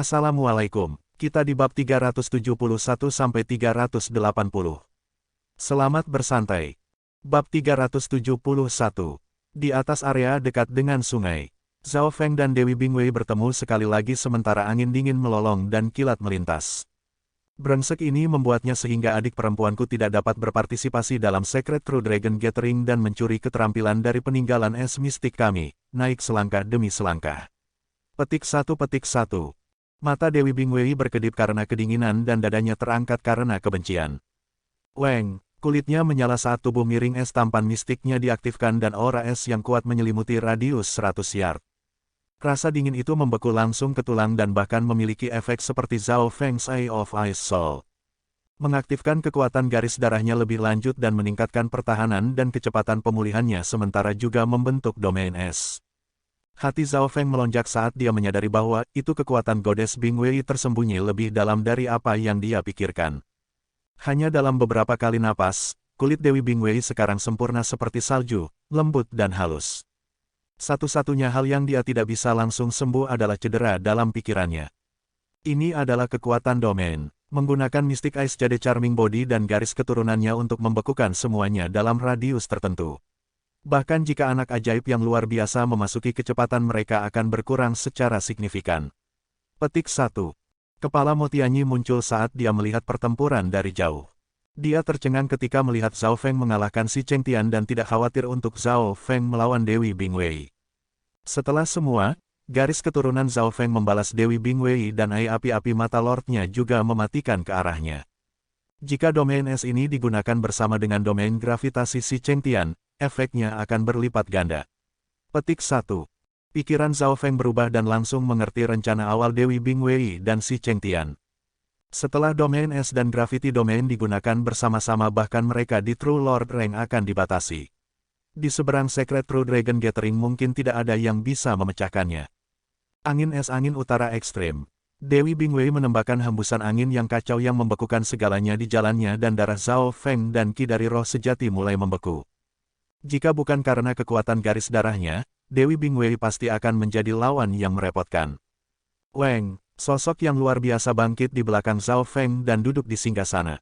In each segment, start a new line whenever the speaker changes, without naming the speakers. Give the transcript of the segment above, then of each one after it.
Assalamualaikum, kita di bab 371-380. Selamat bersantai. Bab 371. Di atas area dekat dengan sungai, Zhao Feng dan Dewi Bingwei bertemu sekali lagi sementara angin dingin melolong dan kilat melintas. Brengsek ini membuatnya sehingga adik perempuanku tidak dapat berpartisipasi dalam Secret True Dragon Gathering dan mencuri keterampilan dari peninggalan es mistik kami, naik selangkah demi selangkah. Petik 1. Mata Dewi Bingwei berkedip karena kedinginan dan dadanya terangkat karena kebencian. Weng, kulitnya menyala saat tubuh miring es tampan mistiknya diaktifkan dan aura es yang kuat menyelimuti radius 100 yard. Rasa dingin itu membeku langsung ke tulang dan bahkan memiliki efek seperti Zhao Feng's Eye of Ice Soul. Mengaktifkan kekuatan garis darahnya lebih lanjut dan meningkatkan pertahanan dan kecepatan pemulihannya sementara juga membentuk domain es. Hati Zhao Feng melonjak saat dia menyadari bahwa itu kekuatan Goddess Bingwei tersembunyi lebih dalam dari apa yang dia pikirkan. Hanya dalam beberapa kali napas, kulit Dewi Bingwei sekarang sempurna seperti salju, lembut dan halus. Satu-satunya hal yang dia tidak bisa langsung sembuh adalah cedera dalam pikirannya. Ini adalah kekuatan domain, menggunakan Mystic Ice Jade Charming Body dan garis keturunannya untuk membekukan semuanya dalam radius tertentu. Bahkan jika anak ajaib yang luar biasa memasuki kecepatan mereka akan berkurang secara signifikan. Petik 1. Kepala Motianyi muncul saat dia melihat pertempuran dari jauh. Dia tercengang ketika melihat Zhao Feng mengalahkan si Cheng Tian dan tidak khawatir untuk Zhao Feng melawan Dewi Bingwei. Setelah semua, garis keturunan Zhao Feng membalas Dewi Bingwei dan air api-api mata Lordnya juga mematikan ke arahnya. Jika domain es ini digunakan bersama dengan domain gravitasi si Cheng Tian, efeknya akan berlipat ganda. Petik 1. Pikiran Zhao Feng berubah dan langsung mengerti rencana awal Dewi Bingwei dan si Cheng Tian. Setelah domain es dan gravity domain digunakan bersama-sama bahkan mereka di True Lord Rank akan dibatasi. Di seberang Secret True Dragon Gathering mungkin tidak ada yang bisa memecahkannya. Angin es angin utara ekstrim. Dewi Bingwei menembakkan hembusan angin yang kacau yang membekukan segalanya di jalannya dan darah Zhao Feng dan ki dari roh sejati mulai membeku. Jika bukan karena kekuatan garis darahnya, Dewi Bingwei pasti akan menjadi lawan yang merepotkan. Weng, sosok yang luar biasa bangkit di belakang Zhao Feng dan duduk di singgasana.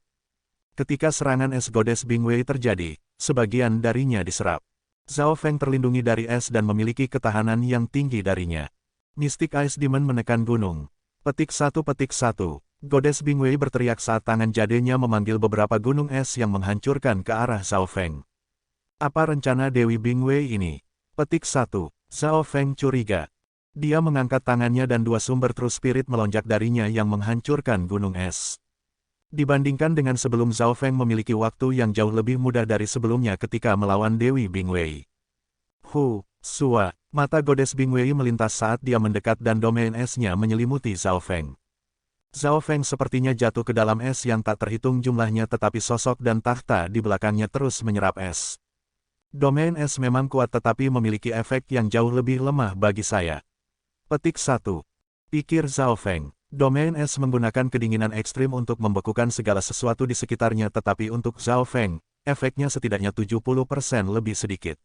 Ketika serangan es Goddess Bingwei terjadi, sebagian darinya diserap. Zhao Feng terlindungi dari es dan memiliki ketahanan yang tinggi darinya. Mystic Ice Demon menekan gunung. Petik 1. Goddess Bingwei berteriak saat tangan jadenya memanggil beberapa gunung es yang menghancurkan ke arah Zhao Feng. Apa rencana Dewi Bingwei ini? Petik 1. Zhao Feng curiga. Dia mengangkat tangannya dan dua sumber True Spirit melonjak darinya yang menghancurkan gunung es. Dibandingkan dengan sebelum Zhao Feng memiliki waktu yang jauh lebih mudah dari sebelumnya ketika melawan Dewi Bingwei. Sua, mata Goddess Bingwei melintas saat dia mendekat dan domain esnya menyelimuti Zhao Feng. Zhao Feng sepertinya jatuh ke dalam es yang tak terhitung jumlahnya tetapi sosok dan takhta di belakangnya terus menyerap es. Domain es memang kuat tetapi memiliki efek yang jauh lebih lemah bagi saya. Petik 1. Pikir Zhao Feng. Domain es menggunakan kedinginan ekstrim untuk membekukan segala sesuatu di sekitarnya tetapi untuk Zhao Feng, efeknya setidaknya 70% lebih sedikit.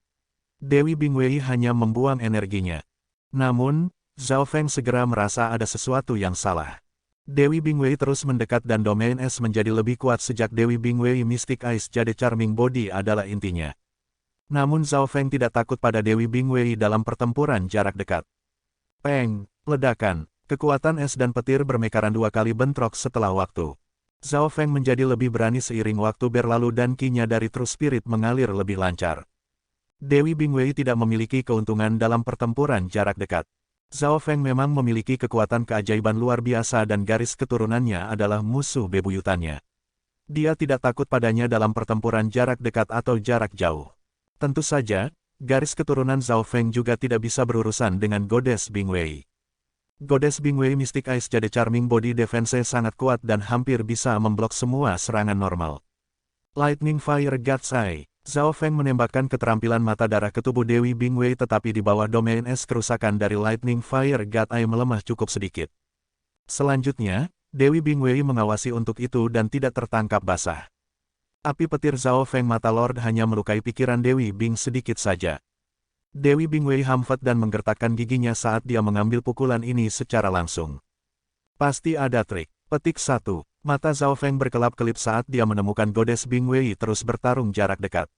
Dewi Bingwei hanya membuang energinya. Namun, Zhao Feng segera merasa ada sesuatu yang salah. Dewi Bingwei terus mendekat dan domain es menjadi lebih kuat sejak Dewi Bingwei Mystic Ice Jade Charming Body adalah intinya. Namun Zhao Feng tidak takut pada Dewi Bingwei dalam pertempuran jarak dekat. Peng, ledakan, kekuatan es dan petir bermekaran dua kali bentrok setelah waktu. Zhao Feng menjadi lebih berani seiring waktu berlalu dan ki-nya dari True Spirit mengalir lebih lancar. Dewi Bingwei tidak memiliki keuntungan dalam pertempuran jarak dekat. Zhao Feng memang memiliki kekuatan keajaiban luar biasa dan garis keturunannya adalah musuh bebuyutannya. Dia tidak takut padanya dalam pertempuran jarak dekat atau jarak jauh. Tentu saja, garis keturunan Zhao Feng juga tidak bisa berurusan dengan Goddess Bingwei. Goddess Bingwei Mystic Ice Jade Charming Body Defense sangat kuat dan hampir bisa memblok semua serangan normal. Lightning Fire God's Eye. Zhao Feng menembakkan keterampilan mata darah ke tubuh Dewi Bingwei tetapi di bawah domain es kerusakan dari Lightning Fire God's Eye melemah cukup sedikit. Selanjutnya, Dewi Bingwei mengawasi untuk itu dan tidak tertangkap basah. Api petir Zhao Feng mata Lord hanya melukai pikiran Dewi Bing sedikit saja. Dewi Bingwei hamfat dan menggertakkan giginya saat dia mengambil pukulan ini secara langsung. Pasti ada trik. Petik 1. Mata Zhao Feng berkelap-kelip saat dia menemukan Goddess Bing Wei terus bertarung jarak dekat.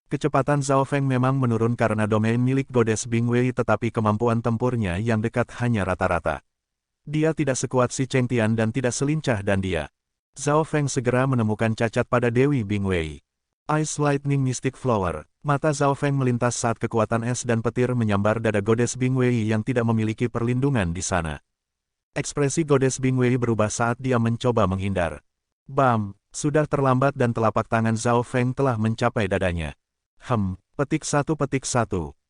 Kecepatan Zhao Feng memang menurun karena domain milik Goddess Bing Wei, tetapi kemampuan tempurnya yang dekat hanya rata-rata. Dia tidak sekuat si Cheng Tian dan tidak selincah dan dia. Zhao Feng segera menemukan cacat pada Dewi Bing Wei. Ice Lightning Mystic Flower. Mata Zhao Feng melintas saat kekuatan es dan petir menyambar dada Goddess Bing Wei yang tidak memiliki perlindungan di sana. Ekspresi Goddess Bing Wei berubah saat dia mencoba menghindar. Bam! Sudah terlambat dan telapak tangan Zhao Feng telah mencapai dadanya. Petik 1.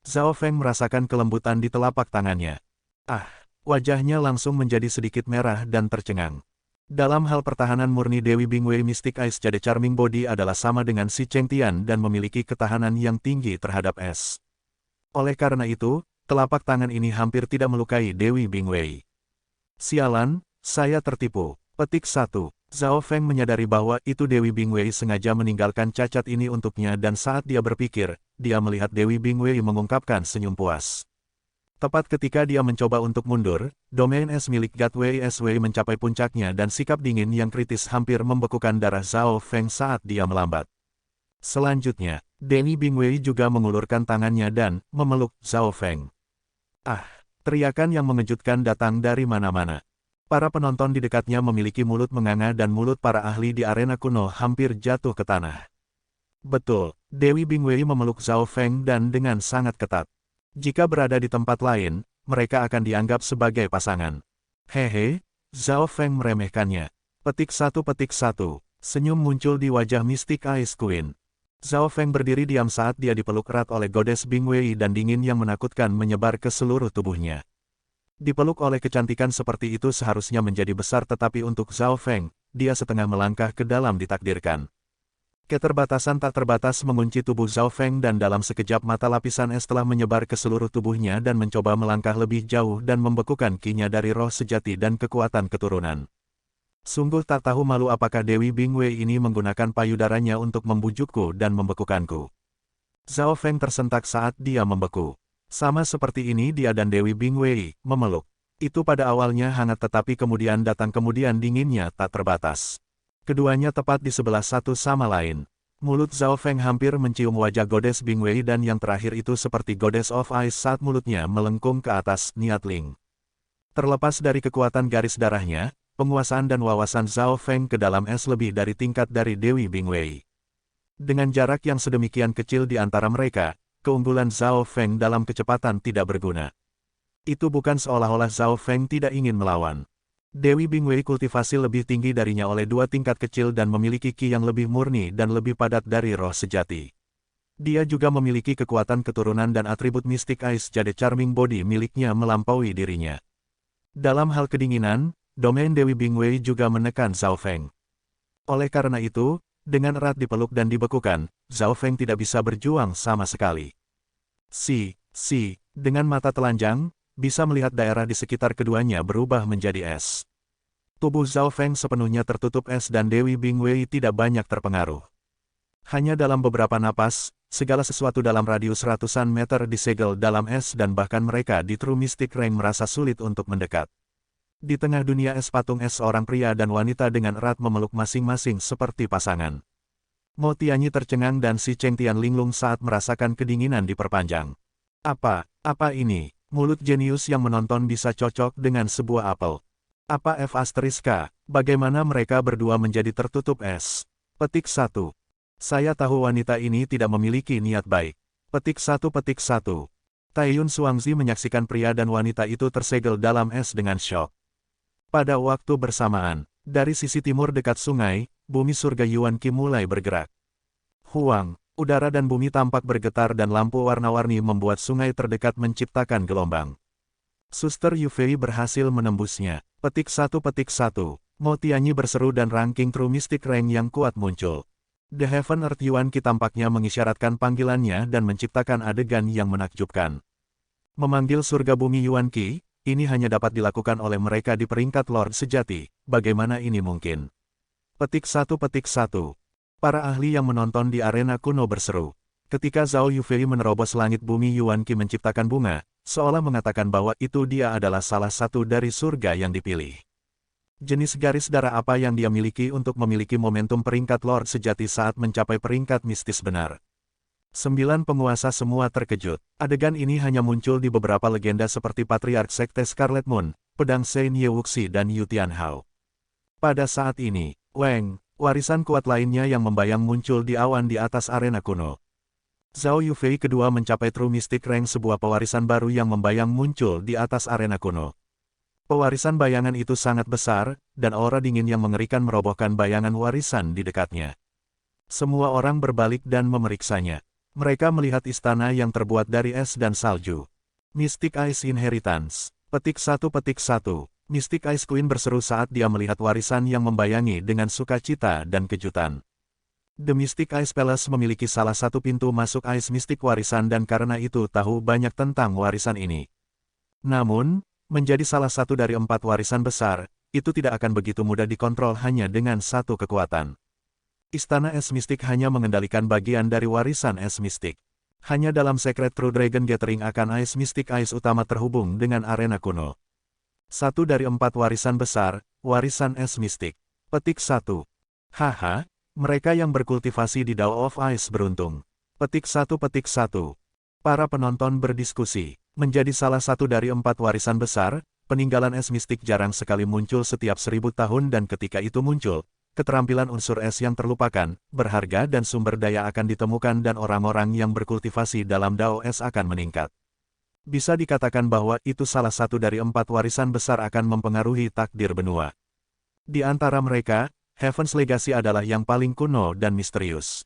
Zhao Feng merasakan kelembutan di telapak tangannya. Wajahnya langsung menjadi sedikit merah dan tercengang. Dalam hal pertahanan murni, Dewi Bing Wei Mystic Ice Jade Charming Body adalah sama dengan si Cheng Tian dan memiliki ketahanan yang tinggi terhadap es. Oleh karena itu, telapak tangan ini hampir tidak melukai Dewi Bing Wei. Sialan, saya tertipu. Petik 1. Zhao Feng menyadari bahwa itu Dewi Bing Wei sengaja meninggalkan cacat ini untuknya, dan saat dia berpikir, dia melihat Dewi Bing Wei mengungkapkan senyum puas. Tepat ketika dia mencoba untuk mundur, domain es milik God Wei SW mencapai puncaknya dan sikap dingin yang kritis hampir membekukan darah Zhao Feng saat dia melambat. Selanjutnya, Dewi Bing Wei juga mengulurkan tangannya dan memeluk Zhao Feng. Teriakan yang mengejutkan datang dari mana-mana. Para penonton di dekatnya memiliki mulut menganga dan mulut para ahli di arena kuno hampir jatuh ke tanah. Betul, Dewi Bing Wei memeluk Zhao Feng dan dengan sangat ketat. Jika berada di tempat lain, mereka akan dianggap sebagai pasangan. Hehe, Zhao Feng meremehkannya. Petik 1. Senyum muncul di wajah Mystic Ice Queen. Zhao Feng berdiri diam saat dia dipeluk erat oleh Goddess Bing Wei dan dingin yang menakutkan menyebar ke seluruh tubuhnya. Dipeluk oleh kecantikan seperti itu seharusnya menjadi besar, tetapi untuk Zhao Feng, dia setengah melangkah ke dalam ditakdirkan. Keterbatasan tak terbatas mengunci tubuh Zhao Feng dan dalam sekejap mata lapisan es telah menyebar ke seluruh tubuhnya dan mencoba melangkah lebih jauh dan membekukan ki-nya dari roh sejati dan kekuatan keturunan. Sungguh tak tahu malu apakah Dewi Bing Wei ini menggunakan payudaranya untuk membujukku dan membekukanku. Zhao Feng tersentak saat dia membeku. Sama seperti ini dia dan Dewi Bing Wei memeluk. Itu pada awalnya hangat, tetapi kemudian dinginnya tak terbatas. Keduanya tepat di sebelah satu sama lain. Mulut Zhao Feng hampir mencium wajah Goddess Bing Wei dan yang terakhir itu seperti Goddess of Ice saat mulutnya melengkung ke atas Niatling. Terlepas dari kekuatan garis darahnya, penguasaan dan wawasan Zhao Feng ke dalam es lebih dari tingkat dari Dewi Bing Wei. Dengan jarak yang sedemikian kecil di antara mereka, keunggulan Zhao Feng dalam kecepatan tidak berguna. Itu bukan seolah-olah Zhao Feng tidak ingin melawan. Dewi Bing Wei kultivasi lebih tinggi darinya oleh 2 tingkat kecil dan memiliki ki yang lebih murni dan lebih padat dari roh sejati. Dia juga memiliki kekuatan keturunan dan atribut Mystic Ice Jade Charming Body miliknya melampaui dirinya. Dalam hal kedinginan, domain Dewi Bing Wei juga menekan Zhao Feng. Oleh karena itu, dengan erat dipeluk dan dibekukan, Zhao Feng tidak bisa berjuang sama sekali. Dengan mata telanjang, bisa melihat daerah di sekitar keduanya berubah menjadi es. Tubuh Zhao Feng sepenuhnya tertutup es dan Dewi Bing Wei tidak banyak terpengaruh. Hanya dalam beberapa napas, segala sesuatu dalam radius ratusan meter disegel dalam es dan bahkan mereka di True Mystic Rank merasa sulit untuk mendekat. Di tengah dunia es, patung es seorang pria dan wanita dengan erat memeluk masing-masing seperti pasangan. Mo Tianyi tercengang dan si Cheng Tian linglung saat merasakan kedinginan diperpanjang. Apa ini? Mulut jenius yang menonton bisa cocok dengan sebuah apel. Apa bagaimana mereka berdua menjadi tertutup es? Petik 1. Saya tahu wanita ini tidak memiliki niat baik. Petik 1. Taiyun Xuangzi menyaksikan pria dan wanita itu tersegel dalam es dengan syok. Pada waktu bersamaan, dari sisi timur dekat sungai, bumi surga Yuan Qi mulai bergerak. Huang, udara dan bumi tampak bergetar dan lampu warna-warni membuat sungai terdekat menciptakan gelombang. Suster Yufei berhasil menembusnya. Petik 1. Mo Tianyi berseru dan ranking True Mystic Rank yang kuat muncul. The Heaven Earth Yuan Qi tampaknya mengisyaratkan panggilannya dan menciptakan adegan yang menakjubkan. Memanggil surga bumi Yuan Qi, ini hanya dapat dilakukan oleh mereka di peringkat Lord sejati. Bagaimana ini mungkin? Petik 1. Para ahli yang menonton di arena kuno berseru. Ketika Zhao Yufei menerobos langit bumi Yuan Qi menciptakan bunga, seolah mengatakan bahwa itu dia adalah salah satu dari surga yang dipilih. Jenis garis darah apa yang dia miliki untuk memiliki momentum peringkat Lord sejati saat mencapai peringkat mistis benar? 9 penguasa semua terkejut. Adegan ini hanya muncul di beberapa legenda seperti Patriark Sekte Scarlet Moon, Pedang Sein Ye Wuxi dan Yu Tianhao. Pada saat ini, Wang, warisan kuat lainnya yang membayang muncul di awan di atas arena kuno. Zhao Yufei kedua mencapai True Mystic Rank, sebuah pewarisan baru yang membayang muncul di atas arena kuno. Pewarisan bayangan itu sangat besar, dan aura dingin yang mengerikan merobohkan bayangan warisan di dekatnya. Semua orang berbalik dan memeriksanya. Mereka melihat istana yang terbuat dari es dan salju. Mystic Ice Inheritance. Petik 1. Mystic Ice Queen berseru saat dia melihat warisan yang membayangi dengan sukacita dan kejutan. The Mystic Ice Palace memiliki salah satu pintu masuk Ice Mystic warisan dan karena itu tahu banyak tentang warisan ini. Namun, menjadi salah satu dari 4 warisan besar, itu tidak akan begitu mudah dikontrol hanya dengan satu kekuatan. Istana Es Mystic hanya mengendalikan bagian dari warisan Es Mystic. Hanya dalam Secret True Dragon Gathering akan Ice Mystic Ice utama terhubung dengan arena kuno. 1 dari 4 warisan besar, warisan Es Mystic. Petik 1. Haha. Mereka yang berkultivasi di Dao of Ice beruntung. Petik 1. Para penonton berdiskusi. Menjadi salah satu dari 4 warisan besar, peninggalan es mistik jarang sekali muncul setiap 1000 tahun dan ketika itu muncul, keterampilan unsur es yang terlupakan, berharga dan sumber daya akan ditemukan dan orang-orang yang berkultivasi dalam Dao es akan meningkat. Bisa dikatakan bahwa itu salah satu dari 4 warisan besar akan mempengaruhi takdir benua. Di antara mereka, Heaven's Legacy adalah yang paling kuno dan misterius.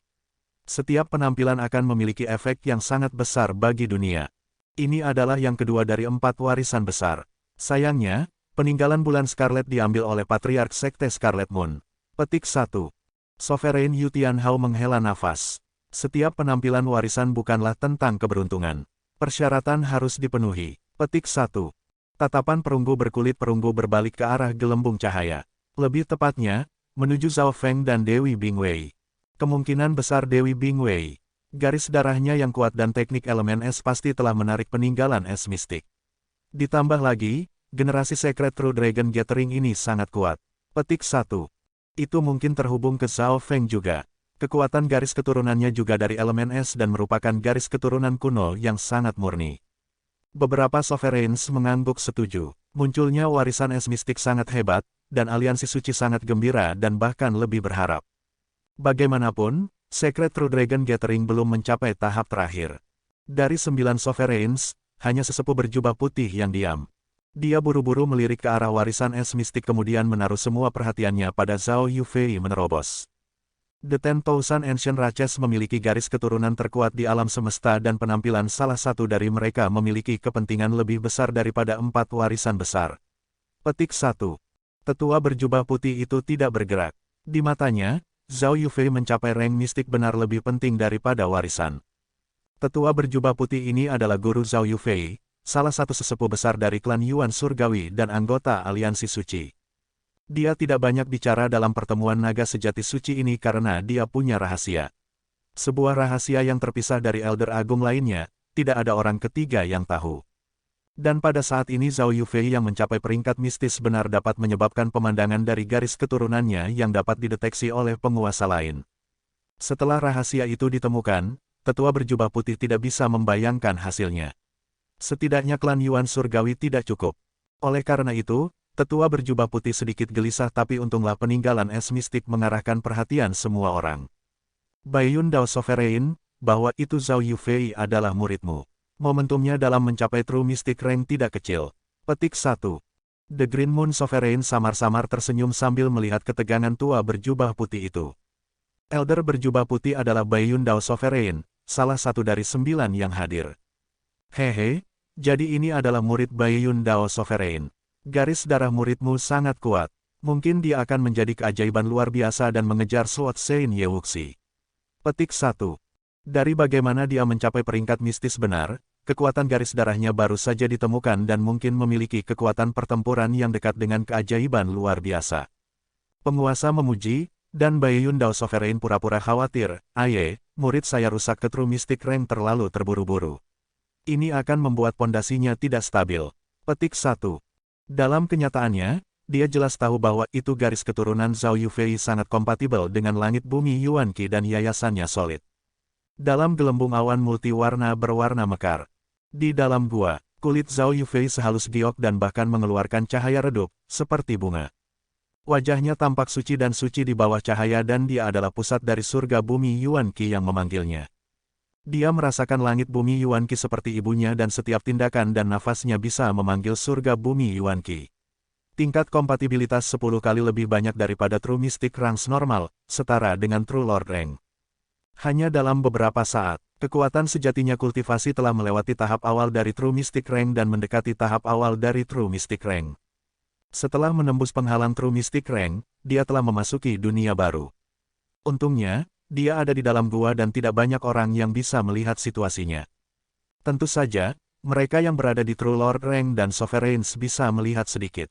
Setiap penampilan akan memiliki efek yang sangat besar bagi dunia. Ini adalah yang kedua dari 4 warisan besar. Sayangnya, peninggalan bulan Scarlet diambil oleh Patriark Sekte Scarlet Moon. Petik 1. Sovereign Yu Tianhao menghela nafas. Setiap penampilan warisan bukanlah tentang keberuntungan. Persyaratan harus dipenuhi. Petik 1. Tatapan perunggu berkulit perunggu berbalik ke arah gelembung cahaya. Lebih tepatnya, menuju Zhao Feng dan Dewi Bingwei. Kemungkinan besar Dewi Bingwei. Garis darahnya yang kuat dan teknik elemen es pasti telah menarik peninggalan es mistik. Ditambah lagi, generasi Secret True Dragon Gathering ini sangat kuat. Petik 1. Itu mungkin terhubung ke Zhao Feng juga. Kekuatan garis keturunannya juga dari elemen es dan merupakan garis keturunan kuno yang sangat murni. Beberapa sovereigns mengangguk setuju. Munculnya warisan es mistik sangat hebat, dan aliansi suci sangat gembira dan bahkan lebih berharap. Bagaimanapun, Secret True Dragon Gathering belum mencapai tahap terakhir. Dari 9 sovereigns, hanya sesepuh berjubah putih yang diam. Dia buru-buru melirik ke arah warisan es mistik kemudian menaruh semua perhatiannya pada Zhao Yufei menerobos. The 10,000 Ancient Raches memiliki garis keturunan terkuat di alam semesta dan penampilan salah satu dari mereka memiliki kepentingan lebih besar daripada 4 warisan besar. Petik 1. Tetua berjubah putih itu tidak bergerak. Di matanya, Zhao Yufei mencapai rank mistik benar lebih penting daripada warisan. Tetua berjubah putih ini adalah guru Zhao Yufei, salah satu sesepuh besar dari klan Yuan Surgawi dan anggota aliansi suci. Dia tidak banyak bicara dalam pertemuan naga sejati suci ini karena dia punya rahasia. Sebuah rahasia yang terpisah dari Elder Agung lainnya, tidak ada orang ketiga yang tahu. Dan pada saat ini Zhao Yufei yang mencapai peringkat mistis benar dapat menyebabkan pemandangan dari garis keturunannya yang dapat dideteksi oleh penguasa lain. Setelah rahasia itu ditemukan, tetua berjubah putih tidak bisa membayangkan hasilnya. Setidaknya klan Yuan Surgawi tidak cukup. Oleh karena itu, tetua berjubah putih sedikit gelisah tapi untunglah peninggalan es mistik mengarahkan perhatian semua orang. Baiyun Dao Sovereign, bahwa itu Zhao Yufei adalah muridmu. Momentumnya dalam mencapai True Mystic Rank tidak kecil. Petik 1. The Green Moon Sovereign samar-samar tersenyum sambil melihat ketegangan tua berjubah putih itu. Elder berjubah putih adalah Baiyun Dao Sovereign, salah satu dari 9 yang hadir. Hehe, jadi ini adalah murid Baiyun Dao Sovereign. Garis darah muridmu sangat kuat. Mungkin dia akan menjadi keajaiban luar biasa dan mengejar Sword Sein Ye Wuxi. Petik 1. Dari bagaimana dia mencapai peringkat mistis benar, kekuatan garis darahnya baru saja ditemukan dan mungkin memiliki kekuatan pertempuran yang dekat dengan keajaiban luar biasa. Penguasa memuji, dan Baiyun Dao Sovereign pura-pura khawatir, "Aye, murid saya rusak ke True Mystic Rank terlalu terburu-buru. Ini akan membuat pondasinya tidak stabil." Petik 1. Dalam kenyataannya, Dia jelas tahu bahwa itu garis keturunan Zhao Yufei sangat kompatibel dengan langit bumi Yuan Qi dan yayasannya solid. Dalam gelembung awan multiwarna berwarna mekar. Di dalam gua, kulit Zhao Yufei sehalus giok dan bahkan mengeluarkan cahaya redup, seperti bunga. Wajahnya tampak suci dan suci di bawah cahaya dan dia adalah pusat dari surga bumi Yuan Qi yang memanggilnya. Dia merasakan langit bumi Yuan Qi seperti ibunya dan setiap tindakan dan nafasnya bisa memanggil surga bumi Yuan Qi. Tingkat kompatibilitas 10 kali lebih banyak daripada True Mystic Ranks normal, setara dengan True Lord Rank. Hanya dalam beberapa saat, kekuatan sejatinya kultivasi telah melewati tahap awal dari True Mystic Rank dan mendekati tahap awal dari True Mystic Rank. Setelah menembus penghalang True Mystic Rank, dia telah memasuki dunia baru. Untungnya, dia ada di dalam gua dan tidak banyak orang yang bisa melihat situasinya. Tentu saja, mereka yang berada di True Lord Rank dan Sovereigns bisa melihat sedikit.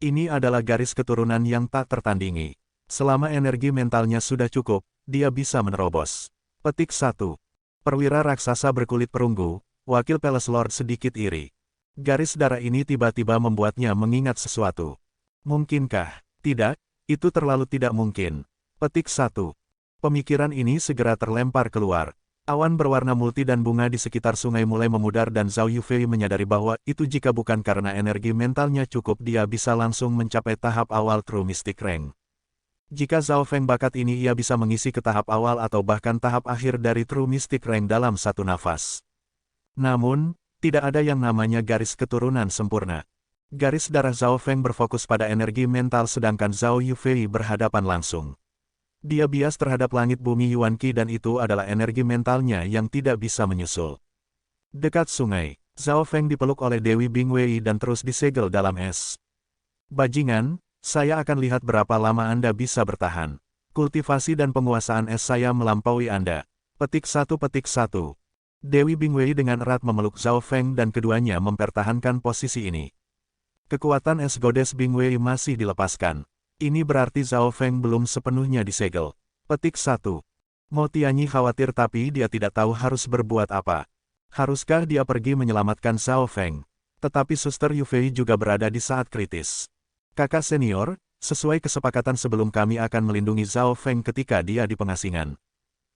Ini adalah garis keturunan yang tak tertandingi. Selama energi mentalnya sudah cukup, dia bisa menerobos. Petik 1. Perwira raksasa berkulit perunggu, wakil Palace Lord sedikit iri. Garis darah ini tiba-tiba membuatnya mengingat sesuatu. Mungkinkah? Tidak, itu terlalu tidak mungkin. Petik 1. Pemikiran ini segera terlempar keluar. Awan berwarna multi dan bunga di sekitar sungai mulai memudar dan Zhao Yufei menyadari bahwa itu jika bukan karena energi mentalnya cukup dia bisa langsung mencapai tahap awal True Mystic Rank. Jika Zhao Feng bakat ini ia bisa mengisi ke tahap awal atau bahkan tahap akhir dari True Mystic Rank dalam satu nafas. Namun, tidak ada yang namanya garis keturunan sempurna. Garis darah Zhao Feng berfokus pada energi mental sedangkan Zhao Yufei berhadapan langsung. Dia bias terhadap langit bumi Yuan Qi dan itu adalah energi mentalnya yang tidak bisa menyusul. Dekat sungai, Zhao Feng dipeluk oleh Dewi Bingwei dan terus disegel dalam es. Bajingan, saya akan lihat berapa lama Anda bisa bertahan. Kultivasi dan penguasaan es saya melampaui Anda. Petik 1. Dewi Bingwei dengan erat memeluk Zhao Feng dan keduanya mempertahankan posisi ini. Kekuatan es Goddess Bingwei masih dilepaskan. Ini berarti Zhao Feng belum sepenuhnya disegel. Petik 1. Mo Tianyi khawatir tapi dia tidak tahu harus berbuat apa. Haruskah dia pergi menyelamatkan Zhao Feng? Tetapi Suster Yufei juga berada di saat kritis. Kakak senior, sesuai kesepakatan sebelum kami akan melindungi Zhao Feng ketika dia di pengasingan.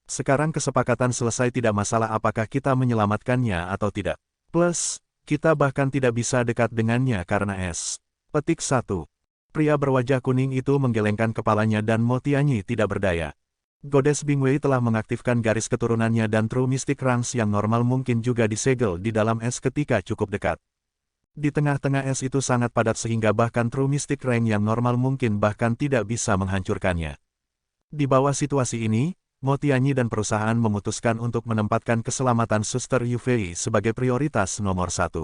Sekarang kesepakatan selesai tidak masalah apakah kita menyelamatkannya atau tidak. Plus, kita bahkan tidak bisa dekat dengannya karena es. Petik 1. Pria berwajah kuning itu menggelengkan kepalanya dan Mo Tianyi tidak berdaya. Goddess Bingwei telah mengaktifkan garis keturunannya dan True Mystic Ranks yang normal mungkin juga disegel di dalam es ketika cukup dekat. Di tengah-tengah es itu sangat padat sehingga bahkan True Mystic Rank yang normal mungkin bahkan tidak bisa menghancurkannya. Di bawah situasi ini, Mo Tianyi dan perusahaan memutuskan untuk menempatkan keselamatan Suster Yufei sebagai prioritas nomor 1.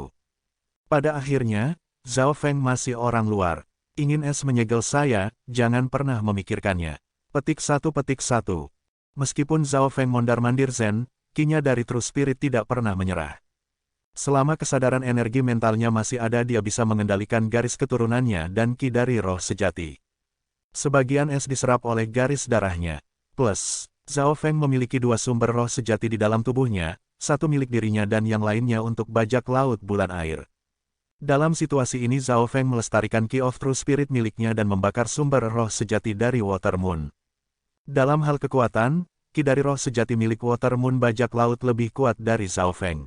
Pada akhirnya, Zhao Feng masih orang luar. Ingin es menyegel saya, jangan pernah memikirkannya. Petik 1. Meskipun Zhao Feng mondar-mandir Zen, kinya dari True Spirit tidak pernah menyerah. Selama kesadaran energi mentalnya masih ada dia bisa mengendalikan garis keturunannya dan ki dari roh sejati. Sebagian es diserap oleh garis darahnya. Plus, Zhao Feng memiliki dua sumber roh sejati di dalam tubuhnya, satu milik dirinya dan yang lainnya untuk bajak laut bulan air. Dalam situasi ini Zhao Feng melestarikan Key of True Spirit miliknya dan membakar sumber roh sejati dari Water Moon. Dalam hal kekuatan, Ki dari roh sejati milik Water Moon bajak laut lebih kuat dari Zhao Feng.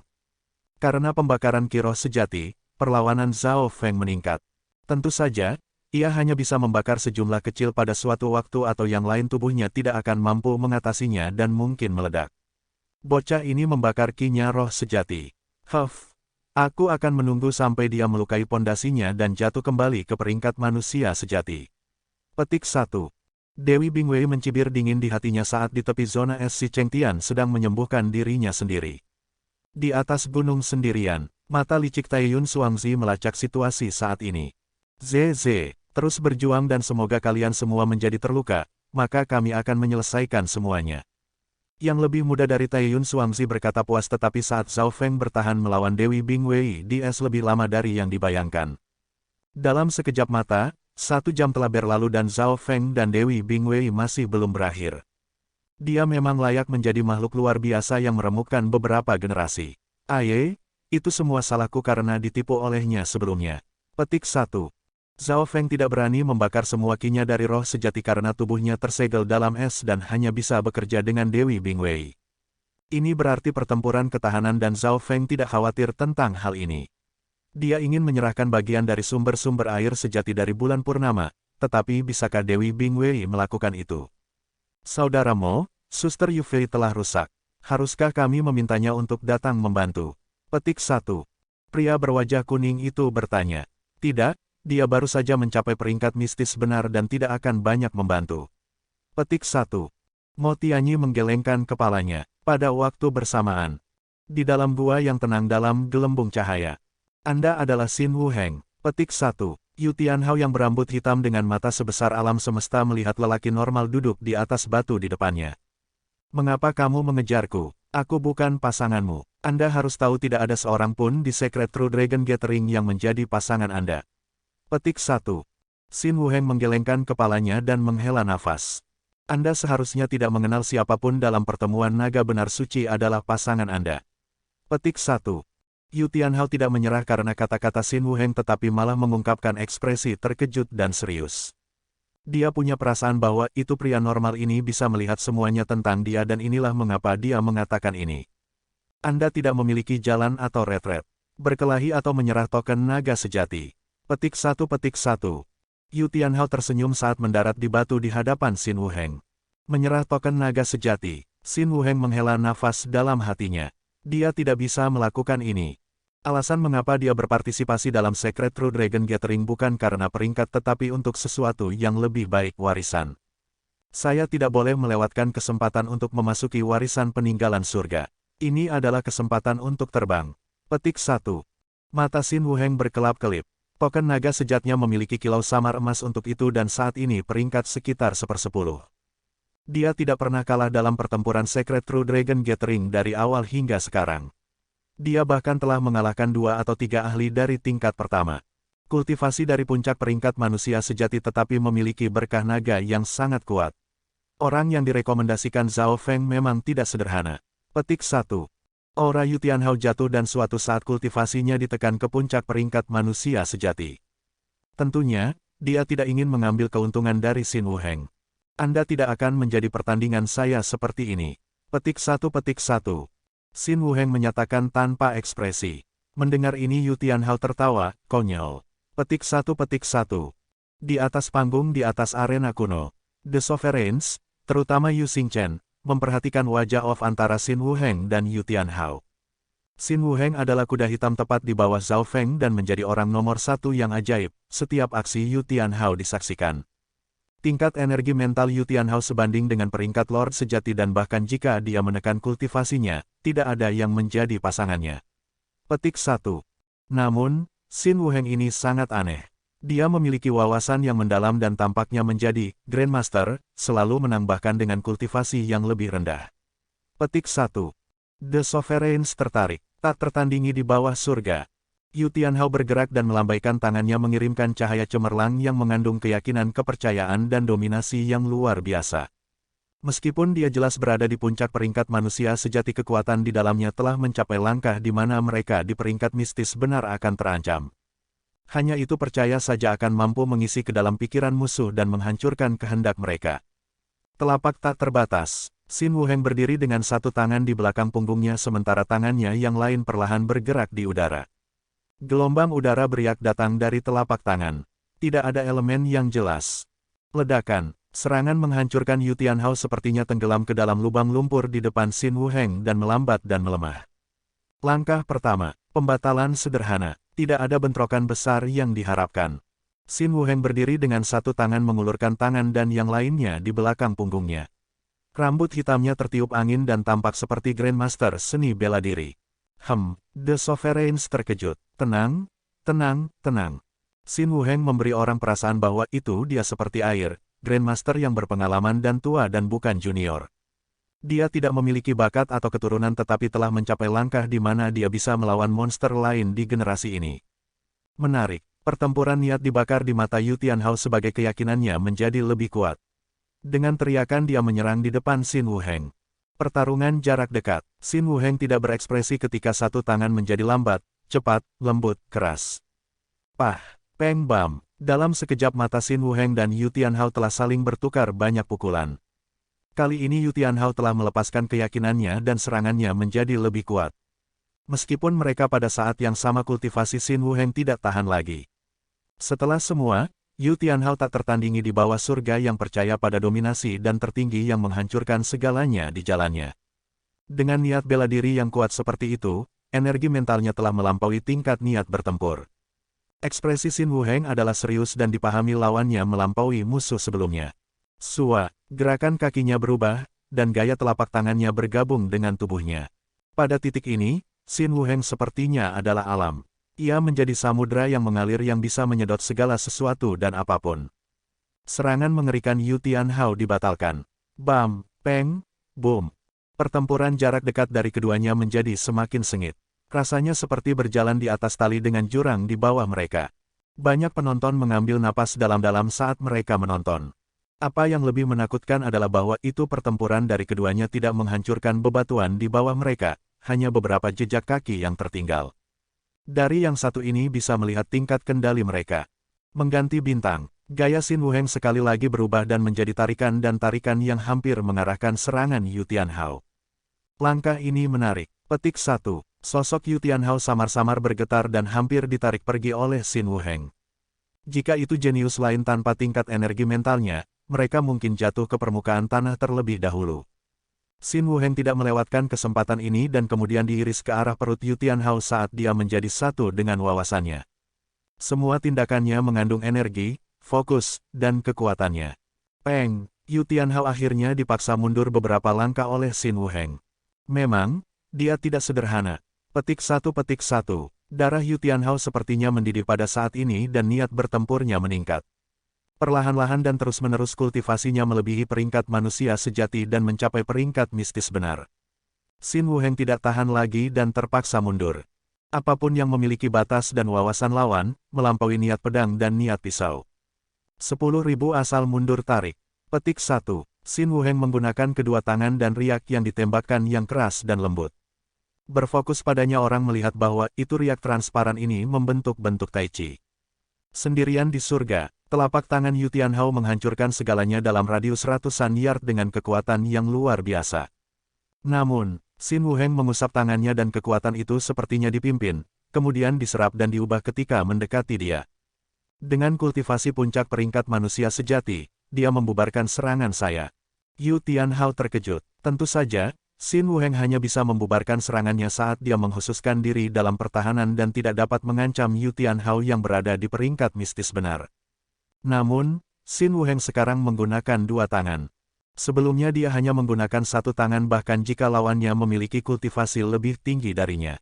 Karena pembakaran Ki roh sejati, perlawanan Zhao Feng meningkat. Tentu saja, ia hanya bisa membakar sejumlah kecil pada suatu waktu atau yang lain tubuhnya tidak akan mampu mengatasinya dan mungkin meledak. Bocah ini membakar kinya roh sejati. Aku akan menunggu sampai dia melukai pondasinya dan jatuh kembali ke peringkat manusia sejati. Petik 1. Dewi Bingwei mencibir dingin di hatinya saat di tepi zona es si Cheng Tian sedang menyembuhkan dirinya sendiri. Di atas gunung sendirian, mata licik Taiyun Xuangzi melacak situasi saat ini. Zeze. Terus berjuang dan semoga kalian semua menjadi terluka, maka kami akan menyelesaikan semuanya. Yang lebih muda dari Taiyun Xuangzi berkata puas tetapi saat Zhao Feng bertahan melawan Dewi Bingwei di es lebih lama dari yang dibayangkan. Dalam sekejap mata, 1 jam telah berlalu dan Zhao Feng dan Dewi Bingwei masih belum berakhir. Dia memang layak menjadi makhluk luar biasa yang meremukkan beberapa generasi. Aye, itu semua salahku karena ditipu olehnya sebelumnya. Petik 1. Zhao Feng tidak berani membakar semua kinya dari roh sejati karena tubuhnya tersegel dalam es dan hanya bisa bekerja dengan Dewi Bingwei. Ini berarti pertempuran ketahanan dan Zhao Feng tidak khawatir tentang hal ini. Dia ingin menyerahkan bagian dari sumber-sumber air sejati dari bulan purnama, tetapi bisakah Dewi Bingwei melakukan itu? Saudara Mo, Suster Yufei telah rusak. Haruskah kami memintanya untuk datang membantu? Petik 1. Pria berwajah kuning itu bertanya. Tidak, dia baru saja mencapai peringkat mistis benar dan tidak akan banyak membantu. Petik 1. Mo Tianyi menggelengkan kepalanya. Pada waktu bersamaan, di dalam gua yang tenang dalam gelembung cahaya. Anda adalah Xin Wuheng. Petik 1. Yu Tianhao yang berambut hitam dengan mata sebesar alam semesta melihat lelaki normal duduk di atas batu di depannya. Mengapa kamu mengejarku? Aku bukan pasanganmu. Anda harus tahu tidak ada seorang pun di Secret True Dragon Gathering yang menjadi pasangan Anda. Petik 1. Xin Wuheng menggelengkan kepalanya dan menghela nafas. Anda seharusnya tidak mengenal siapapun dalam pertemuan naga benar suci adalah pasangan Anda. Petik 1. Yu Tianhao tidak menyerah karena kata-kata Xin Wuheng tetapi malah mengungkapkan ekspresi terkejut dan serius. Dia punya perasaan bahwa itu pria normal ini bisa melihat semuanya tentang dia dan inilah mengapa dia mengatakan ini. Anda tidak memiliki jalan atau retret, berkelahi atau menyerah token naga sejati. Petik 1. Yu Tianhao tersenyum saat mendarat di batu di hadapan Xin Wuheng. Menyerah token naga sejati. Xin Wuheng menghela nafas dalam hatinya. Dia tidak bisa melakukan ini. Alasan mengapa dia berpartisipasi dalam Secret True Dragon Gathering bukan karena peringkat tetapi untuk sesuatu yang lebih baik warisan. Saya tidak boleh melewatkan kesempatan untuk memasuki warisan peninggalan surga. Ini adalah kesempatan untuk terbang. Petik 1. Mata Xin Wuheng berkelap-kelip. Token naga sejatnya memiliki kilau samar emas untuk itu dan saat ini peringkat sekitar 1/10. Dia tidak pernah kalah dalam pertempuran Secret True Dragon Gathering dari awal hingga sekarang. Dia bahkan telah mengalahkan 2 atau 3 ahli dari tingkat pertama. Kultivasi dari puncak peringkat manusia sejati tetapi memiliki berkah naga yang sangat kuat. Orang yang direkomendasikan Zhao Feng memang tidak sederhana. Petik 1. Aura Yu Tianhao jatuh dan suatu saat kultivasinya ditekan ke puncak peringkat manusia sejati. Tentunya, dia tidak ingin mengambil keuntungan dari Xin Wuheng. Anda tidak akan menjadi pertandingan saya seperti ini. Petik 1. Xin Wuheng menyatakan tanpa ekspresi. Mendengar ini Yu Tianhao tertawa, konyol. Petik 1. Di atas panggung di atas arena kuno, The Sovereigns, terutama Yu Xingchen, memperhatikan wajah off antara Xin Wuheng dan Yu Tianhao. Xin Wuheng adalah kuda hitam tepat di bawah Zhao Feng dan menjadi orang nomor 1 yang ajaib, setiap aksi Yu Tianhao disaksikan. Tingkat energi mental Yu Tianhao sebanding dengan peringkat Lord sejati dan bahkan jika dia menekan kultivasinya, tidak ada yang menjadi pasangannya. Petik 1. Namun, Xin Wuheng ini sangat aneh. Dia memiliki wawasan yang mendalam dan tampaknya menjadi Grandmaster, selalu menambahkan dengan kultivasi yang lebih rendah. Petik 1. The Sovereigns tertarik, tak tertandingi di bawah surga. Yu Tianhao bergerak dan melambaikan tangannya mengirimkan cahaya cemerlang yang mengandung keyakinan kepercayaan dan dominasi yang luar biasa. Meskipun dia jelas berada di puncak peringkat manusia sejati kekuatan di dalamnya telah mencapai langkah di mana mereka di peringkat mistis benar akan terancam. Hanya itu percaya saja akan mampu mengisi ke dalam pikiran musuh dan menghancurkan kehendak mereka. Telapak tak terbatas, Xin Wuheng berdiri dengan satu tangan di belakang punggungnya sementara tangannya yang lain perlahan bergerak di udara. Gelombang udara beriak datang dari telapak tangan. Tidak ada elemen yang jelas. Ledakan, serangan menghancurkan Yu Tianhao sepertinya tenggelam ke dalam lubang lumpur di depan Xin Wuheng dan melambat dan melemah. Langkah pertama, pembatalan sederhana. Tidak ada bentrokan besar yang diharapkan. Xin Wuheng berdiri dengan satu tangan mengulurkan tangan dan yang lainnya di belakang punggungnya. Rambut hitamnya tertiup angin dan tampak seperti Grandmaster seni bela diri. The Sovereigns terkejut. Tenang. Xin Wuheng memberi orang perasaan bahwa itu dia seperti air, Grandmaster yang berpengalaman dan tua dan bukan junior. Dia tidak memiliki bakat atau keturunan tetapi telah mencapai langkah di mana dia bisa melawan monster lain di generasi ini. Menarik, pertempuran niat dibakar di mata Yu Tianhao sebagai keyakinannya menjadi lebih kuat. Dengan teriakan dia menyerang di depan Xin Wuheng. Pertarungan jarak dekat, Xin Wuheng tidak berekspresi ketika satu tangan menjadi lambat, cepat, lembut, keras. Peng bam, Dalam sekejap mata Xin Wuheng dan Yu Tianhao telah saling bertukar banyak pukulan. Kali ini Yu Tianhao telah melepaskan keyakinannya dan serangannya menjadi lebih kuat. Meskipun mereka pada saat yang sama kultivasi Xin Wuheng tidak tahan lagi. Setelah semua, Yu Tianhao tak tertandingi di bawah surga yang percaya pada dominasi dan tertinggi yang menghancurkan segalanya di jalannya. Dengan niat bela diri yang kuat seperti itu, energi mentalnya telah melampaui tingkat niat bertempur. Ekspresi Xin Wuheng adalah serius dan dipahami lawannya melampaui musuh sebelumnya. Sua, gerakan kakinya berubah, dan gaya telapak tangannya bergabung dengan tubuhnya. Pada titik ini, Xin Wuheng sepertinya adalah alam. Ia menjadi samudra yang mengalir yang bisa menyedot segala sesuatu dan apapun. Serangan mengerikan Yu Tianhao dibatalkan. Bam, peng, boom. Pertempuran jarak dekat dari keduanya menjadi semakin sengit. Rasanya seperti berjalan di atas tali dengan jurang di bawah mereka. Banyak penonton mengambil napas dalam-dalam saat mereka menonton. Apa yang lebih menakutkan adalah bahwa itu pertempuran dari keduanya tidak menghancurkan bebatuan di bawah mereka, hanya beberapa jejak kaki yang tertinggal. Dari yang satu ini bisa melihat tingkat kendali mereka. Mengganti bintang, gaya Xin Wuheng sekali lagi berubah dan menjadi tarikan yang hampir mengarahkan serangan Yu Tianhao. Langkah ini menarik. Petik 1. Sosok Yu Tianhao samar-samar bergetar dan hampir ditarik pergi oleh Xin Wuheng. Jika itu jenius lain tanpa tingkat energi mentalnya, mereka mungkin jatuh ke permukaan tanah terlebih dahulu. Xin Wuheng tidak melewatkan kesempatan ini dan kemudian diiris ke arah perut Yu Tianhao saat dia menjadi satu dengan wawasannya. Semua tindakannya mengandung energi, fokus, dan kekuatannya. Peng, Yu Tianhao akhirnya dipaksa mundur beberapa langkah oleh Xin Wuheng. Memang, dia tidak sederhana. Petik 1. Darah Yu Tianhao sepertinya mendidih pada saat ini dan niat bertempurnya meningkat. Perlahan-lahan dan terus-menerus kultivasinya melebihi peringkat manusia sejati dan mencapai peringkat mistis benar. Xin Wuheng tidak tahan lagi dan terpaksa mundur. Apapun yang memiliki batas dan wawasan lawan, melampaui niat pedang dan niat pisau. 10.000 asal mundur tarik. Petik 1. Xin Wuheng menggunakan kedua tangan dan riak yang ditembakkan yang keras dan lembut. Berfokus padanya orang melihat bahwa itu riak transparan ini membentuk bentuk Tai Chi. Sendirian di surga, telapak tangan Yu Tianhao menghancurkan segalanya dalam radius ratusan yard dengan kekuatan yang luar biasa. Namun, Xin Wuheng mengusap tangannya dan kekuatan itu sepertinya dipimpin, kemudian diserap dan diubah ketika mendekati dia. Dengan kultivasi puncak peringkat manusia sejati, dia membubarkan serangan saya. Yu Tianhao terkejut. Tentu saja, Xin Wuheng hanya bisa membubarkan serangannya saat dia menghususkan diri dalam pertahanan dan tidak dapat mengancam Yu Tianhao yang berada di peringkat mistis benar. Namun, Xin Wuheng sekarang menggunakan dua tangan. Sebelumnya dia hanya menggunakan satu tangan bahkan jika lawannya memiliki kultivasi lebih tinggi darinya.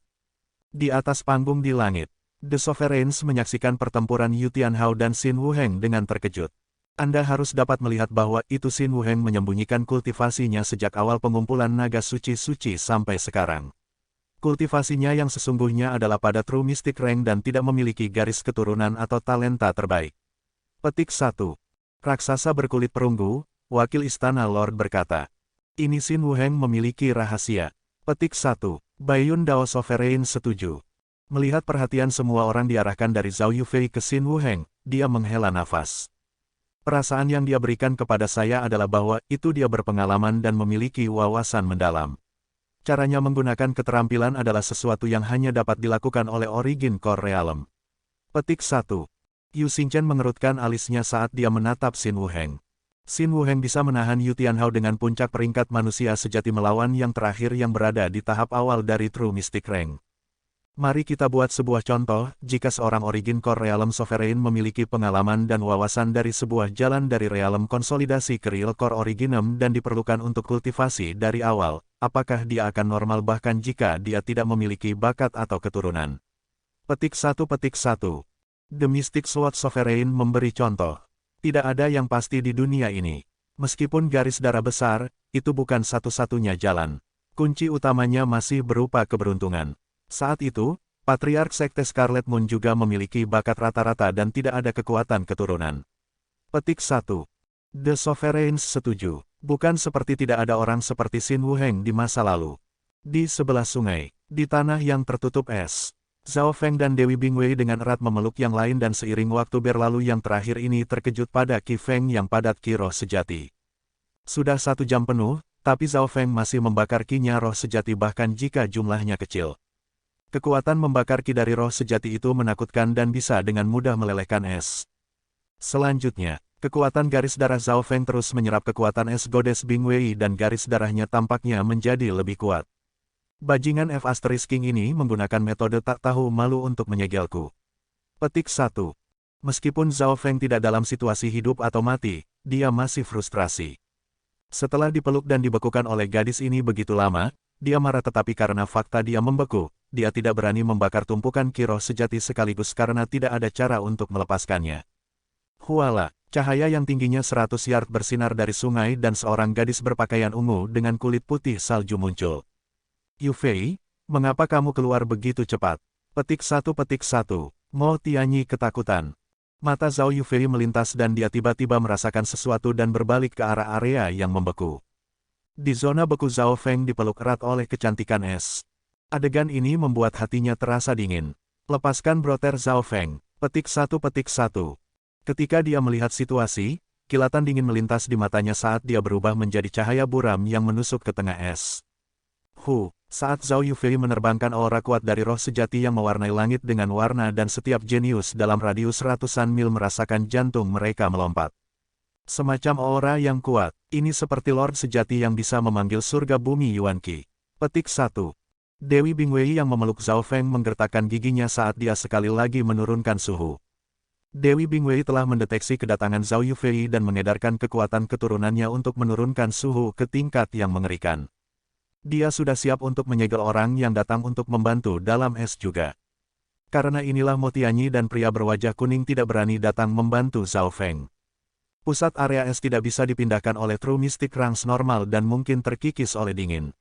Di atas panggung di langit, The Sovereigns menyaksikan pertempuran Yu Tianhao dan Xin Wuheng dengan terkejut. Anda harus dapat melihat bahwa itu Xin Wuheng menyembunyikan kultivasinya sejak awal pengumpulan naga suci-suci sampai sekarang. Kultivasinya yang sesungguhnya adalah pada True Mystic Rank dan tidak memiliki garis keturunan atau talenta terbaik. Petik 1. Raksasa berkulit perunggu, wakil istana Lord berkata. Ini Xin Wuheng memiliki rahasia. Petik 1. Baiyun Dao Sovereign setuju. Melihat perhatian semua orang diarahkan dari Zhao Yufei ke Xin Wuheng, dia menghela nafas. Perasaan yang dia berikan kepada saya adalah bahwa itu dia berpengalaman dan memiliki wawasan mendalam. Caranya menggunakan keterampilan adalah sesuatu yang hanya dapat dilakukan oleh Origin Core Realm. Petik 1. Yu Xingchen mengerutkan alisnya saat dia menatap Xin Wuheng. Xin Wuheng bisa menahan Yu Tianhao dengan puncak peringkat manusia sejati melawan yang terakhir yang berada di tahap awal dari True Mystic Rank. Mari kita buat sebuah contoh, jika seorang Origin Core Realm Sovereign memiliki pengalaman dan wawasan dari sebuah jalan dari Realm konsolidasi ke Real Core Originem dan diperlukan untuk kultivasi dari awal, apakah dia akan normal bahkan jika dia tidak memiliki bakat atau keturunan? Petik 1. The Mystic Sword Sovereign memberi contoh. Tidak ada yang pasti di dunia ini. Meskipun garis darah besar, itu bukan satu-satunya jalan. Kunci utamanya masih berupa keberuntungan. Saat itu, Patriark Sekte Scarlet Moon juga memiliki bakat rata-rata dan tidak ada kekuatan keturunan. Petik 1. The Sovereigns setuju. Bukan seperti tidak ada orang seperti Xin Wuheng di masa lalu. Di sebelah sungai, di tanah yang tertutup es, Zhao Feng dan Dewi Bingwei dengan erat memeluk yang lain dan seiring waktu berlalu yang terakhir ini terkejut pada Qi Feng yang padat Qi roh sejati. Sudah 1 jam penuh, tapi Zhao Feng masih membakar Qi-nya roh sejati bahkan jika jumlahnya kecil. Kekuatan membakar Qi dari roh sejati itu menakutkan dan bisa dengan mudah melelehkan es. Selanjutnya, kekuatan garis darah Zhao Feng terus menyerap kekuatan es Goddess Bingwei dan garis darahnya tampaknya menjadi lebih kuat. Bajingan F * King ini menggunakan metode tak tahu malu untuk menyegelku. Petik 1. Meskipun Zhao Feng tidak dalam situasi hidup atau mati, dia masih frustrasi. Setelah dipeluk dan dibekukan oleh gadis ini begitu lama, dia marah tetapi karena fakta dia membeku, dia tidak berani membakar tumpukan Qi roh sejati sekaligus karena tidak ada cara untuk melepaskannya. Huala, cahaya yang tingginya 100 yard bersinar dari sungai dan seorang gadis berpakaian ungu dengan kulit putih salju muncul. Yu Fei, mengapa kamu keluar begitu cepat? Petik 1. Mo Tianyi ketakutan. Mata Zhao Yufei melintas dan dia tiba-tiba merasakan sesuatu dan berbalik ke arah area yang membeku. Di zona beku Zhao Feng dipeluk erat oleh kecantikan es. Adegan ini membuat hatinya terasa dingin. Lepaskan broter Zhao Feng. Petik 1. Ketika dia melihat situasi, kilatan dingin melintas di matanya saat dia berubah menjadi cahaya buram yang menusuk ke tengah es. Saat Zhao Yufei menerbangkan aura kuat dari roh sejati yang mewarnai langit dengan warna dan setiap jenius dalam radius ratusan mil merasakan jantung mereka melompat. Semacam aura yang kuat, ini seperti Lord sejati yang bisa memanggil surga bumi Yuan Qi. Petik 1. Dewi Bingwei yang memeluk Zhao Feng menggertakkan giginya saat dia sekali lagi menurunkan suhu. Dewi Bingwei telah mendeteksi kedatangan Zhao Yufei dan mengedarkan kekuatan keturunannya untuk menurunkan suhu ke tingkat yang mengerikan. Dia sudah siap untuk menyegel orang yang datang untuk membantu dalam es juga. Karena inilah Mo Tianyi dan pria berwajah kuning tidak berani datang membantu Zhao Feng. Pusat area es tidak bisa dipindahkan oleh True Mystic Ranks normal dan mungkin terkikis oleh dingin.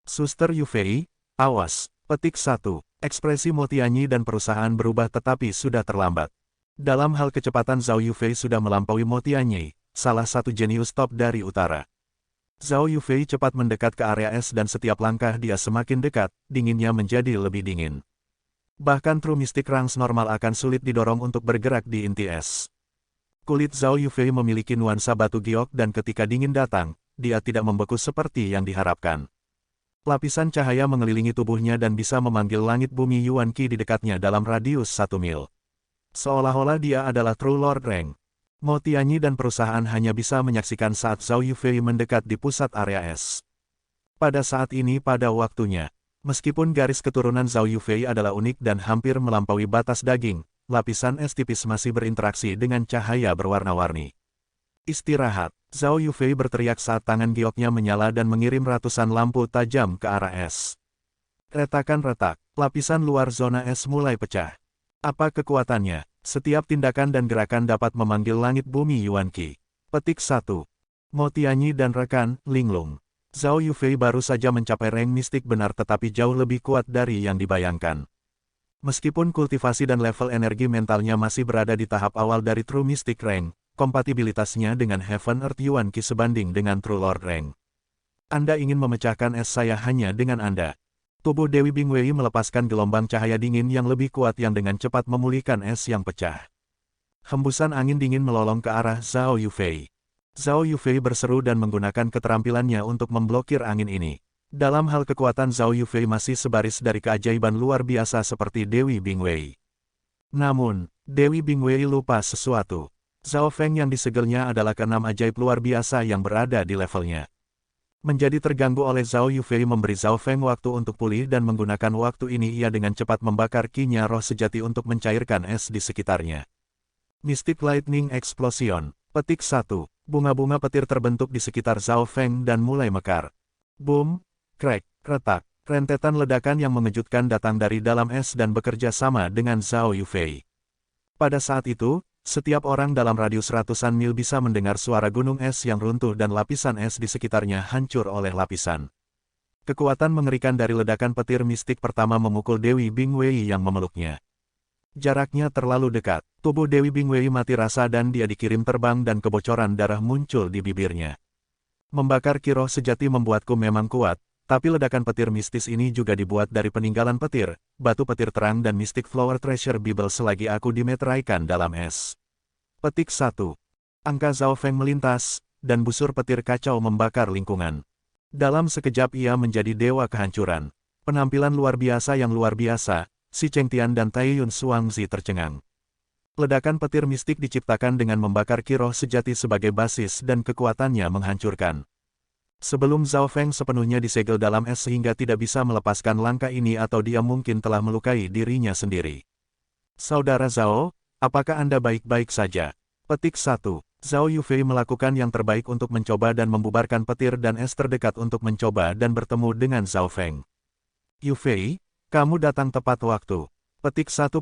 Suster Yufei, awas. Petik 1. Ekspresi Mo Tianyi dan perusahaan berubah tetapi sudah terlambat. Dalam hal kecepatan Zhao Yufei sudah melampaui Mo Tianyi, salah satu jenius top dari utara. Zhao Yufei cepat mendekat ke area es dan setiap langkah dia semakin dekat, dinginnya menjadi lebih dingin. Bahkan True Mystic Ranks normal akan sulit didorong untuk bergerak di inti es. Kulit Zhao Yufei memiliki nuansa batu giok dan ketika dingin datang, dia tidak membeku seperti yang diharapkan. Lapisan cahaya mengelilingi tubuhnya dan bisa memanggil langit bumi Yuan Qi di dekatnya dalam radius 1 mil. Seolah-olah dia adalah True Lord Rank. Mo Tianyi dan perusahaan hanya bisa menyaksikan saat Zhao Yufei mendekat di pusat area es. Pada saat ini pada waktunya, meskipun garis keturunan Zhao Yufei adalah unik dan hampir melampaui batas daging, lapisan es tipis masih berinteraksi dengan cahaya berwarna-warni. Istirahat, Zhao Yufei berteriak saat tangan gioknya menyala dan mengirim ratusan lampu tajam ke arah es. Retakan retak, lapisan luar zona es mulai pecah. Apa kekuatannya? Setiap tindakan dan gerakan dapat memanggil langit bumi Yuan Qi. Petik 1. Mo Tianyi dan rekan, linglung. Zhao Yufei baru saja mencapai rank mistik benar tetapi jauh lebih kuat dari yang dibayangkan. Meskipun kultivasi dan level energi mentalnya masih berada di tahap awal dari True Mystic Rank, kompatibilitasnya dengan Heaven Earth Yuan Qi sebanding dengan True Lord Rank. Anda ingin memecahkan es saya hanya dengan Anda. Tubuh Dewi Bingwei melepaskan gelombang cahaya dingin yang lebih kuat yang dengan cepat memulihkan es yang pecah. Hembusan angin dingin melolong ke arah Zhao Yufei. Zhao Yufei berseru dan menggunakan keterampilannya untuk memblokir angin ini. Dalam hal kekuatan Zhao Yufei masih sebaris dari keajaiban luar biasa seperti Dewi Bingwei. Namun, Dewi Bingwei lupa sesuatu. Zhao Feng yang disegelnya adalah keenam ajaib luar biasa yang berada di levelnya. Menjadi terganggu oleh Zhao Yufei memberi Zhao Feng waktu untuk pulih dan menggunakan waktu ini ia dengan cepat membakar Qi-nya roh sejati untuk mencairkan es di sekitarnya. Mystic Lightning Explosion. Petik 1. Bunga-bunga petir terbentuk di sekitar Zhao Feng dan mulai mekar. Boom, crack, retak. Rentetan ledakan yang mengejutkan datang dari dalam es dan bekerja sama dengan Zhao Yufei. Pada saat itu, setiap orang dalam radius ratusan mil bisa mendengar suara gunung es yang runtuh dan lapisan es di sekitarnya hancur oleh lapisan. Kekuatan mengerikan dari ledakan petir mistik pertama memukul Dewi Bingwei yang memeluknya. Jaraknya terlalu dekat, tubuh Dewi Bingwei mati rasa dan dia dikirim terbang dan kebocoran darah muncul di bibirnya. Membakar Qi roh sejati membuatku memang kuat, Tapi ledakan petir mistis ini juga dibuat dari peninggalan petir, batu petir terang dan Mystic Flower Treasure Bible selagi aku dimeteraikan dalam es. Petik 1. Angka Zhao Feng melintas, dan busur petir kacau membakar lingkungan. Dalam sekejap ia menjadi dewa kehancuran. Penampilan luar biasa yang luar biasa, Xi Chengtian dan Taiyun Xuangzi tercengang. Ledakan petir mistik diciptakan dengan membakar kiroh sejati sebagai basis dan kekuatannya menghancurkan. Sebelum Zhao Feng sepenuhnya disegel dalam es sehingga tidak bisa melepaskan langkah ini atau dia mungkin telah melukai dirinya sendiri. Saudara Zhao, apakah Anda baik-baik saja? Petik 1. Zhao Yufei melakukan yang terbaik untuk mencoba dan membubarkan petir dan es terdekat untuk mencoba dan bertemu dengan Zhao Feng. Yufei, kamu datang tepat waktu. Petik 1.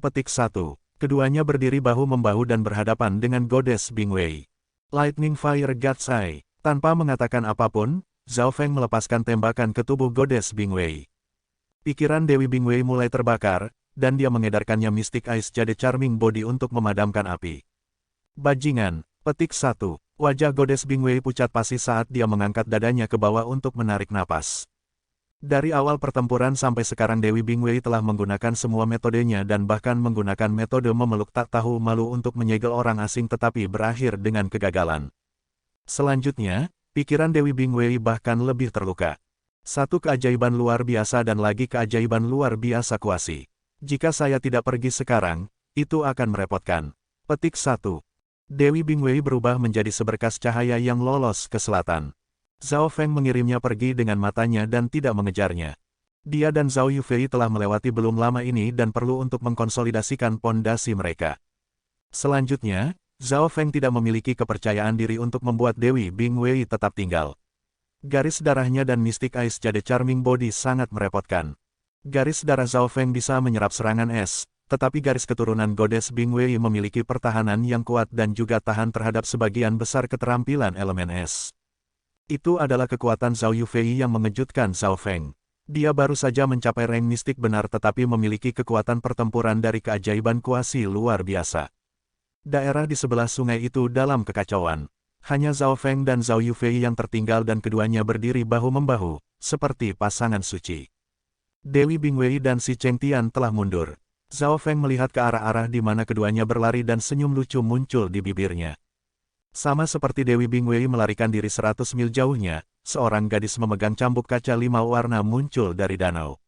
Keduanya berdiri bahu-membahu dan berhadapan dengan Goddess Bingwei. Lightning Fire God's Eye. Tanpa mengatakan apapun, Zhao Feng melepaskan tembakan ke tubuh Goddess Bingwei. Pikiran Dewi Bingwei mulai terbakar, dan dia mengedarkannya Mystic Ice Jade Charming Body untuk memadamkan api. Bajingan. Petik 1. Wajah Goddess Bingwei pucat pasi saat dia mengangkat dadanya ke bawah untuk menarik napas. Dari awal pertempuran sampai sekarang Dewi Bingwei telah menggunakan semua metodenya dan bahkan menggunakan metode memeluk tak tahu malu untuk menyegel orang asing tetapi berakhir dengan kegagalan. Selanjutnya, pikiran Dewi Bingwei bahkan lebih terluka. Satu keajaiban luar biasa dan lagi keajaiban luar biasa kuasi. Jika saya tidak pergi sekarang, itu akan merepotkan. Petik 1. Dewi Bingwei berubah menjadi seberkas cahaya yang lolos ke selatan. Zhao Feng mengirimnya pergi dengan matanya dan tidak mengejarnya. Dia dan Zhao Yufei telah melewati belum lama ini dan perlu untuk mengkonsolidasikan pondasi mereka. Selanjutnya, Zhao Feng tidak memiliki kepercayaan diri untuk membuat Dewi Bingwei tetap tinggal. Garis darahnya dan Mystic Ice Jade Charming Body sangat merepotkan. Garis darah Zhao Feng bisa menyerap serangan es, tetapi garis keturunan Goddess Bingwei memiliki pertahanan yang kuat dan juga tahan terhadap sebagian besar keterampilan elemen es. Itu adalah kekuatan Zhao Yufei yang mengejutkan Zhao Feng. Dia baru saja mencapai rank mistik benar tetapi memiliki kekuatan pertempuran dari keajaiban kuasi luar biasa. Daerah di sebelah sungai itu dalam kekacauan. Hanya Zhao Feng dan Zhao Yufei yang tertinggal dan keduanya berdiri bahu-membahu, seperti pasangan suci. Dewi Bingwei dan Xi Chengtian telah mundur. Zhao Feng melihat ke arah-arah di mana keduanya berlari dan senyum lucu muncul di bibirnya. Sama seperti Dewi Bingwei melarikan diri 100 mil jauhnya, seorang gadis memegang cambuk kaca 5 warna muncul dari danau.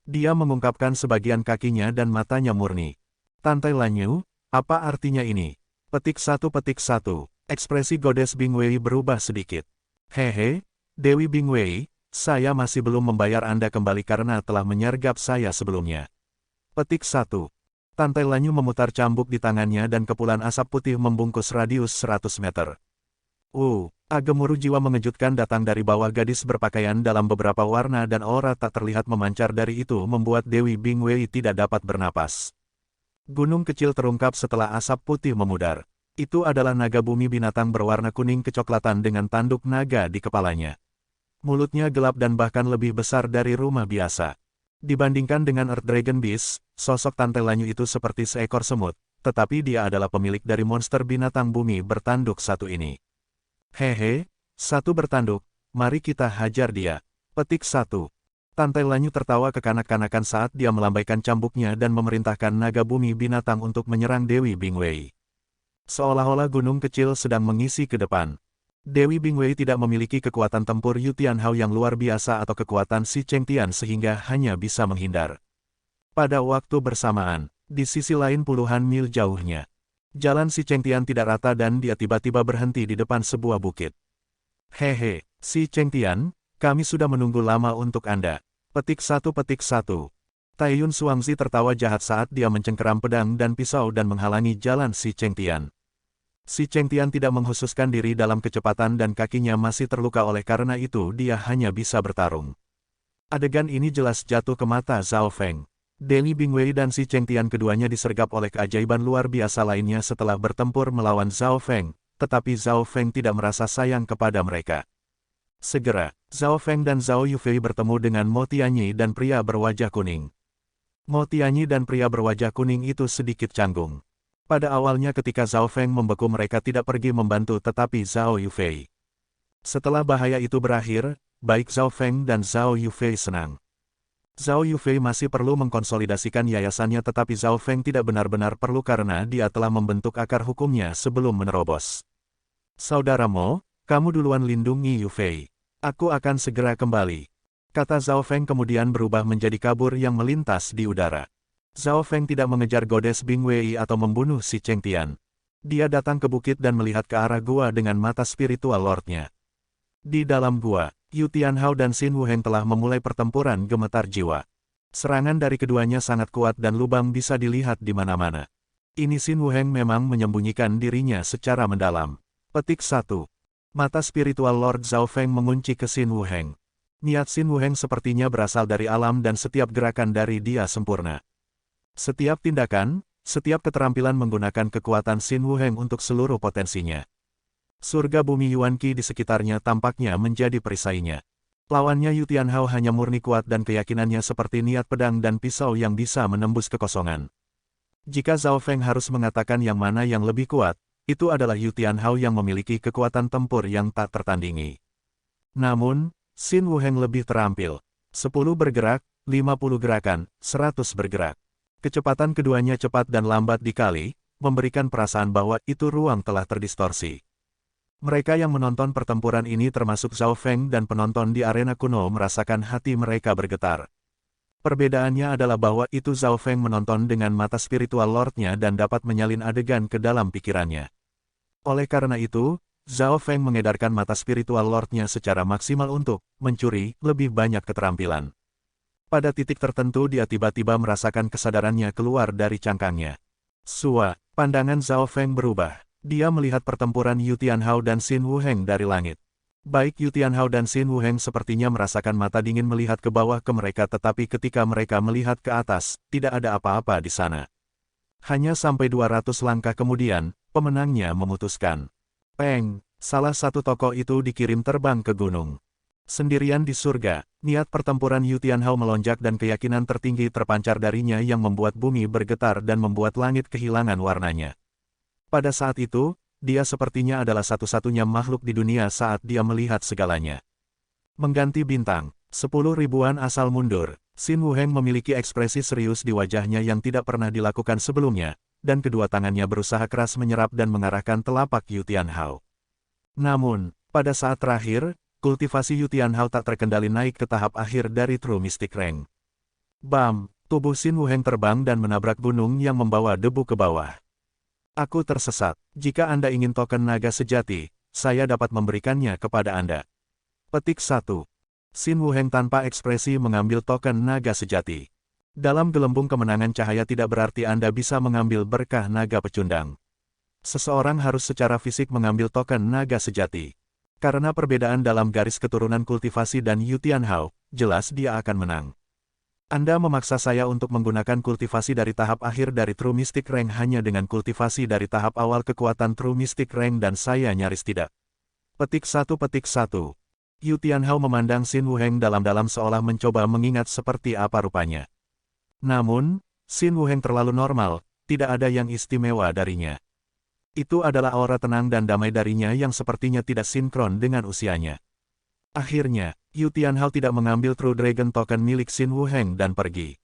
Dia mengungkapkan sebagian kakinya dan matanya murni. Tantai Lanyu, apa artinya ini? Petik 1. Ekspresi Goddess Bingwei berubah sedikit. Hehe, Dewi Bingwei, saya masih belum membayar Anda kembali karena telah menyergap saya sebelumnya. Petik 1. Tantai Lanyu memutar cambuk di tangannya dan kepulan asap putih membungkus radius 100 meter. Gemuruh jiwa mengejutkan datang dari bawah gadis berpakaian dalam beberapa warna dan aura tak terlihat memancar dari itu membuat Dewi Bingwei tidak dapat bernapas. Gunung kecil terungkap setelah asap putih memudar. Itu adalah naga bumi binatang berwarna kuning kecoklatan dengan tanduk naga di kepalanya. Mulutnya gelap dan bahkan lebih besar dari rumah biasa. Dibandingkan dengan Earth Dragon Beast, sosok Tantai Lanyu itu seperti seekor semut, tetapi dia adalah pemilik dari monster binatang bumi bertanduk satu ini. Hehe, satu bertanduk, mari kita hajar dia. Petik 1. Tantai Lanyu tertawa kekanak-kanakan saat dia melambaikan cambuknya dan memerintahkan naga bumi binatang untuk menyerang Dewi Bingwei. Seolah-olah gunung kecil sedang mengisi ke depan. Dewi Bingwei tidak memiliki kekuatan tempur Yu Tianhao yang luar biasa atau kekuatan Xi Chengtian sehingga hanya bisa menghindar. Pada waktu bersamaan, di sisi lain puluhan mil jauhnya, jalan Xi Chengtian tidak rata dan dia tiba-tiba berhenti di depan sebuah bukit. Hehe, Xi Chengtian, kami sudah menunggu lama untuk Anda. Petik 1. Taiyun Xuangzi tertawa jahat saat dia mencengkeram pedang dan pisau dan menghalangi jalan Xi Chengtian. Xi Chengtian tidak menghususkan diri dalam kecepatan dan kakinya masih terluka oleh karena itu dia hanya bisa bertarung. Adegan ini jelas jatuh ke mata Zhao Feng. Dewi Bingwei dan Xi Chengtian keduanya disergap oleh keajaiban luar biasa lainnya setelah bertempur melawan Zhao Feng, tetapi Zhao Feng tidak merasa sayang kepada mereka. Segera, Zhao Feng dan Zhao Yufei bertemu dengan Mo Tianyi dan pria berwajah kuning. Mo Tianyi dan pria berwajah kuning itu sedikit canggung. Pada awalnya ketika Zhao Feng membeku mereka tidak pergi membantu tetapi Zhao Yufei. Setelah bahaya itu berakhir, baik Zhao Feng dan Zhao Yufei senang. Zhao Yufei masih perlu mengkonsolidasikan yayasannya tetapi Zhao Feng tidak benar-benar perlu karena dia telah membentuk akar hukumnya sebelum menerobos. Saudara Mo, kamu duluan lindungi Yufei. Aku akan segera kembali. Kata Zhao Feng kemudian berubah menjadi kabur yang melintas di udara. Zhao Feng tidak mengejar godes Bing Wei atau membunuh si Cheng Tian. Dia datang ke bukit dan melihat ke arah gua dengan mata spiritual lordnya. Di dalam gua, Yu Tianhao dan Xin Wuheng telah memulai pertempuran gemetar jiwa. Serangan dari keduanya sangat kuat dan lubang bisa dilihat di mana-mana. Ini Xin Wuheng memang menyembunyikan dirinya secara mendalam. Petik 1. Mata spiritual Lord Zhao Feng mengunci ke Xin Wuheng. Niat Xin Wuheng sepertinya berasal dari alam dan setiap gerakan dari dia sempurna. Setiap tindakan, setiap keterampilan menggunakan kekuatan Xin Wuheng untuk seluruh potensinya. Surga bumi Yuan Qi di sekitarnya tampaknya menjadi perisainya. Lawannya Yu Tianhao hanya murni kuat dan keyakinannya seperti niat pedang dan pisau yang bisa menembus kekosongan. Jika Zhao Feng harus mengatakan yang mana yang lebih kuat, itu adalah Yu Tianhao yang memiliki kekuatan tempur yang tak tertandingi. Namun, Xin Wuheng lebih terampil. 10 bergerak, 50 gerakan, 100 bergerak. Kecepatan keduanya cepat dan lambat dikali, memberikan perasaan bahwa itu ruang telah terdistorsi. Mereka yang menonton pertempuran ini termasuk Zhao Feng dan penonton di arena kuno merasakan hati mereka bergetar. Perbedaannya adalah bahwa itu Zhao Feng menonton dengan mata spiritual lordnya dan dapat menyalin adegan ke dalam pikirannya. Oleh karena itu, Zhao Feng mengedarkan mata spiritual lordnya secara maksimal untuk mencuri lebih banyak keterampilan. Pada titik tertentu dia tiba-tiba merasakan kesadarannya keluar dari cangkangnya. Sua, pandangan Zhao Feng berubah. Dia melihat pertempuran Yu Tianhao dan Xin Wuheng dari langit. Baik Yu Tianhao dan Xin Wuheng sepertinya merasakan mata dingin melihat ke bawah ke mereka tetapi ketika mereka melihat ke atas, tidak ada apa-apa di sana. Hanya sampai 200 langkah kemudian, pemenangnya memutuskan. Peng, salah satu tokoh itu dikirim terbang ke gunung. Sendirian di surga, niat pertempuran Yu Tianhao melonjak dan keyakinan tertinggi terpancar darinya yang membuat bumi bergetar dan membuat langit kehilangan warnanya. Pada saat itu, dia sepertinya adalah satu-satunya makhluk di dunia saat dia melihat segalanya. Mengganti bintang, 10 ribuan asal mundur, Xin Wuheng memiliki ekspresi serius di wajahnya yang tidak pernah dilakukan sebelumnya, dan kedua tangannya berusaha keras menyerap dan mengarahkan telapak Yu Tianhao. Namun, pada saat terakhir, kultivasi Yu Tianhao tak terkendali naik ke tahap akhir dari True Mystic Rank. Bam! Tubuh Xin Wuheng terbang dan menabrak gunung yang membawa debu ke bawah. Aku tersesat. Jika Anda ingin token naga sejati, saya dapat memberikannya kepada Anda. Petik 1. Xin Wuheng tanpa ekspresi mengambil token naga sejati. Dalam gelembung kemenangan cahaya tidak berarti Anda bisa mengambil berkah naga pecundang. Seseorang harus secara fisik mengambil token naga sejati. Karena perbedaan dalam garis keturunan kultivasi dan Yu Tianhao, jelas dia akan menang. Anda memaksa saya untuk menggunakan kultivasi dari tahap akhir dari True Mystic Rank hanya dengan kultivasi dari tahap awal kekuatan True Mystic Rank dan saya nyaris tidak. Petik 1. Yu Tianhao memandang Xin Wuheng dalam-dalam seolah mencoba mengingat seperti apa rupanya. Namun, Xin Wuheng terlalu normal, tidak ada yang istimewa darinya. Itu adalah aura tenang dan damai darinya yang sepertinya tidak sinkron dengan usianya. Akhirnya, Yu Tianhao tidak mengambil True Dragon Token milik Xin Wuheng dan pergi.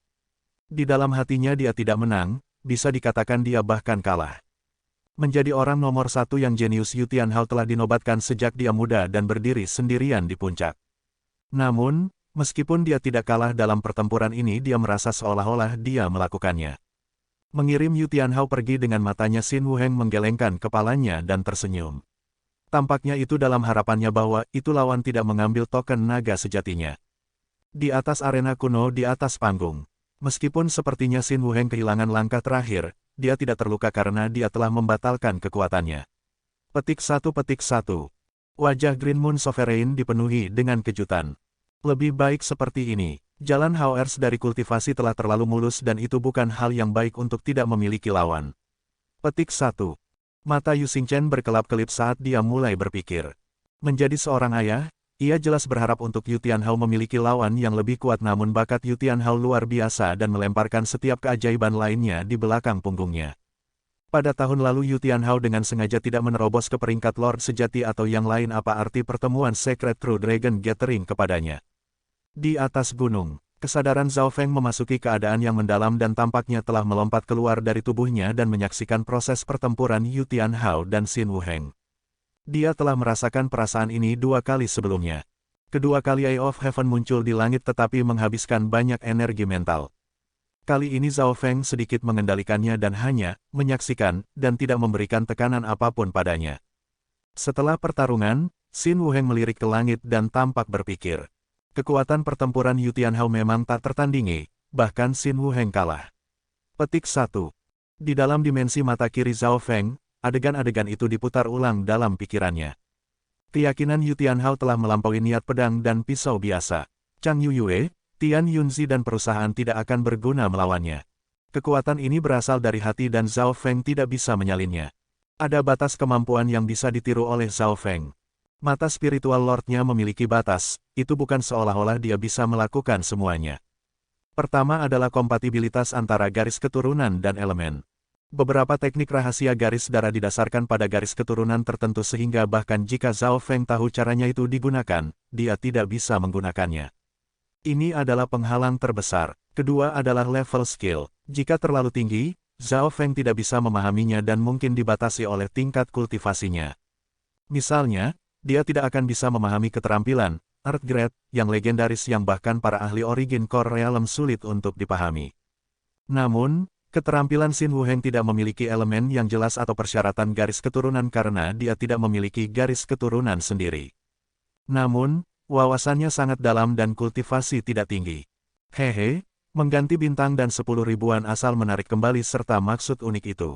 Di dalam hatinya dia tidak menang, bisa dikatakan dia bahkan kalah. Menjadi orang nomor satu yang jenius Yu Tianhao telah dinobatkan sejak dia muda dan berdiri sendirian di puncak. Namun, meskipun dia tidak kalah dalam pertempuran ini dia merasa seolah-olah dia melakukannya. Mengirim Yu Tianhao pergi dengan matanya Xin Wuheng menggelengkan kepalanya dan tersenyum. Tampaknya itu dalam harapannya bahwa itu lawan tidak mengambil token naga sejatinya. Di atas arena kuno di atas panggung. Meskipun sepertinya Xin Wuheng kehilangan langkah terakhir, dia tidak terluka karena dia telah membatalkan kekuatannya. Petik 1. Wajah Green Moon Sovereign dipenuhi dengan kejutan. Lebih baik seperti ini. Jalan Howers dari kultivasi telah terlalu mulus dan itu bukan hal yang baik untuk tidak memiliki lawan. Petik 1. Mata Yu Xingchen berkelap-kelip saat dia mulai berpikir. Menjadi seorang ayah, ia jelas berharap untuk Yu Tianhao memiliki lawan yang lebih kuat namun bakat Yu Tianhao luar biasa dan melemparkan setiap keajaiban lainnya di belakang punggungnya. Pada tahun lalu Yu Tianhao dengan sengaja tidak menerobos ke peringkat Lord sejati atau yang lain. Apa arti pertemuan Sacred True Dragon Gathering kepadanya? Di atas gunung, kesadaran Zhao Feng memasuki keadaan yang mendalam dan tampaknya telah melompat keluar dari tubuhnya dan menyaksikan proses pertempuran Yu Tianhao dan Xin Wuheng. Dia telah merasakan perasaan ini 2 kali sebelumnya. Kedua kali Eye of Heaven muncul di langit tetapi menghabiskan banyak energi mental. Kali ini Zhao Feng sedikit mengendalikannya dan hanya menyaksikan dan tidak memberikan tekanan apapun padanya. Setelah pertarungan, Xin Wuheng melirik ke langit dan tampak berpikir. Kekuatan pertempuran Yu Tianhao memang tak tertandingi, bahkan Xin Wuheng kalah. Petik 1. Di dalam dimensi mata kiri Zhao Feng, adegan-adegan itu diputar ulang dalam pikirannya. Keyakinan Yu Tianhao telah melampaui niat pedang dan pisau biasa. Chang Yuyue, Tian Yunzi dan perusahaan tidak akan berguna melawannya. Kekuatan ini berasal dari hati dan Zhao Feng tidak bisa menyalinnya. Ada batas kemampuan yang bisa ditiru oleh Zhao Feng. Mata spiritual Lordnya memiliki batas, itu bukan seolah-olah dia bisa melakukan semuanya. Pertama adalah kompatibilitas antara garis keturunan dan elemen. Beberapa teknik rahasia garis darah didasarkan pada garis keturunan tertentu sehingga bahkan jika Zhao Feng tahu caranya itu digunakan, dia tidak bisa menggunakannya. Ini adalah penghalang terbesar. Kedua adalah level skill. Jika terlalu tinggi, Zhao Feng tidak bisa memahaminya dan mungkin dibatasi oleh tingkat kultivasinya. Misalnya, dia tidak akan bisa memahami keterampilan, Earth Grade, yang legendaris yang bahkan para ahli Origin Core Realm sulit untuk dipahami. Namun, keterampilan Xin Wuheng tidak memiliki elemen yang jelas atau persyaratan garis keturunan karena dia tidak memiliki garis keturunan sendiri. Namun, wawasannya sangat dalam dan kultivasi tidak tinggi. Hehe, mengganti bintang dan 10 ribuan asal menarik kembali serta maksud unik itu.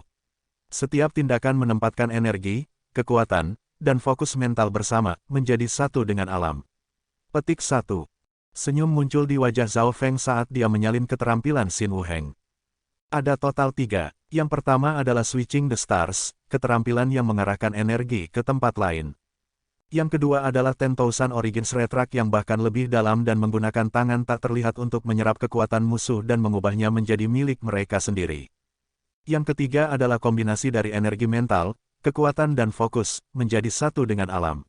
Setiap tindakan menempatkan energi, kekuatan, dan fokus mental bersama, menjadi satu dengan alam. Petik 1. Senyum muncul di wajah Zhao Feng saat dia menyalin keterampilan Xin Wuheng. Ada total 3. Yang pertama adalah Switching the Stars, keterampilan yang mengarahkan energi ke tempat lain. Yang kedua adalah 10,000 Origins Retrak yang bahkan lebih dalam dan menggunakan tangan tak terlihat untuk menyerap kekuatan musuh dan mengubahnya menjadi milik mereka sendiri. Yang ketiga adalah kombinasi dari energi mental, kekuatan dan fokus, menjadi satu dengan alam.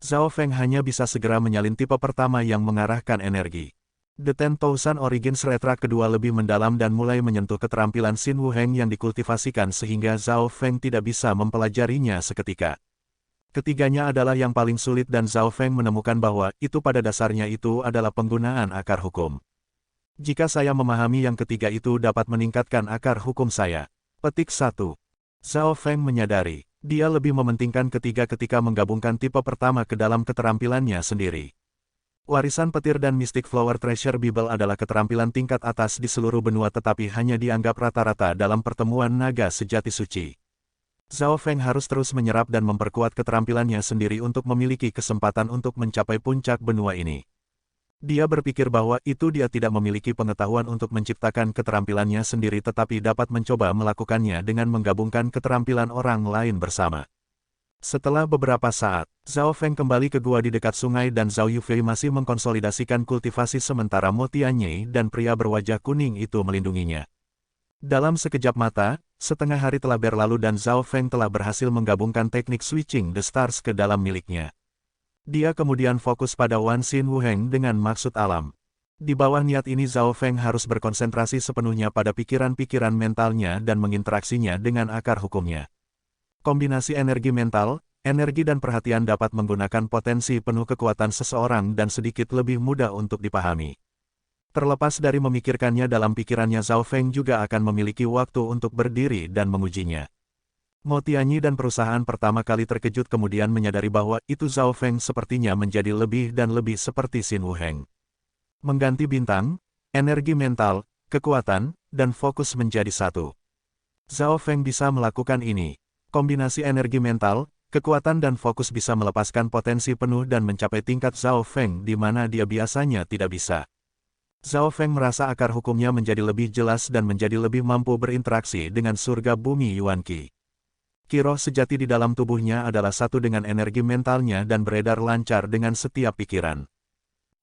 Zhao Feng hanya bisa segera menyalin tipe pertama yang mengarahkan energi. The 10,000 Origins Retrak kedua lebih mendalam dan mulai menyentuh keterampilan Xin Wuheng yang dikultivasikan sehingga Zhao Feng tidak bisa mempelajarinya seketika. Ketiganya adalah yang paling sulit dan Zhao Feng menemukan bahwa itu pada dasarnya itu adalah penggunaan akar hukum. Jika saya memahami yang ketiga itu dapat meningkatkan akar hukum saya. Petik 1. Zhao Feng menyadari, dia lebih mementingkan ketiga ketika menggabungkan tipe pertama ke dalam keterampilannya sendiri. Warisan petir dan Mystic Flower Treasure Bible adalah keterampilan tingkat atas di seluruh benua tetapi hanya dianggap rata-rata dalam pertemuan naga sejati suci. Zhao Feng harus terus menyerap dan memperkuat keterampilannya sendiri untuk memiliki kesempatan untuk mencapai puncak benua ini. Dia berpikir bahwa itu dia tidak memiliki pengetahuan untuk menciptakan keterampilannya sendiri tetapi dapat mencoba melakukannya dengan menggabungkan keterampilan orang lain bersama. Setelah beberapa saat, Zhao Feng kembali ke gua di dekat sungai dan Zhao Yufei masih mengkonsolidasikan kultivasi sementara Mo Tianyi dan pria berwajah kuning itu melindunginya. Dalam sekejap mata, setengah hari telah berlalu dan Zhao Feng telah berhasil menggabungkan teknik Switching the Stars ke dalam miliknya. Dia kemudian fokus pada Wan Xin Wuheng dengan maksud alam. Di bawah niat ini Zhao Feng harus berkonsentrasi sepenuhnya pada pikiran-pikiran mentalnya dan menginteraksinya dengan akar hukumnya. Kombinasi energi mental, energi dan perhatian dapat menggunakan potensi penuh kekuatan seseorang dan sedikit lebih mudah untuk dipahami. Terlepas dari memikirkannya dalam pikirannya Zhao Feng juga akan memiliki waktu untuk berdiri dan mengujinya. Mo Tianyi dan perusahaan pertama kali terkejut kemudian menyadari bahwa itu Zhao Feng sepertinya menjadi lebih dan lebih seperti Xin Wuheng. Mengganti bintang, energi mental, kekuatan, dan fokus menjadi satu. Zhao Feng bisa melakukan ini. Kombinasi energi mental, kekuatan dan fokus bisa melepaskan potensi penuh dan mencapai tingkat Zhao Feng di mana dia biasanya tidak bisa. Zhao Feng merasa akar hukumnya menjadi lebih jelas dan menjadi lebih mampu berinteraksi dengan surga bumi Yuanqi. Ki-roh sejati di dalam tubuhnya adalah satu dengan energi mentalnya dan beredar lancar dengan setiap pikiran.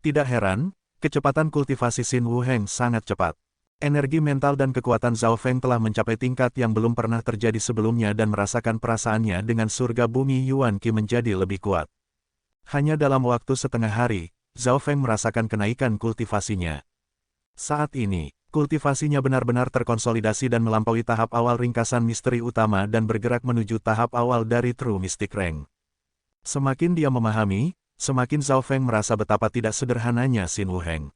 Tidak heran, kecepatan kultivasi Xin Wuheng sangat cepat. Energi mental dan kekuatan Zhao Feng telah mencapai tingkat yang belum pernah terjadi sebelumnya dan merasakan perasaannya dengan surga bumi Yuan Qi menjadi lebih kuat. Hanya dalam waktu setengah hari, Zhao Feng merasakan kenaikan kultivasinya. Saat ini, kultivasinya benar-benar terkonsolidasi dan melampaui tahap awal ringkasan misteri utama dan bergerak menuju tahap awal dari True Mystic Rank. Semakin dia memahami, semakin Zhao Feng merasa betapa tidak sederhananya Xin Wuheng.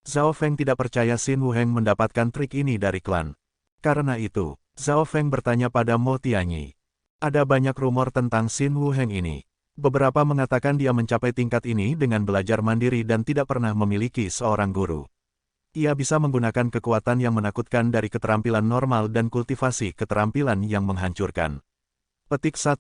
Zhao Feng tidak percaya Xin Wuheng mendapatkan trik ini dari klan. Karena itu, Zhao Feng bertanya pada Mo Tianyi. Ada banyak rumor tentang Xin Wuheng ini. Beberapa mengatakan dia mencapai tingkat ini dengan belajar mandiri dan tidak pernah memiliki seorang guru. Ia bisa menggunakan kekuatan yang menakutkan dari keterampilan normal dan kultivasi keterampilan yang menghancurkan. Petik 1.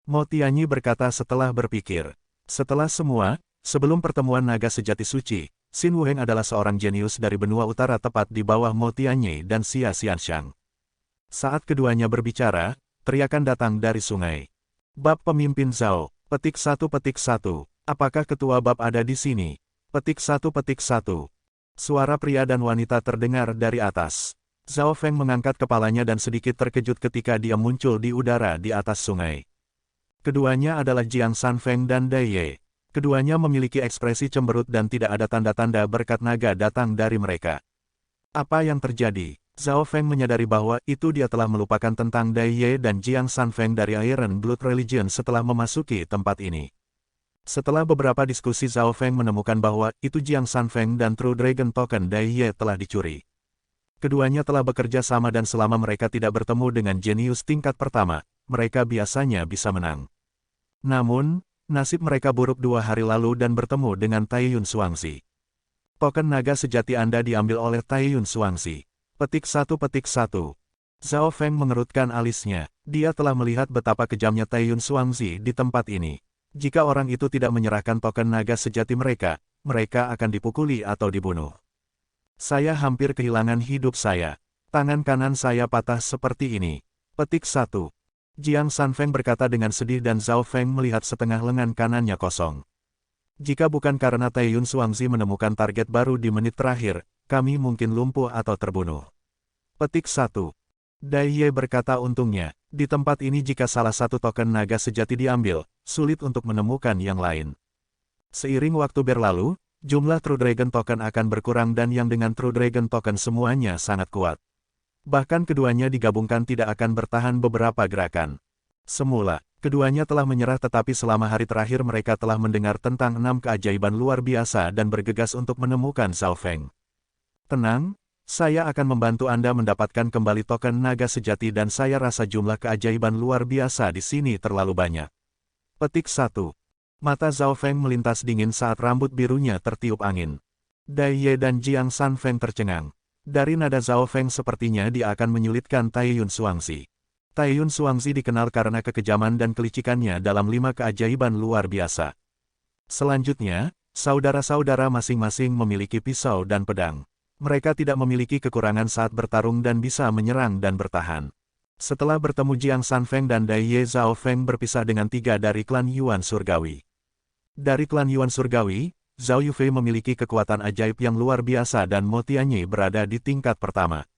Mo Tianyi berkata setelah berpikir. Setelah semua, sebelum pertemuan naga sejati suci, Xin Wuheng adalah seorang jenius dari benua utara tepat di bawah Mo Tianyi dan Xia Xianxiang. Saat keduanya berbicara, teriakan datang dari sungai. Bab pemimpin Zhao. Petik 1. Apakah ketua bab ada di sini? Petik 1. Suara pria dan wanita terdengar dari atas. Zhao Feng mengangkat kepalanya dan sedikit terkejut ketika dia muncul di udara di atas sungai. Keduanya adalah Jiang Sanfeng dan Dai Ye. Keduanya memiliki ekspresi cemberut dan tidak ada tanda-tanda berkat naga datang dari mereka. Apa yang terjadi? Zhao Feng menyadari bahwa itu dia telah melupakan tentang Dai Ye dan Jiang Sanfeng dari Iron Blood Religion setelah memasuki tempat ini. Setelah beberapa diskusi Zhao Feng menemukan bahwa itu Jiang Sanfeng dan True Dragon Token Dai Ye telah dicuri. Keduanya telah bekerja sama dan selama mereka tidak bertemu dengan jenius tingkat pertama, mereka biasanya bisa menang. Namun, nasib mereka buruk 2 hari lalu dan bertemu dengan Taiyun Xuangzi. Token naga sejati Anda diambil oleh Taiyun Xuangzi. Petik 1. Zhao Feng mengerutkan alisnya. Dia telah melihat betapa kejamnya Taiyun Xuangzi di tempat ini. Jika orang itu tidak menyerahkan token naga sejati mereka, mereka akan dipukuli atau dibunuh. Saya hampir kehilangan hidup saya. Tangan kanan saya patah seperti ini. Petik 1. Jiang Sanfeng berkata dengan sedih dan Zhao Feng melihat setengah lengan kanannya kosong. Jika bukan karena Taiyun Xuangzi menemukan target baru di menit terakhir, kami mungkin lumpuh atau terbunuh. Petik 1. Dai Ye berkata untungnya, di tempat ini jika salah satu token naga sejati diambil, sulit untuk menemukan yang lain. Seiring waktu berlalu, jumlah True Dragon Token akan berkurang dan yang dengan True Dragon Token semuanya sangat kuat. Bahkan keduanya digabungkan tidak akan bertahan beberapa gerakan. Semula, keduanya telah menyerah tetapi selama hari terakhir mereka telah mendengar tentang 6 keajaiban luar biasa dan bergegas untuk menemukan Zhao Feng. Tenang, saya akan membantu Anda mendapatkan kembali token naga sejati dan saya rasa jumlah keajaiban luar biasa di sini terlalu banyak. Petik 1. Mata Zhao Feng melintas dingin saat rambut birunya tertiup angin. Dai Ye dan Jiang Sanfeng tercengang. Dari nada Zhao Feng sepertinya dia akan menyulitkan Taiyun Xuangzi. Taiyun Xuangzi dikenal karena kekejaman dan kelicikannya dalam 5 keajaiban luar biasa. Selanjutnya, saudara-saudara masing-masing memiliki pisau dan pedang. Mereka tidak memiliki kekurangan saat bertarung dan bisa menyerang dan bertahan. Setelah bertemu Jiang Sanfeng dan Dai Ye, Zhao Feng berpisah dengan 3 dari klan Yuan Surgawi. Dari klan Yuan Surgawi, Zhao Yufei memiliki kekuatan ajaib yang luar biasa dan Mo Tianyi berada di tingkat pertama.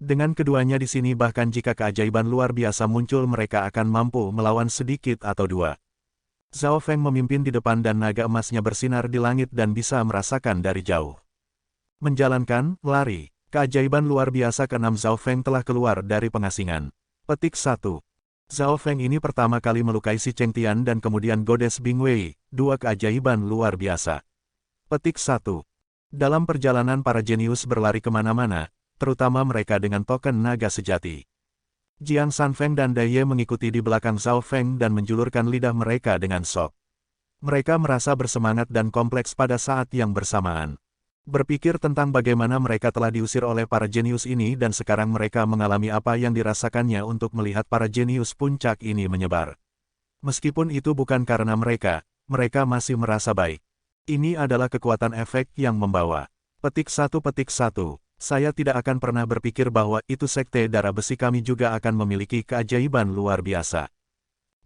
Dengan keduanya di sini bahkan jika keajaiban luar biasa muncul mereka akan mampu melawan sedikit atau 2. Zhao Feng memimpin di depan dan naga emasnya bersinar di langit dan bisa merasakan dari jauh. Menjalankan, lari, keajaiban luar biasa ke-6 Zhao Feng telah keluar dari pengasingan. Petik 1. Zhao Feng ini pertama kali melukai si Cheng Tian dan kemudian Goddess Bing Wei, 2 keajaiban luar biasa. Petik 1. Dalam perjalanan para jenius berlari kemana-mana, terutama mereka dengan token naga sejati. Jiang Sanfeng dan Dai Ye mengikuti di belakang Zhao Feng dan menjulurkan lidah mereka dengan sok. Mereka merasa bersemangat dan kompleks pada saat yang bersamaan. Berpikir tentang bagaimana mereka telah diusir oleh para jenius ini dan sekarang mereka mengalami apa yang dirasakannya untuk melihat para jenius puncak ini menyebar. Meskipun itu bukan karena mereka masih merasa baik. Ini adalah kekuatan efek yang membawa. Petik 1. Saya tidak akan pernah berpikir bahwa itu sekte darah besi kami juga akan memiliki keajaiban luar biasa.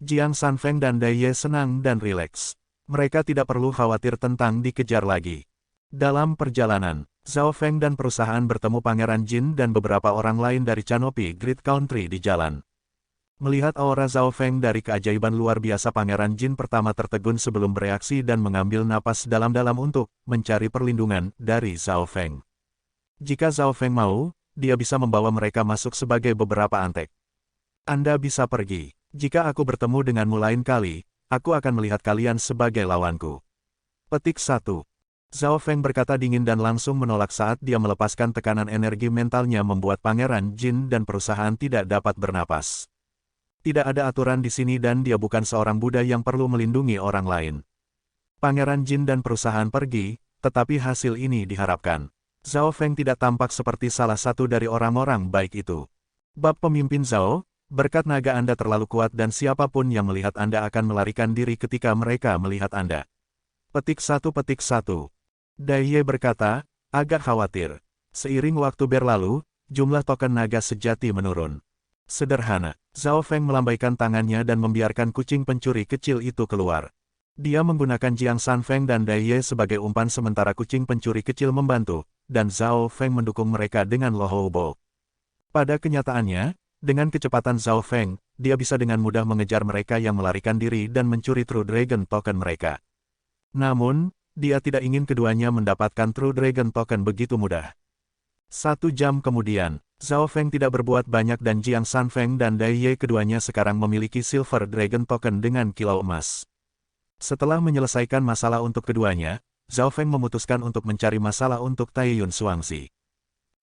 Jiang Sanfeng dan Dai Ye senang dan rileks. Mereka tidak perlu khawatir tentang dikejar lagi. Dalam perjalanan, Zhao Feng dan perusahaan bertemu Pangeran Jin dan beberapa orang lain dari Canopy Great Country di jalan. Melihat aura Zhao Feng dari keajaiban luar biasa, Pangeran Jin pertama tertegun sebelum bereaksi dan mengambil napas dalam-dalam untuk mencari perlindungan dari Zhao Feng. Jika Zhao Feng mau, dia bisa membawa mereka masuk sebagai beberapa antek. Anda bisa pergi. Jika aku bertemu denganmu lain kali, aku akan melihat kalian sebagai lawanku. Petik 1. Zhao Feng berkata dingin dan langsung menolak saat dia melepaskan tekanan energi mentalnya membuat Pangeran Jin dan perusahaan tidak dapat bernapas. Tidak ada aturan di sini dan dia bukan seorang Buddha yang perlu melindungi orang lain. Pangeran Jin dan perusahaan pergi, tetapi hasil ini diharapkan. Zhao Feng tidak tampak seperti salah satu dari orang-orang baik itu. Bab Pemimpin Zhao, berkat naga Anda terlalu kuat dan siapapun yang melihat Anda akan melarikan diri ketika mereka melihat Anda. Petik 1. Dai Ye berkata, agak khawatir. Seiring waktu berlalu, jumlah token naga sejati menurun. Sederhana, Zhao Feng melambaikan tangannya dan membiarkan kucing pencuri kecil itu keluar. Dia menggunakan Jiang Sanfeng dan Dai Ye sebagai umpan sementara kucing pencuri kecil membantu, dan Zhao Feng mendukung mereka dengan Lohou Bo. Pada kenyataannya, dengan kecepatan Zhao Feng, dia bisa dengan mudah mengejar mereka yang melarikan diri dan mencuri True Dragon Token mereka. Namun, dia tidak ingin keduanya mendapatkan True Dragon Token begitu mudah. 1 jam kemudian, Zhao Feng tidak berbuat banyak dan Jiang Sanfeng dan Dai Ye keduanya sekarang memiliki Silver Dragon Token dengan kilau emas. Setelah menyelesaikan masalah untuk keduanya, Zhao Feng memutuskan untuk mencari masalah untuk Taiyun Xuangzi.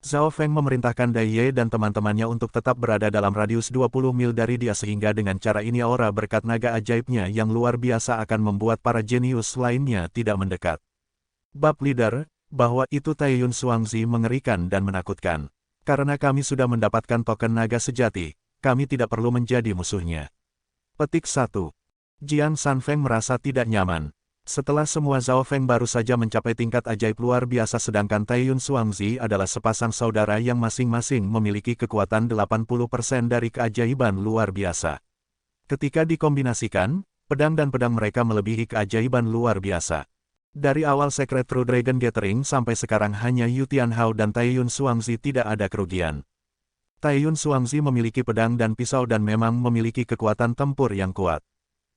Zhao Feng memerintahkan Dai Ye dan teman-temannya untuk tetap berada dalam radius 20 mil dari dia sehingga dengan cara ini aura berkat naga ajaibnya yang luar biasa akan membuat para jenius lainnya tidak mendekat. Bab Leader, bahwa itu Taiyun Xuangzi mengerikan dan menakutkan. Karena kami sudah mendapatkan token naga sejati, kami tidak perlu menjadi musuhnya. Petik 1. Jiang Sanfeng merasa tidak nyaman. Setelah semua Zhao Feng baru saja mencapai tingkat ajaib luar biasa sedangkan Taiyun Xuangzi adalah sepasang saudara yang masing-masing memiliki kekuatan 80% dari keajaiban luar biasa. Ketika dikombinasikan, pedang dan pedang mereka melebihi keajaiban luar biasa. Dari awal Secret True Dragon Gathering sampai sekarang hanya Yu Tianhao dan Taiyun Xuangzi tidak ada kerugian. Taiyun Xuangzi memiliki pedang dan pisau dan memang memiliki kekuatan tempur yang kuat.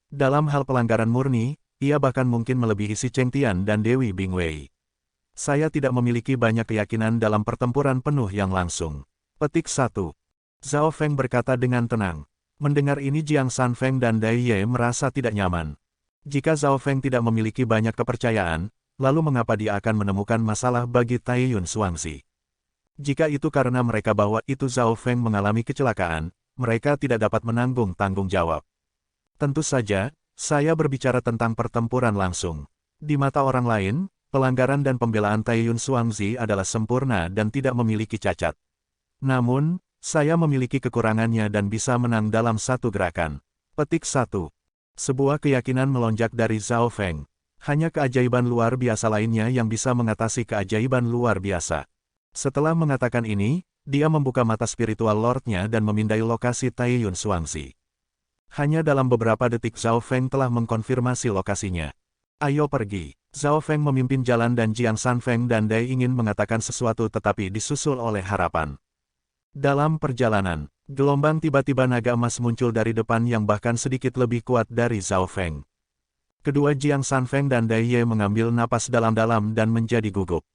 Dalam hal pelanggaran murni, ia bahkan mungkin melebihi Si Chengtian dan Dewi Bingwei. Saya tidak memiliki banyak keyakinan dalam pertempuran penuh yang langsung. Petik 1. Zhao Feng berkata dengan tenang. Mendengar ini Jiang Sanfeng dan Dai Ye merasa tidak nyaman. Jika Zhao Feng tidak memiliki banyak kepercayaan, lalu mengapa dia akan menemukan masalah bagi Taiyun Xuangzi? Jika itu karena mereka bahwa itu Zhao Feng mengalami kecelakaan, mereka tidak dapat menanggung tanggung jawab. Tentu saja, saya berbicara tentang pertempuran langsung. Di mata orang lain, pelanggaran dan pembelaan Taiyun Xuangzi adalah sempurna dan tidak memiliki cacat. Namun, saya memiliki kekurangannya dan bisa menang dalam satu gerakan. Petik 1. Sebuah keyakinan melonjak dari Zhao Feng. Hanya keajaiban luar biasa lainnya yang bisa mengatasi keajaiban luar biasa. Setelah mengatakan ini, dia membuka mata spiritual Lordnya dan memindai lokasi Taiyun Xuangzi. Hanya dalam beberapa detik Zhao Feng telah mengkonfirmasi lokasinya. Ayo pergi. Zhao Feng memimpin jalan dan Jiang Sanfeng dan Dai ingin mengatakan sesuatu tetapi disusul oleh harapan. Dalam perjalanan, gelombang tiba-tiba naga emas muncul dari depan yang bahkan sedikit lebih kuat dari Zhao Feng. Kedua Jiang Sanfeng dan Dai Ye mengambil napas dalam-dalam dan menjadi gugup.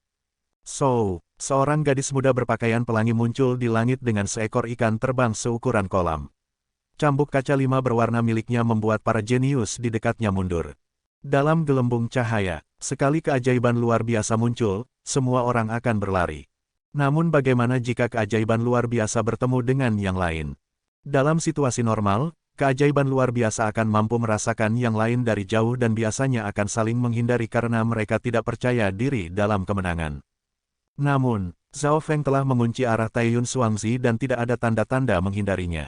Seorang gadis muda berpakaian pelangi muncul di langit dengan seekor ikan terbang seukuran kolam. Cambuk kaca 5 berwarna miliknya membuat para jenius di dekatnya mundur. Dalam gelembung cahaya, sekali keajaiban luar biasa muncul, semua orang akan berlari. Namun bagaimana jika keajaiban luar biasa bertemu dengan yang lain? Dalam situasi normal, keajaiban luar biasa akan mampu merasakan yang lain dari jauh dan biasanya akan saling menghindari karena mereka tidak percaya diri dalam kemenangan. Namun, Zhao Feng telah mengunci arah Taiyun Xuangzi dan tidak ada tanda-tanda menghindarinya.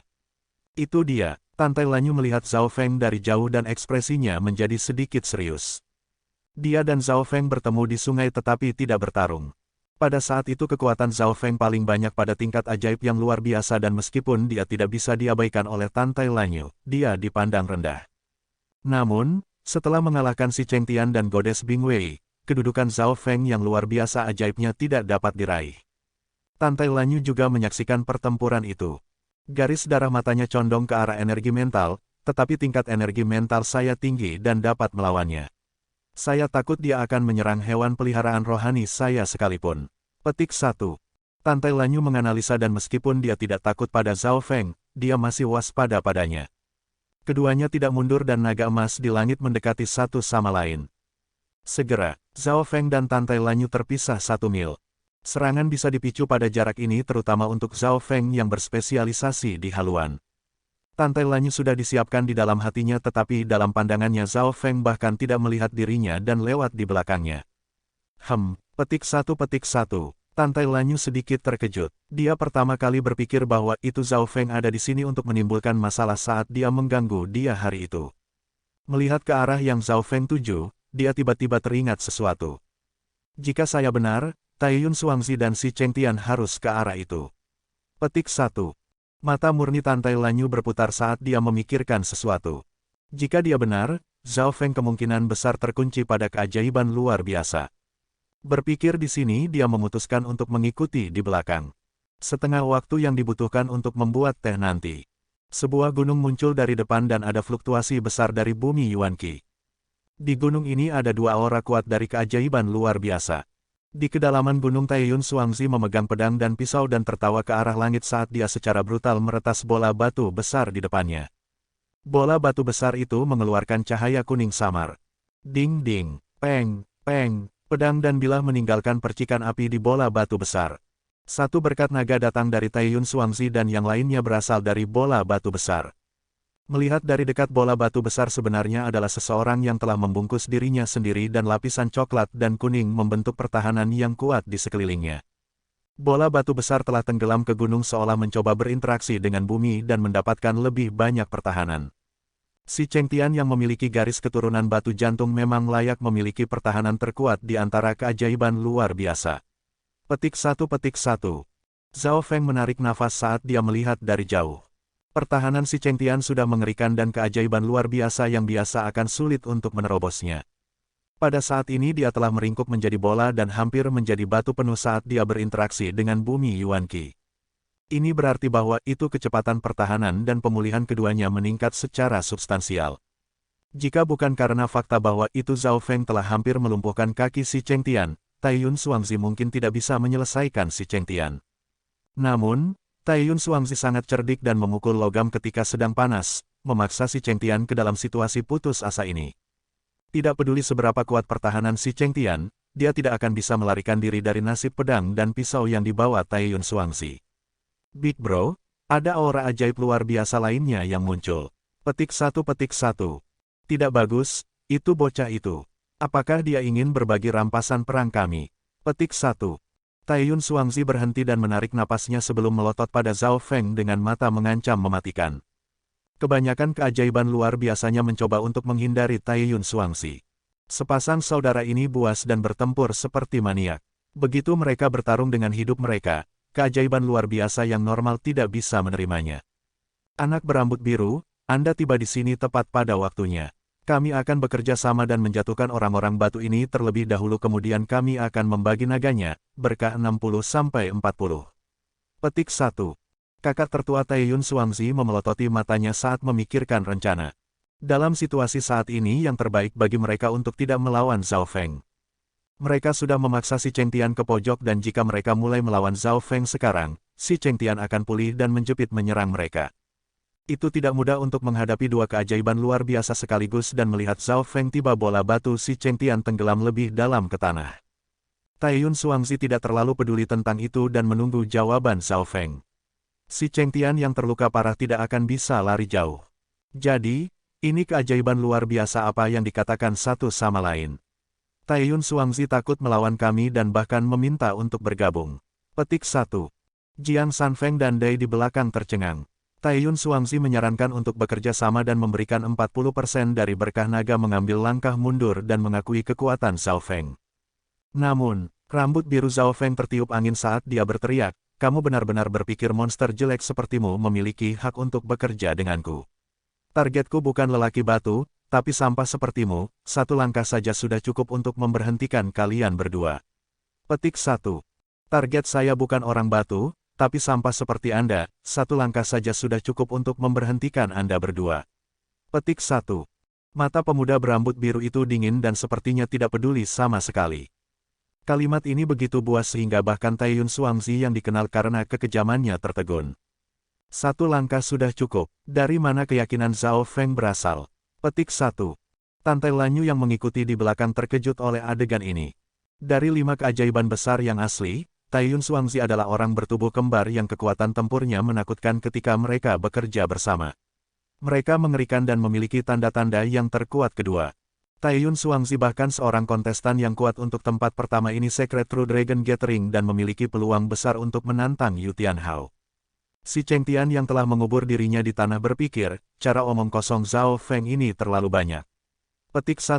Itu dia, Tantai Lanyu melihat Zhao Feng dari jauh dan ekspresinya menjadi sedikit serius. Dia dan Zhao Feng bertemu di sungai tetapi tidak bertarung. Pada saat itu kekuatan Zhao Feng paling banyak pada tingkat ajaib yang luar biasa dan meskipun dia tidak bisa diabaikan oleh Tantai Lanyu, dia dipandang rendah. Namun, setelah mengalahkan Si Chengtian dan Goddess Bingwei, kedudukan Zhao Feng yang luar biasa ajaibnya tidak dapat diraih. Tantai Lanyu juga menyaksikan pertempuran itu. Garis darah matanya condong ke arah energi mental, tetapi tingkat energi mental saya tinggi dan dapat melawannya. Saya takut dia akan menyerang hewan peliharaan rohani saya sekalipun. Petik 1. Tantai Lanyu menganalisa dan meskipun dia tidak takut pada Zhao Feng, dia masih waspada padanya. Keduanya tidak mundur dan naga emas di langit mendekati satu sama lain. Segera, Zhao Feng dan Tantai Lanyu terpisah 1 mil. Serangan bisa dipicu pada jarak ini terutama untuk Zhao Feng yang berspesialisasi di haluan. Tantai Lanyu sudah disiapkan di dalam hatinya tetapi dalam pandangannya Zhao Feng bahkan tidak melihat dirinya dan lewat di belakangnya. Petik 1. Tantai Lanyu sedikit terkejut. Dia pertama kali berpikir bahwa itu Zhao Feng ada di sini untuk menimbulkan masalah saat dia mengganggu dia hari itu. Melihat ke arah yang Zhao Feng tuju, dia tiba-tiba teringat sesuatu. Jika saya benar, Taiyun Xuangzi dan Si Chengtian harus ke arah itu. Petik 1. Mata murni Tantai Lanyu berputar saat dia memikirkan sesuatu. Jika dia benar, Zhao Feng kemungkinan besar terkunci pada keajaiban luar biasa. Berpikir di sini dia memutuskan untuk mengikuti di belakang. Setengah waktu yang dibutuhkan untuk membuat teh nanti. Sebuah gunung muncul dari depan dan ada fluktuasi besar dari bumi Yuanqi. Di gunung ini ada 2 aura kuat dari keajaiban luar biasa. Di kedalaman gunung Taiyun Xuangzi memegang pedang dan pisau dan tertawa ke arah langit saat dia secara brutal meretas bola batu besar di depannya. Bola batu besar itu mengeluarkan cahaya kuning samar. Ding ding, peng, peng. Pedang dan bilah meninggalkan percikan api di bola batu besar. Satu berkat naga datang dari Taiyun Xuangzi dan yang lainnya berasal dari bola batu besar. Melihat dari dekat bola batu besar sebenarnya adalah seseorang yang telah membungkus dirinya sendiri dan lapisan coklat dan kuning membentuk pertahanan yang kuat di sekelilingnya. Bola batu besar telah tenggelam ke gunung seolah mencoba berinteraksi dengan bumi dan mendapatkan lebih banyak pertahanan. Si Chengtian yang memiliki garis keturunan batu jantung memang layak memiliki pertahanan terkuat di antara keajaiban luar biasa. Petik 1. Zhao Feng menarik nafas saat dia melihat dari jauh. Pertahanan si Chengtian sudah mengerikan dan keajaiban luar biasa yang biasa akan sulit untuk menerobosnya. Pada saat ini dia telah meringkuk menjadi bola dan hampir menjadi batu penuh saat dia berinteraksi dengan bumi Yuanqi. Ini berarti bahwa itu kecepatan pertahanan dan pemulihan keduanya meningkat secara substansial. Jika bukan karena fakta bahwa itu Zhao Feng telah hampir melumpuhkan kaki si Chengtian, Taiyun Xuangzi mungkin tidak bisa menyelesaikan si Chengtian. Namun, Taiyun Xuangzi sangat cerdik dan memukul logam ketika sedang panas, memaksa si Chengtian ke dalam situasi putus asa ini. Tidak peduli seberapa kuat pertahanan si Chengtian, dia tidak akan bisa melarikan diri dari nasib pedang dan pisau yang dibawa Taiyun Xuangzi. Big Bro, ada aura ajaib luar biasa lainnya yang muncul. Petik 1. Tidak bagus, itu bocah itu. Apakah dia ingin berbagi rampasan perang kami? Petik 1. Taiyun Xuangzi berhenti dan menarik napasnya sebelum melotot pada Zhao Feng dengan mata mengancam mematikan. Kebanyakan keajaiban luar biasanya mencoba untuk menghindari Taiyun Xuangzi. Sepasang saudara ini buas dan bertempur seperti maniak. Begitu mereka bertarung dengan hidup mereka, keajaiban luar biasa yang normal tidak bisa menerimanya. Anak berambut biru, Anda tiba di sini tepat pada waktunya. Kami akan bekerja sama dan menjatuhkan orang-orang batu ini terlebih dahulu kemudian kami akan membagi naganya, berkah 60-40. Petik 1. Kakak tertua Taiyun Xuangzi memelototi matanya saat memikirkan rencana. Dalam situasi saat ini yang terbaik bagi mereka untuk tidak melawan Zhao Feng. Mereka sudah memaksa si Chengtian ke pojok dan jika mereka mulai melawan Zhao Feng sekarang, si Chengtian akan pulih dan menjepit menyerang mereka. Itu tidak mudah untuk menghadapi 2 keajaiban luar biasa sekaligus dan melihat Zhao Feng tiba bola batu si Chengtian tenggelam lebih dalam ke tanah. Taiyun Xuangzi tidak terlalu peduli tentang itu dan menunggu jawaban Zhao Feng. Si Chengtian yang terluka parah tidak akan bisa lari jauh. Jadi, ini keajaiban luar biasa apa yang dikatakan satu sama lain. Taiyun Xuangzi takut melawan kami dan bahkan meminta untuk bergabung. Petik 1. Jiang Sanfeng dan Dai di belakang tercengang. Taiyun Xuangzi menyarankan untuk bekerja sama dan memberikan 40% dari berkah naga mengambil langkah mundur dan mengakui kekuatan Zhao Feng. Namun, rambut biru Zhao Feng tertiup angin saat dia berteriak, "Kamu benar-benar berpikir monster jelek sepertimu memiliki hak untuk bekerja denganku. Targetku bukan lelaki batu, tapi sampah sepertimu, satu langkah saja sudah cukup untuk memberhentikan kalian berdua. Petik 1. Target saya bukan orang batu, tapi sampah seperti Anda, satu langkah saja sudah cukup untuk memberhentikan Anda berdua. Petik 1. Mata pemuda berambut biru itu dingin dan sepertinya tidak peduli sama sekali. Kalimat ini begitu buas sehingga bahkan Taeyun Xuangzi yang dikenal karena kekejamannya tertegun. Satu langkah sudah cukup. Dari mana keyakinan Zhao Feng berasal? Petik 1. Tante Lanyu yang mengikuti di belakang terkejut oleh adegan ini. Dari 5 keajaiban besar yang asli, Taeyun Xuangzi adalah orang bertubuh kembar yang kekuatan tempurnya menakutkan ketika mereka bekerja bersama. Mereka mengerikan dan memiliki tanda-tanda yang terkuat kedua. Taeyun Xuangzi bahkan seorang kontestan yang kuat untuk tempat pertama ini Secret True Dragon Gathering dan memiliki peluang besar untuk menantang Yu Tianhao. Si Cheng Tian yang telah mengubur dirinya di tanah berpikir, cara omong kosong Zhao Feng ini terlalu banyak. Petik 1.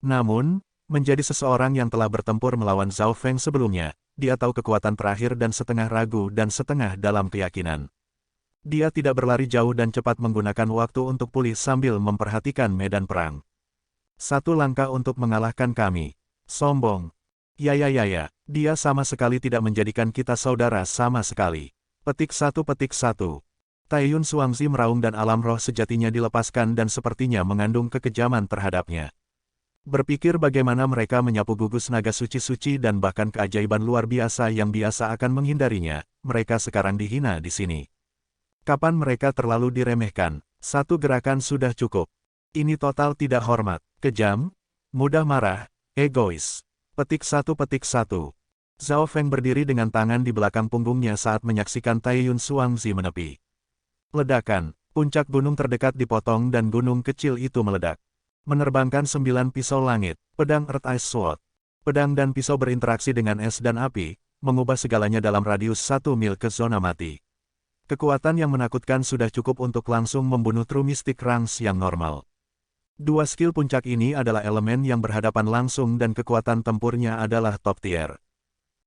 Namun, menjadi seseorang yang telah bertempur melawan Zhao Feng sebelumnya, dia tahu kekuatan terakhir dan setengah ragu dan setengah dalam keyakinan. Dia tidak berlari jauh dan cepat menggunakan waktu untuk pulih sambil memperhatikan medan perang. Satu langkah untuk mengalahkan kami. Sombong. Ya, dia sama sekali tidak menjadikan kita saudara sama sekali. Petik 1. Taeyun Xuangzi meraung dan alam roh sejatinya dilepaskan dan sepertinya mengandung kekejaman terhadapnya. Berpikir bagaimana mereka menyapu gugus naga suci-suci dan bahkan keajaiban luar biasa yang biasa akan menghindarinya, mereka sekarang dihina di sini. Kapan mereka terlalu diremehkan? Satu gerakan sudah cukup. Ini total tidak hormat, kejam, mudah marah, egois. Petik 1. Zhao Feng berdiri dengan tangan di belakang punggungnya saat menyaksikan Taeyun Xuangzi menepi. Ledakan, puncak gunung terdekat dipotong dan gunung kecil itu meledak. Menerbangkan 9 pisau langit, pedang Earth Ice Sword. Pedang dan pisau berinteraksi dengan es dan api, mengubah segalanya dalam radius 1 mil ke zona mati. Kekuatan yang menakutkan sudah cukup untuk langsung membunuh True Mystic Ranks yang normal. Dua skill puncak ini adalah elemen yang berhadapan langsung dan kekuatan tempurnya adalah top tier.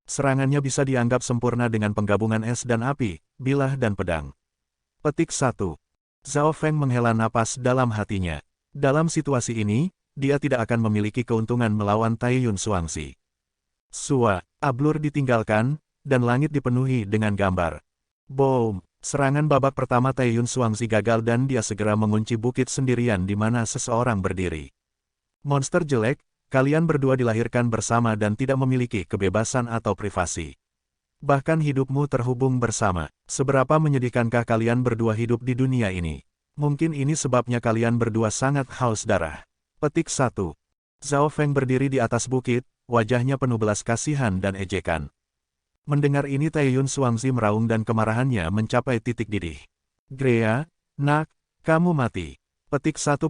Serangannya bisa dianggap sempurna dengan penggabungan es dan api, bilah dan pedang. Petik 1. Zhao Feng menghela napas dalam hatinya. Dalam situasi ini, dia tidak akan memiliki keuntungan melawan Taeyun Xuangzi. Sua, ablur ditinggalkan, dan langit dipenuhi dengan gambar. Boom! Serangan babak pertama Taeyun Xuangzi gagal dan dia segera mengunci bukit sendirian di mana seseorang berdiri. Monster jelek, kalian berdua dilahirkan bersama dan tidak memiliki kebebasan atau privasi. Bahkan hidupmu terhubung bersama. Seberapa menyedihkankah kalian berdua hidup di dunia ini? Mungkin ini sebabnya kalian berdua sangat haus darah. Petik 1. Zhao Feng berdiri di atas bukit, wajahnya penuh belas kasihan dan ejekan. Mendengar ini Taeyun Xuangzi meraung dan kemarahannya mencapai titik didih. Grea, nak, kamu mati. Petik 1.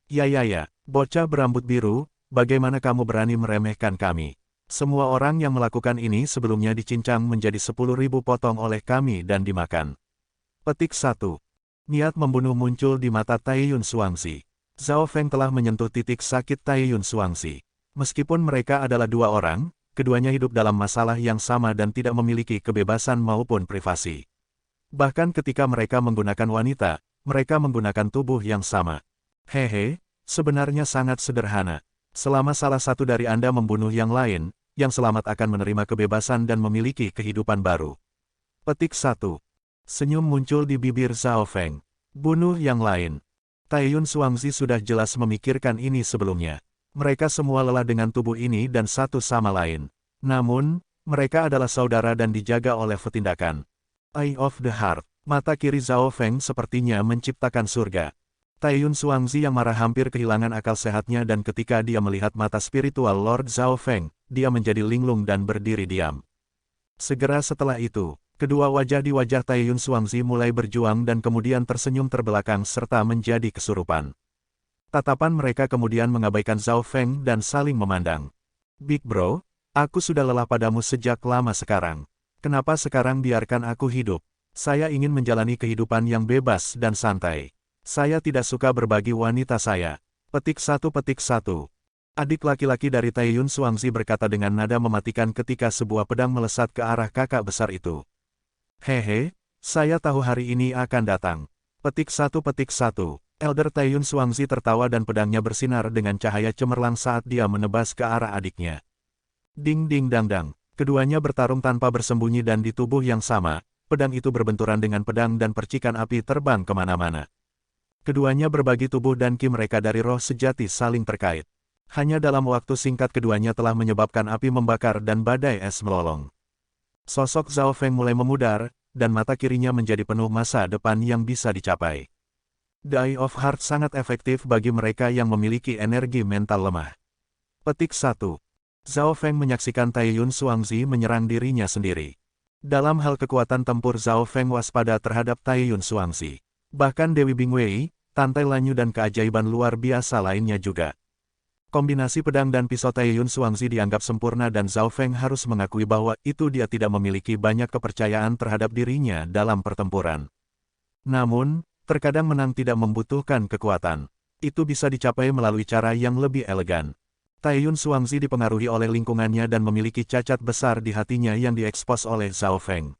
Ya, bocah berambut biru, bagaimana kamu berani meremehkan kami? Semua orang yang melakukan ini sebelumnya dicincang menjadi 10.000 potong oleh kami dan dimakan. Petik 1. Niat membunuh muncul di mata Taeyun Xuangzi. Zhao Feng telah menyentuh titik sakit Taeyun Xuangzi. Meskipun mereka adalah dua orang, keduanya hidup dalam masalah yang sama dan tidak memiliki kebebasan maupun privasi. Bahkan ketika mereka menggunakan wanita, mereka menggunakan tubuh yang sama. Hehe, sebenarnya sangat sederhana. Selama salah satu dari Anda membunuh yang lain, yang selamat akan menerima kebebasan dan memiliki kehidupan baru. Petik 1. Senyum muncul di bibir Zhao Feng. Bunuh yang lain. Taeyun Xuangzi sudah jelas memikirkan ini sebelumnya. Mereka semua lelah dengan tubuh ini dan satu sama lain. Namun, mereka adalah saudara dan dijaga oleh petindakan. Eye of the Heart. Mata kiri Zhao Feng sepertinya menciptakan surga. Taeyun Xuangzi yang marah hampir kehilangan akal sehatnya dan ketika dia melihat mata spiritual Lord Zhao Feng, dia menjadi linglung dan berdiri diam. Segera setelah itu, kedua wajah di wajah Taeyun Xuangzi mulai berjuang dan kemudian tersenyum terbelakang serta menjadi kesurupan. Tatapan mereka kemudian mengabaikan Zhao Feng dan saling memandang. Big Bro, aku sudah lelah padamu sejak lama sekarang. Kenapa sekarang biarkan aku hidup? Saya ingin menjalani kehidupan yang bebas dan santai. Saya tidak suka berbagi wanita saya. Petik 1. Adik laki-laki dari Taeyun Xuangzi berkata dengan nada mematikan ketika sebuah pedang melesat ke arah kakak besar itu. Hehe, saya tahu hari ini akan datang. Petik 1. Elder Taiyun Xuangzi tertawa dan pedangnya bersinar dengan cahaya cemerlang saat dia menebas ke arah adiknya. Ding ding dang dang. Keduanya bertarung tanpa bersembunyi dan di tubuh yang sama, pedang itu berbenturan dengan pedang dan percikan api terbang kemana-mana. Keduanya berbagi tubuh dan ki mereka dari roh sejati saling terkait. Hanya dalam waktu singkat keduanya telah menyebabkan api membakar dan badai es melolong. Sosok Zhao Feng mulai memudar, dan mata kirinya menjadi penuh masa depan yang bisa dicapai. The Eye of Heart sangat efektif bagi mereka yang memiliki energi mental lemah. Petik 1. Zhao Feng menyaksikan Taiyun Xuangzi menyerang dirinya sendiri. Dalam hal kekuatan tempur Zhao Feng waspada terhadap Taiyun Xuangzi. Bahkan Dewi Bingwei, Tantai Lanyu dan keajaiban luar biasa lainnya juga. Kombinasi pedang dan pisau Taiyun Xuangzi dianggap sempurna dan Zhao Feng harus mengakui bahwa itu dia tidak memiliki banyak kepercayaan terhadap dirinya dalam pertempuran. Namun, terkadang menang tidak membutuhkan kekuatan. Itu bisa dicapai melalui cara yang lebih elegan. Taiyun Xuangzi dipengaruhi oleh lingkungannya dan memiliki cacat besar di hatinya yang diekspos oleh Zhao Feng.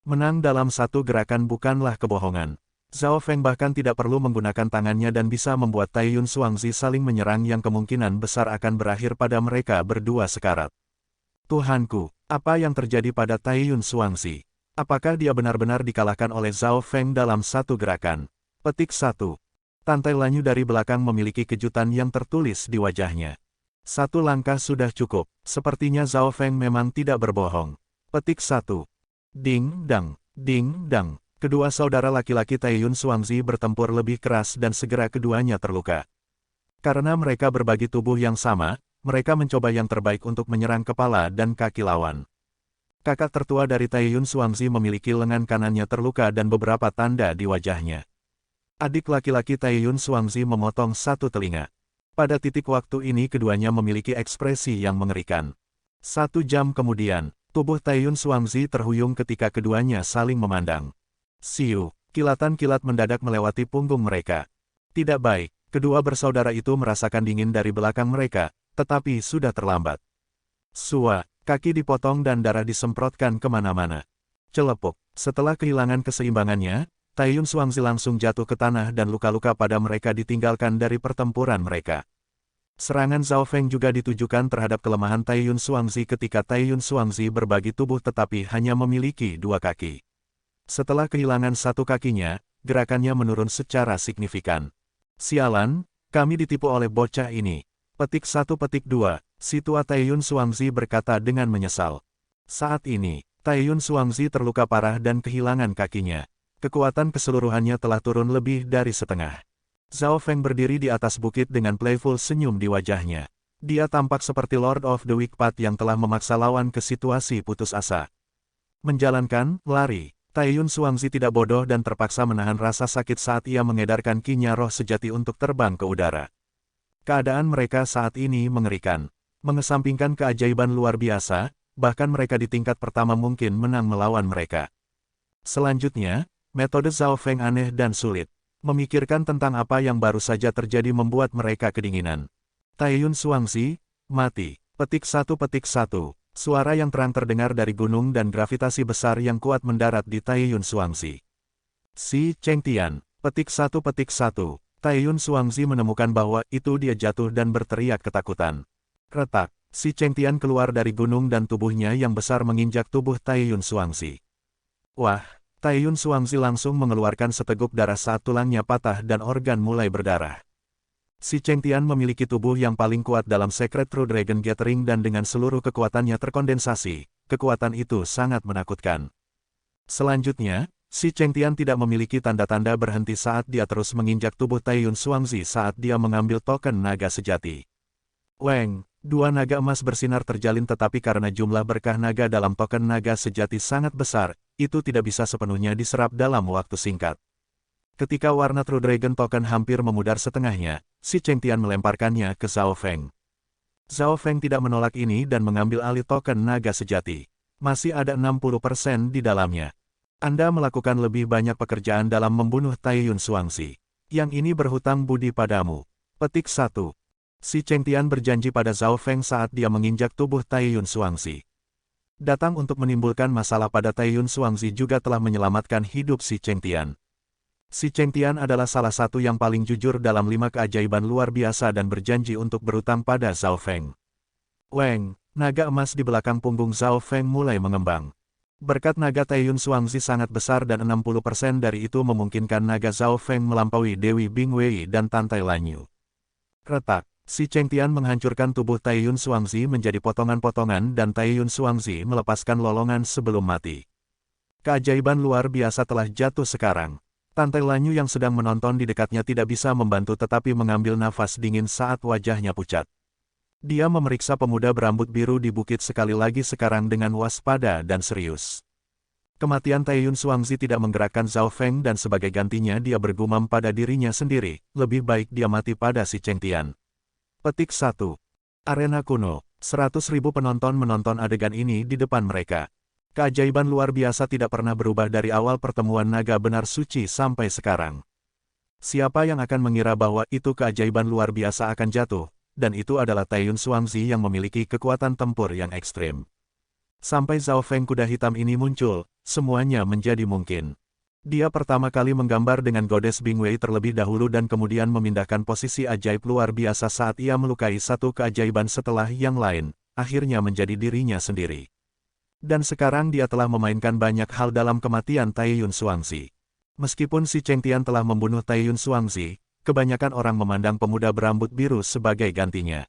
Menang dalam satu gerakan bukanlah kebohongan. Zhao Feng bahkan tidak perlu menggunakan tangannya dan bisa membuat Taiyun Xuangzi saling menyerang yang kemungkinan besar akan berakhir pada mereka berdua sekarat. Tuhanku, apa yang terjadi pada Taiyun Xuangzi? Apakah dia benar-benar dikalahkan oleh Zhao Feng dalam satu gerakan? Petik 1. Tantai Lanyu dari belakang memiliki kejutan yang tertulis di wajahnya. Satu langkah sudah cukup, sepertinya Zhao Feng memang tidak berbohong. Petik 1. Ding dang, ding dang. Kedua saudara laki-laki Taiyun Xuangzi bertempur lebih keras dan segera keduanya terluka. Karena mereka berbagi tubuh yang sama, mereka mencoba yang terbaik untuk menyerang kepala dan kaki lawan. Kakak tertua dari Taiyun Xuangzi memiliki lengan kanannya terluka dan beberapa tanda di wajahnya. Adik laki-laki Taiyun Xuangzi memotong satu telinga. Pada titik waktu ini keduanya memiliki ekspresi yang mengerikan. 1 jam kemudian, tubuh Taiyun Xuangzi terhuyung ketika keduanya saling memandang. Siu, kilatan kilat mendadak melewati punggung mereka. Tidak baik, kedua bersaudara itu merasakan dingin dari belakang mereka, tetapi sudah terlambat. Sua. Kaki dipotong dan darah disemprotkan kemana-mana. Celepuk. Setelah kehilangan keseimbangannya, Taiyun Xuangzi langsung jatuh ke tanah dan luka-luka pada mereka ditinggalkan dari pertempuran mereka. Serangan Zhao Feng juga ditujukan terhadap kelemahan Taiyun Xuangzi ketika Taiyun Xuangzi berbagi tubuh tetapi hanya memiliki 2 kaki. Setelah kehilangan satu kakinya, gerakannya menurun secara signifikan. Sialan, kami ditipu oleh bocah ini. Petik 1 petik 2. Si tua Taiyun Xuangzi berkata dengan menyesal. Saat ini, Taiyun Xuangzi terluka parah dan kehilangan kakinya. Kekuatan keseluruhannya telah turun lebih dari setengah. Zhao Feng berdiri di atas bukit dengan playful senyum di wajahnya. Dia tampak seperti Lord of the Weak Path yang telah memaksa lawan ke situasi putus asa. Menjalankan lari, Taiyun Xuangzi tidak bodoh dan terpaksa menahan rasa sakit saat ia mengedarkan ki-nya roh sejati untuk terbang ke udara. Keadaan mereka saat ini mengerikan. Mengesampingkan keajaiban luar biasa, bahkan mereka di tingkat pertama mungkin menang melawan mereka. Selanjutnya, metode Zhao Feng aneh dan sulit. Memikirkan tentang apa yang baru saja terjadi membuat mereka kedinginan. Taiyun Xuangzi, mati. Petik 1 petik 1. Suara yang terang terdengar dari gunung dan gravitasi besar yang kuat mendarat di Taiyun Xuangzi. Si Chengtian. Petik 1 petik 1. Taiyun Xuangzi menemukan bahwa itu dia jatuh dan berteriak ketakutan. Retak, si Chengtian keluar dari gunung dan tubuhnya yang besar menginjak tubuh Taiyun Xuangzi. Wah, Taiyun Xuangzi langsung mengeluarkan seteguk darah saat tulangnya patah dan organ mulai berdarah. Si Chengtian memiliki tubuh yang paling kuat dalam Secret True Dragon Gathering dan dengan seluruh kekuatannya terkondensasi, kekuatan itu sangat menakutkan. Selanjutnya, si Chengtian tidak memiliki tanda-tanda berhenti saat dia terus menginjak tubuh Taiyun Xuangzi saat dia mengambil token naga sejati. Weng. 2 naga emas bersinar terjalin tetapi karena jumlah berkah naga dalam token naga sejati sangat besar, itu tidak bisa sepenuhnya diserap dalam waktu singkat. Ketika warna True Dragon token hampir memudar setengahnya, si Chengtian melemparkannya ke Zhao Feng. Zhao Feng tidak menolak ini dan mengambil alih token naga sejati. Masih ada 60% di dalamnya. Anda melakukan lebih banyak pekerjaan dalam membunuh Taiyun Xuangzi. Yang ini berhutang budi padamu. Petik 1. Si Chengtian berjanji pada Zhao Feng saat dia menginjak tubuh Taiyun Xuangzi. Datang untuk menimbulkan masalah pada Taiyun Xuangzi juga telah menyelamatkan hidup si Chengtian. Si Chengtian adalah salah satu yang paling jujur dalam 5 keajaiban luar biasa dan berjanji untuk berutang pada Zhao Feng. Weng, naga emas di belakang punggung Zhao Feng mulai mengembang. Berkat naga Taiyun Xuangzi sangat besar dan 60% dari itu memungkinkan naga Zhao Feng melampaui Dewi Bingwei dan Tantai Lanyu. Retak, si Chengtian menghancurkan tubuh Taiyun Xuangzi menjadi potongan-potongan dan Taiyun Xuangzi melepaskan lolongan sebelum mati. Keajaiban luar biasa telah jatuh sekarang. Tantai Lanyu yang sedang menonton di dekatnya tidak bisa membantu tetapi mengambil nafas dingin saat wajahnya pucat. Dia memeriksa pemuda berambut biru di bukit sekali lagi sekarang dengan waspada dan serius. Kematian Taiyun Xuangzi tidak menggerakkan Zhao Feng dan sebagai gantinya dia bergumam pada dirinya sendiri, lebih baik dia mati pada si Chengtian. Petik 1. Arena kuno, 100.000 penonton menonton adegan ini di depan mereka. Keajaiban luar biasa tidak pernah berubah dari awal pertemuan naga benar suci sampai sekarang. Siapa yang akan mengira bahwa itu keajaiban luar biasa akan jatuh, dan itu adalah Taiyun Xuangzi yang memiliki kekuatan tempur yang ekstrim. Sampai Zhao Feng kuda hitam ini muncul, semuanya menjadi mungkin. Dia pertama kali menggambar dengan Goddess Bingwei terlebih dahulu dan kemudian memindahkan posisi ajaib luar biasa saat ia melukai satu keajaiban setelah yang lain, akhirnya menjadi dirinya sendiri. Dan sekarang dia telah memainkan banyak hal dalam kematian Taiyun Xuangzi. Meskipun si Chengtian telah membunuh Taiyun Xuangzi, kebanyakan orang memandang pemuda berambut biru sebagai gantinya.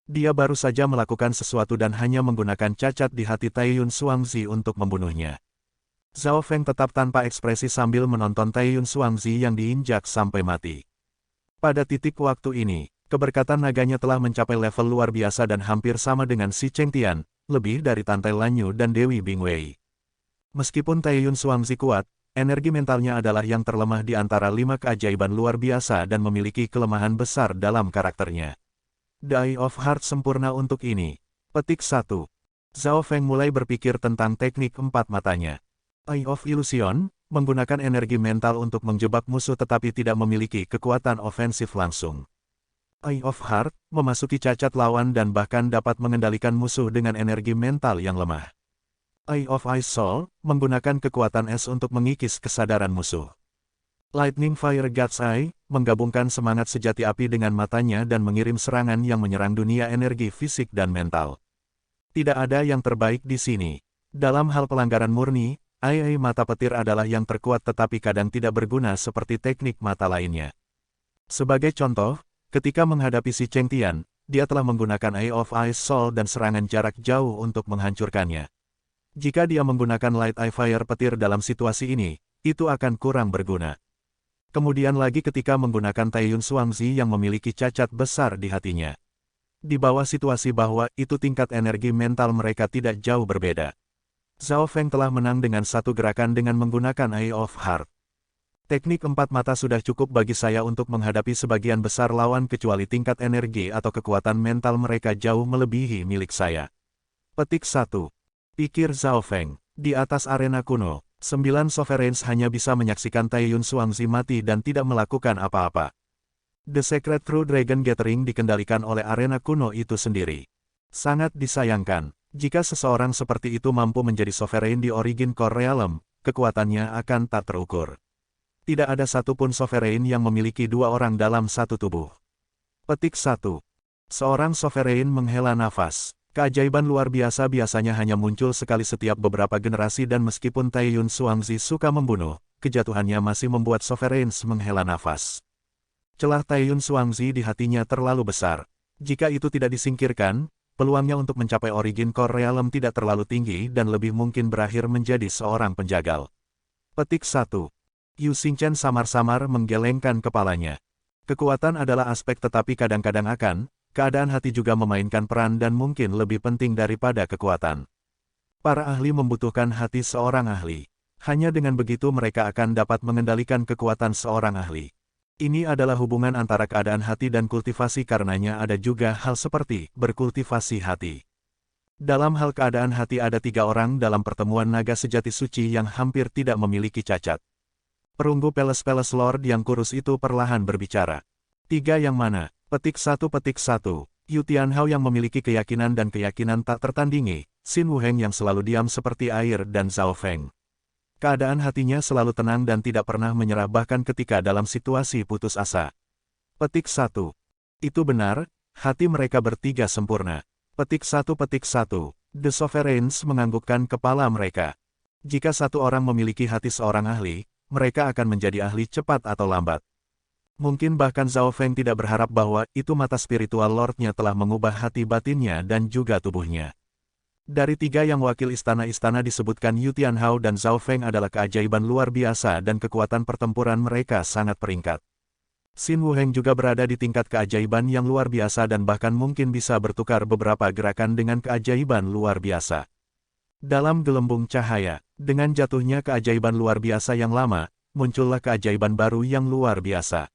Dia baru saja melakukan sesuatu dan hanya menggunakan cacat di hati Taiyun Xuangzi untuk membunuhnya. Zhao Feng tetap tanpa ekspresi sambil menonton Taiyun Xuangzi yang diinjak sampai mati. Pada titik waktu ini, keberkatan naganya telah mencapai level luar biasa dan hampir sama dengan si Chengtian, lebih dari Tantai Lanyu dan Dewi Bingwei. Meskipun Taiyun Xuangzi kuat, energi mentalnya adalah yang terlemah di antara 5 keajaiban luar biasa dan memiliki kelemahan besar dalam karakternya. The Eye of Heart sempurna untuk ini. Petik 1. Zhao Feng mulai berpikir tentang teknik 4 matanya. Eye of Illusion, menggunakan energi mental untuk menjebak musuh tetapi tidak memiliki kekuatan ofensif langsung. Eye of Heart, memasuki cacat lawan dan bahkan dapat mengendalikan musuh dengan energi mental yang lemah. Eye of Ice Soul, menggunakan kekuatan es untuk mengikis kesadaran musuh. Lightning Fire God's Eye, menggabungkan semangat sejati api dengan matanya dan mengirim serangan yang menyerang dunia energi fisik dan mental. Tidak ada yang terbaik di sini. Dalam hal pelanggaran murni, Eye mata petir adalah yang terkuat tetapi kadang tidak berguna seperti teknik mata lainnya. Sebagai contoh, ketika menghadapi si Chengtian, dia telah menggunakan Eye of Ice Soul dan serangan jarak jauh untuk menghancurkannya. Jika dia menggunakan Light Eye Fire petir dalam situasi ini, itu akan kurang berguna. Kemudian lagi ketika menggunakan Taiyun Xuangzi yang memiliki cacat besar di hatinya. Di bawah situasi bahwa itu tingkat energi mental mereka tidak jauh berbeda. Zhao Feng telah menang dengan satu gerakan dengan menggunakan Eye of Heart. Teknik 4 mata sudah cukup bagi saya untuk menghadapi sebagian besar lawan kecuali tingkat energi atau kekuatan mental mereka jauh melebihi milik saya. Petik 1. Pikir Zhao Feng. Di atas arena kuno, 9 Sovereigns hanya bisa menyaksikan Taiyun Xuangzi mati dan tidak melakukan apa-apa. The Secret True Dragon Gathering dikendalikan oleh arena kuno itu sendiri. Sangat disayangkan, jika seseorang seperti itu mampu menjadi Sovereign di Origin Core Realm, kekuatannya akan tak terukur. Tidak ada satupun Sovereign yang memiliki 2 orang dalam satu tubuh. Petik 1. Seorang Sovereign menghela nafas. Keajaiban luar biasa biasanya hanya muncul sekali setiap beberapa generasi dan meskipun Taiyun Xuangzi suka membunuh, kejatuhannya masih membuat Sovereigns menghela nafas. Celah Taiyun Xuangzi di hatinya terlalu besar. Jika itu tidak disingkirkan, peluangnya untuk mencapai Origin Core Realm tidak terlalu tinggi dan lebih mungkin berakhir menjadi seorang penjagal. Petik 1. Yu Xingchen samar-samar menggelengkan kepalanya. Kekuatan adalah aspek tetapi kadang-kadang keadaan hati juga memainkan peran dan mungkin lebih penting daripada kekuatan. Para ahli membutuhkan hati seorang ahli. Hanya dengan begitu mereka akan dapat mengendalikan kekuatan seorang ahli. Ini adalah hubungan antara keadaan hati dan kultivasi karenanya ada juga hal seperti berkultivasi hati. Dalam hal keadaan hati ada 3 orang dalam pertemuan naga sejati suci yang hampir tidak memiliki cacat. Perunggu Peles-Peles Lord yang kurus itu perlahan berbicara. 3 yang mana? Petik 1. Yu Tianhao yang memiliki keyakinan dan keyakinan tak tertandingi, Xin Wuheng yang selalu diam seperti air dan Zhao Feng. Keadaan hatinya selalu tenang dan tidak pernah menyerah bahkan ketika dalam situasi putus asa. Petik 1. Itu benar, hati mereka bertiga sempurna. Petik 1. The Sovereigns menganggukkan kepala mereka. Jika satu orang memiliki hati seorang ahli, mereka akan menjadi ahli cepat atau lambat. Mungkin bahkan Zhao Feng tidak berharap bahwa itu mata spiritual Lordnya telah mengubah hati batinnya dan juga tubuhnya. Dari tiga yang wakil istana-istana disebutkan Yu Tianhao dan Zhao Feng adalah keajaiban luar biasa dan kekuatan pertempuran mereka sangat peringkat. Xin Wuheng juga berada di tingkat keajaiban yang luar biasa dan bahkan mungkin bisa bertukar beberapa gerakan dengan keajaiban luar biasa. Dalam gelembung cahaya, dengan jatuhnya keajaiban luar biasa yang lama, muncullah keajaiban baru yang luar biasa.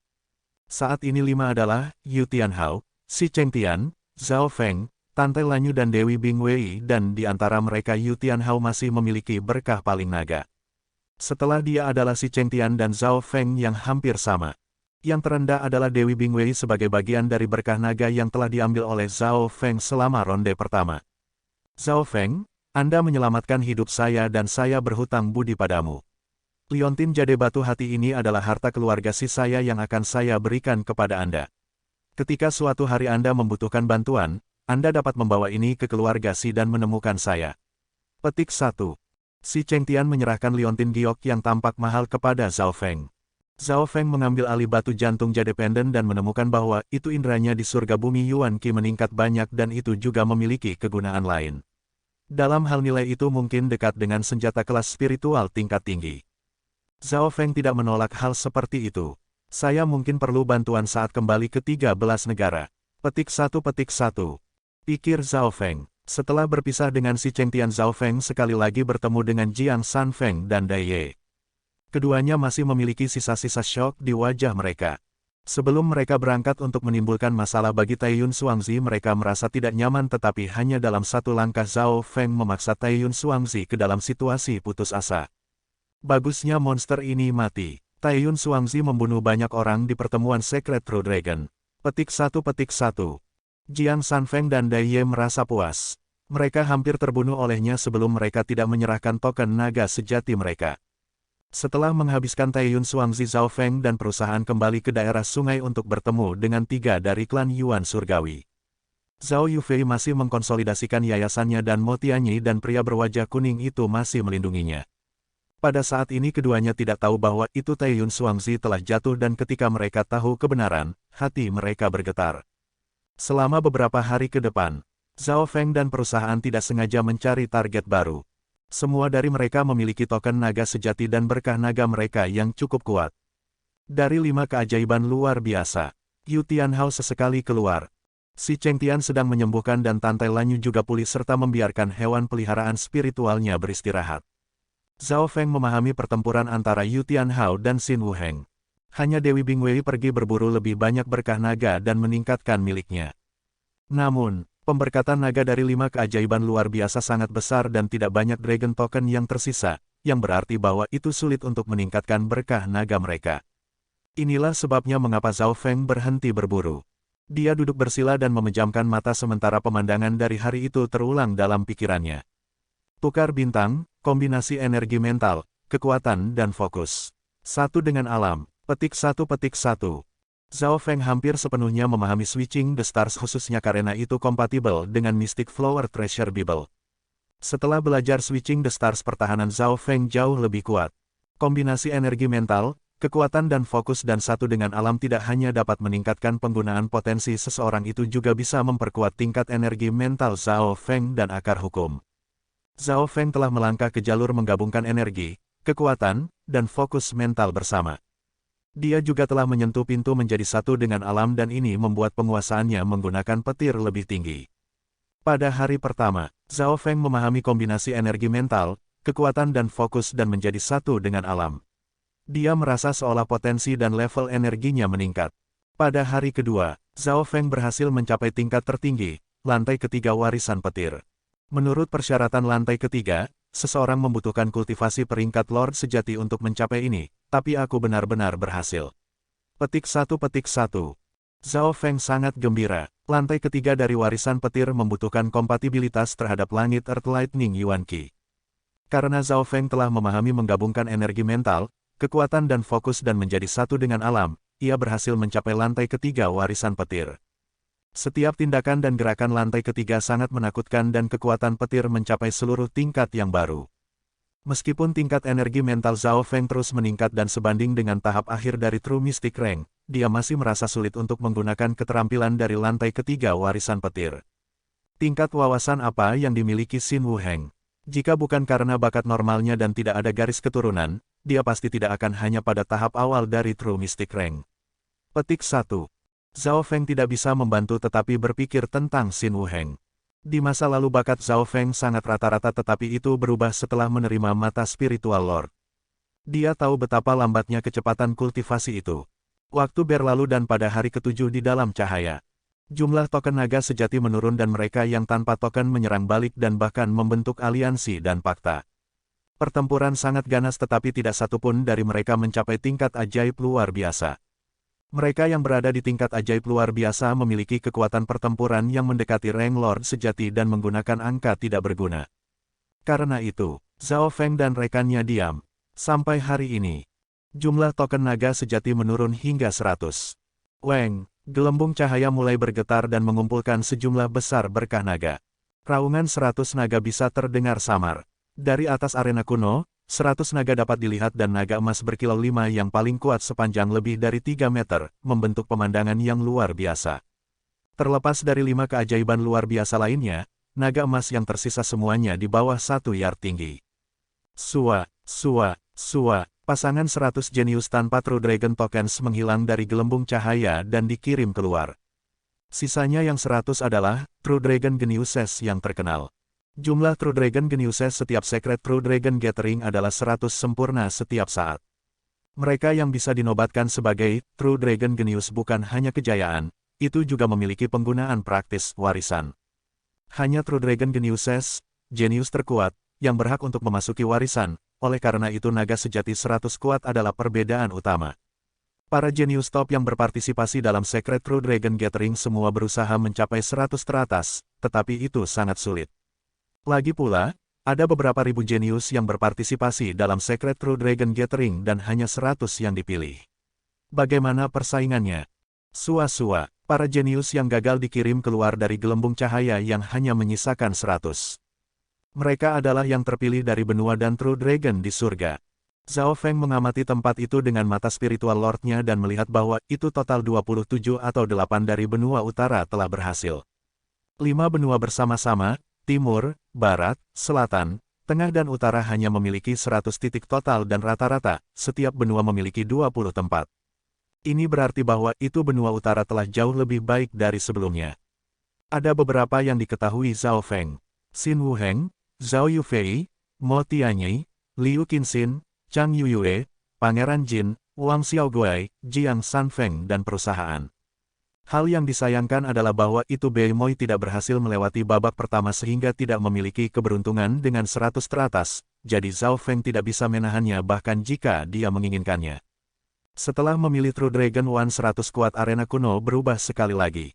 Saat ini 5 adalah Yu Tianhao, Xi Chengtian, Zhao Feng, Tante Lanyu dan Dewi Bingwei dan di antara mereka Yu Tianhao masih memiliki berkah paling naga. Setelah dia adalah Xi Chengtian dan Zhao Feng yang hampir sama. Yang terendah adalah Dewi Bingwei sebagai bagian dari berkah naga yang telah diambil oleh Zhao Feng selama ronde pertama. Zhao Feng, Anda menyelamatkan hidup saya dan saya berhutang budi padamu. Liontin Jade Batu Hati ini adalah harta keluarga si saya yang akan saya berikan kepada Anda. Ketika suatu hari Anda membutuhkan bantuan, Anda dapat membawa ini ke keluarga Si dan menemukan saya. Petik 1. Si Chengtian menyerahkan liontin giok yang tampak mahal kepada Zhao Feng. Zhao Feng mengambil alih batu jantung Jade Pendant dan menemukan bahwa itu indranya di surga bumi Yuan Qi meningkat banyak dan itu juga memiliki kegunaan lain. Dalam hal nilai itu mungkin dekat dengan senjata kelas spiritual tingkat tinggi. Zhao Feng tidak menolak hal seperti itu. Saya mungkin perlu bantuan saat kembali ke 13 negara. Petik 1. Pikir Zhao Feng. Setelah berpisah dengan si Chengtian, Zhao Feng sekali lagi bertemu dengan Jiang Sanfeng dan Dai Ye. Keduanya masih memiliki sisa-sisa syok di wajah mereka. Sebelum mereka berangkat untuk menimbulkan masalah bagi Taiyun Xuangzi, mereka merasa tidak nyaman tetapi hanya dalam satu langkah Zhao Feng memaksa Taiyun Xuangzi ke dalam situasi putus asa. Bagusnya monster ini mati. Taiyun Xuangzi membunuh banyak orang di pertemuan Secret True Dragon. Petik 1. Jiang Sanfeng dan Dai Ye merasa puas. Mereka hampir terbunuh olehnya sebelum mereka tidak menyerahkan token naga sejati mereka. Setelah menghabiskan Taiyun Xuangzi, Zhao Feng dan perusahaan kembali ke daerah sungai untuk bertemu dengan 3 dari klan Yuan Surgawi. Zhao Yufei masih mengkonsolidasikan yayasannya dan Mo Tianyi dan pria berwajah kuning itu masih melindunginya. Pada saat ini keduanya tidak tahu bahwa itu Taiyun Xuangzi telah jatuh dan ketika mereka tahu kebenaran, hati mereka bergetar. Selama beberapa hari ke depan, Zhao Feng dan perusahaan tidak sengaja mencari target baru. Semua dari mereka memiliki token naga sejati dan berkah naga mereka yang cukup kuat. Dari 5 keajaiban luar biasa, Yu Tianhao sesekali keluar. Si Chengtian sedang menyembuhkan dan Tante Lanyu juga pulih serta membiarkan hewan peliharaan spiritualnya beristirahat. Zhao Feng memahami pertempuran antara Yu Tianhao dan Xin Wuheng. Hanya Dewi Bingwei pergi berburu lebih banyak berkah naga dan meningkatkan miliknya. Namun, pemberkatan naga dari 5 keajaiban luar biasa sangat besar dan tidak banyak dragon token yang tersisa, yang berarti bahwa itu sulit untuk meningkatkan berkah naga mereka. Inilah sebabnya mengapa Zhao Feng berhenti berburu. Dia duduk bersila dan memejamkan mata sementara pemandangan dari hari itu terulang dalam pikirannya. Tukar bintang, kombinasi energi mental, kekuatan dan fokus. Satu dengan alam. Petik 1. Zhao Feng hampir sepenuhnya memahami Switching the Stars khususnya karena itu kompatibel dengan Mystic Flower Treasure Bible. Setelah belajar Switching the Stars, pertahanan Zhao Feng jauh lebih kuat. Kombinasi energi mental, kekuatan dan fokus dan satu dengan alam tidak hanya dapat meningkatkan penggunaan potensi seseorang, itu juga bisa memperkuat tingkat energi mental Zhao Feng dan akar hukum. Zhao Feng telah melangkah ke jalur menggabungkan energi, kekuatan, dan fokus mental bersama. Dia juga telah menyentuh pintu menjadi satu dengan alam dan ini membuat penguasaannya menggunakan petir lebih tinggi. Pada hari pertama, Zhao Feng memahami kombinasi energi mental, kekuatan dan fokus dan menjadi satu dengan alam. Dia merasa seolah potensi dan level energinya meningkat. Pada hari kedua, Zhao Feng berhasil mencapai tingkat tertinggi, lantai ketiga warisan petir. Menurut persyaratan lantai ketiga, seseorang membutuhkan kultivasi peringkat Lord sejati untuk mencapai ini, tapi aku benar-benar berhasil. Petik 1. Zhao Feng sangat gembira. Lantai ketiga dari warisan petir membutuhkan kompatibilitas terhadap langit Earth Lightning Yuan Qi. Karena Zhao Feng telah memahami menggabungkan energi mental, kekuatan dan fokus dan menjadi satu dengan alam, ia berhasil mencapai lantai ketiga warisan petir. Setiap tindakan dan gerakan lantai ketiga sangat menakutkan dan kekuatan petir mencapai seluruh tingkat yang baru. Meskipun tingkat energi mental Zhao Feng terus meningkat dan sebanding dengan tahap akhir dari True Mystic Rank, dia masih merasa sulit untuk menggunakan keterampilan dari lantai ketiga warisan petir. Tingkat wawasan apa yang dimiliki Xin Wuheng? Jika bukan karena bakat normalnya dan tidak ada garis keturunan, dia pasti tidak akan hanya pada tahap awal dari True Mystic Rank. Petik 1. Zhao Feng tidak bisa membantu tetapi berpikir tentang Xin Wuheng. Di masa lalu bakat Zhao Feng sangat rata-rata tetapi itu berubah setelah menerima mata spiritual Lord. Dia tahu betapa lambatnya kecepatan kultivasi itu. Waktu berlalu dan pada hari ketujuh di dalam cahaya. Jumlah token naga sejati menurun dan mereka yang tanpa token menyerang balik dan bahkan membentuk aliansi dan fakta. Pertempuran sangat ganas tetapi tidak satupun dari mereka mencapai tingkat ajaib luar biasa. Mereka yang berada di tingkat ajaib luar biasa memiliki kekuatan pertempuran yang mendekati rank Lord sejati dan menggunakan angka tidak berguna. Karena itu, Zhao Feng dan rekannya diam. Sampai hari ini, jumlah token naga sejati menurun hingga 100. Weng, gelembung cahaya mulai bergetar dan mengumpulkan sejumlah besar berkah naga. Raungan 100 naga bisa terdengar samar. Dari atas arena kuno, 100 naga dapat dilihat dan naga emas berkilau 5 yang paling kuat sepanjang lebih dari 3 meter, membentuk pemandangan yang luar biasa. Terlepas dari 5 keajaiban luar biasa lainnya, naga emas yang tersisa semuanya di bawah 1 yard tinggi. Sua, pasangan 100 jenius tanpa True Dragon Tokens menghilang dari gelembung cahaya dan dikirim keluar. Sisanya yang 100 adalah True Dragon Geniuses yang terkenal. Jumlah True Dragon Geniuses setiap Secret True Dragon Gathering adalah 100 sempurna setiap saat. Mereka yang bisa dinobatkan sebagai True Dragon Genius bukan hanya kejayaan, itu juga memiliki penggunaan praktis warisan. Hanya True Dragon Geniuses, jenius terkuat, yang berhak untuk memasuki warisan, oleh karena itu naga sejati 100 kuat adalah perbedaan utama. Para jenius top yang berpartisipasi dalam Secret True Dragon Gathering semua berusaha mencapai 100 teratas, tetapi itu sangat sulit. Lagi pula, ada beberapa ribu jenius yang berpartisipasi dalam Secret True Dragon Gathering dan hanya 100 yang dipilih. Bagaimana persaingannya? Sua, para jenius yang gagal dikirim keluar dari gelembung cahaya yang hanya menyisakan 100. Mereka adalah yang terpilih dari benua dan True Dragon di surga. Zhao Feng mengamati tempat itu dengan mata spiritual Lordnya dan melihat bahwa itu total 27 atau 8 dari benua utara telah berhasil. 5 benua bersama-sama, Timur, Barat, Selatan, Tengah dan Utara hanya memiliki 100 titik total dan rata-rata, setiap benua memiliki 20 tempat. Ini berarti bahwa itu benua utara telah jauh lebih baik dari sebelumnya. Ada beberapa yang diketahui Zhao Feng. Xin Wuheng, Zhao Yufei, Mo Tianyi, Liu Qinxin, Chang Yuyue, Pangeran Jin, Wang Xiaoguai, Jiang Sanfeng dan perusahaan. Hal yang disayangkan adalah bahwa itu Bei Moi tidak berhasil melewati babak pertama sehingga tidak memiliki keberuntungan dengan 100 teratas, jadi Zhao Feng tidak bisa menahannya bahkan jika dia menginginkannya. Setelah memilih True Dragon One 100 kuat arena kuno berubah sekali lagi.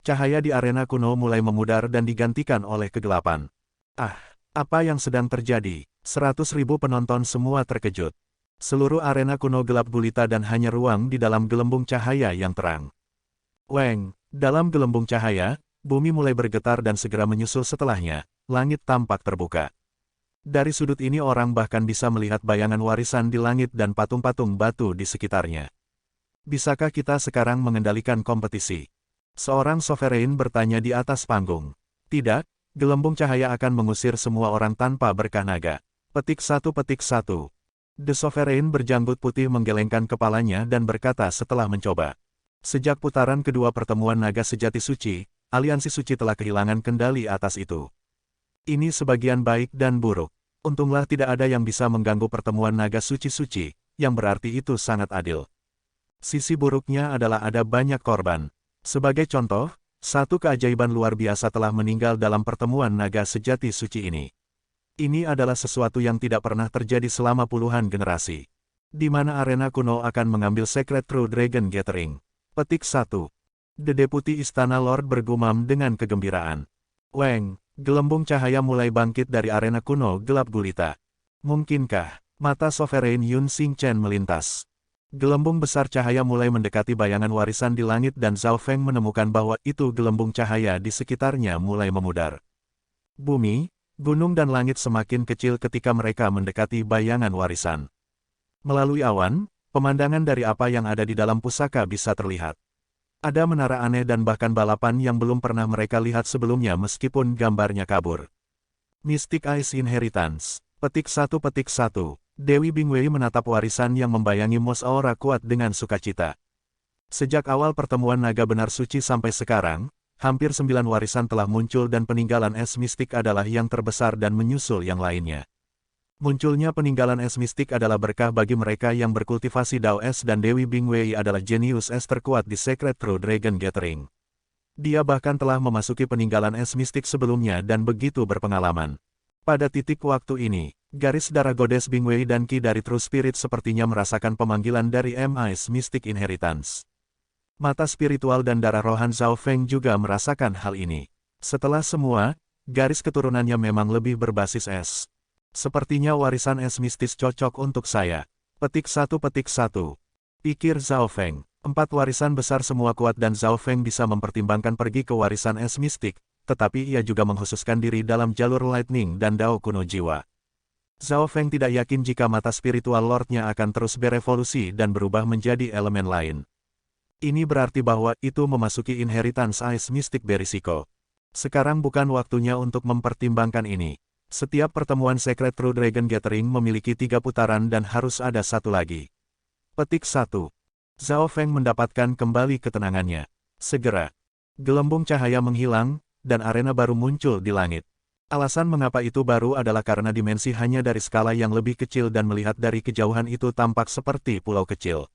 Cahaya di arena kuno mulai memudar dan digantikan oleh kegelapan. Apa yang sedang terjadi? 100.000 penonton semua terkejut. Seluruh arena kuno gelap gulita dan hanya ruang di dalam gelembung cahaya yang terang. Weng, dalam gelembung cahaya, bumi mulai bergetar dan segera menyusul setelahnya, langit tampak terbuka. Dari sudut ini orang bahkan bisa melihat bayangan warisan di langit dan patung-patung batu di sekitarnya. Bisakah kita sekarang mengendalikan kompetisi? Seorang sovereign bertanya di atas panggung. Tidak, gelembung cahaya akan mengusir semua orang tanpa berkah naga. Petik 1. The Sovereign berjanggut putih menggelengkan kepalanya dan berkata setelah mencoba. Sejak putaran kedua pertemuan naga sejati suci, aliansi suci telah kehilangan kendali atas itu. Ini sebagian baik dan buruk. Untunglah tidak ada yang bisa mengganggu pertemuan naga suci-suci, yang berarti itu sangat adil. Sisi buruknya adalah ada banyak korban. Sebagai contoh, satu keajaiban luar biasa telah meninggal dalam pertemuan naga sejati suci ini. Ini adalah sesuatu yang tidak pernah terjadi selama puluhan generasi. Di mana arena kuno akan mengambil Secret True Dragon Gathering. Petik 1. The Deputy Istana Lord bergumam dengan kegembiraan. Weng, Gelembung cahaya mulai bangkit dari arena kuno gelap gulita. Mungkinkah? Mata Sovereign Yun Xingchen melintas. Gelembung besar cahaya mulai mendekati bayangan warisan di langit dan Zhao Feng menemukan bahwa itu gelembung cahaya di sekitarnya mulai memudar. Bumi, gunung dan langit semakin kecil ketika mereka mendekati bayangan warisan. Melalui awan, pemandangan dari apa yang ada di dalam pusaka bisa terlihat. Ada menara aneh dan bahkan balapan yang belum pernah mereka lihat sebelumnya meskipun gambarnya kabur. Mystic Ice Inheritance. Petik 1. Dewi Bingwei menatap warisan yang membayangi Mos Aura kuat dengan sukacita. Sejak awal pertemuan naga benar suci sampai sekarang, hampir 9 warisan telah muncul dan peninggalan es mistik adalah yang terbesar dan menyusul yang lainnya. Munculnya peninggalan es mistik adalah berkah bagi mereka yang berkultivasi Dao Es dan Dewi Bingwei adalah jenius es terkuat di Sacred True Dragon Gathering. Dia bahkan telah memasuki peninggalan es mistik sebelumnya dan begitu berpengalaman. Pada titik waktu ini, garis darah Goddess Bingwei dan Ki dari True Spirit sepertinya merasakan pemanggilan dari M.I.'s Mystic Inheritance. Mata spiritual dan darah rohan Zhao Feng juga merasakan hal ini. Setelah semua, garis keturunannya memang lebih berbasis es. Sepertinya warisan es mistis cocok untuk saya. Petik 1. Pikir Zhao Feng. 4 warisan besar semua kuat dan Zhao Feng bisa mempertimbangkan pergi ke warisan es mistik, tetapi ia juga mengkhususkan diri dalam jalur lightning dan Dao kuno jiwa. Zhao Feng tidak yakin jika mata spiritual lordnya akan terus berevolusi dan berubah menjadi elemen lain. Ini berarti bahwa itu memasuki inheritance ice mistik berisiko. Sekarang bukan waktunya untuk mempertimbangkan ini. Setiap pertemuan Sacred True Dragon Gathering memiliki 3 putaran dan harus ada satu lagi. Petik 1. Zhao Feng mendapatkan kembali ketenangannya. Segera, gelembung cahaya menghilang, dan arena baru muncul di langit. Alasan mengapa itu baru adalah karena dimensi hanya dari skala yang lebih kecil dan melihat dari kejauhan itu tampak seperti pulau kecil.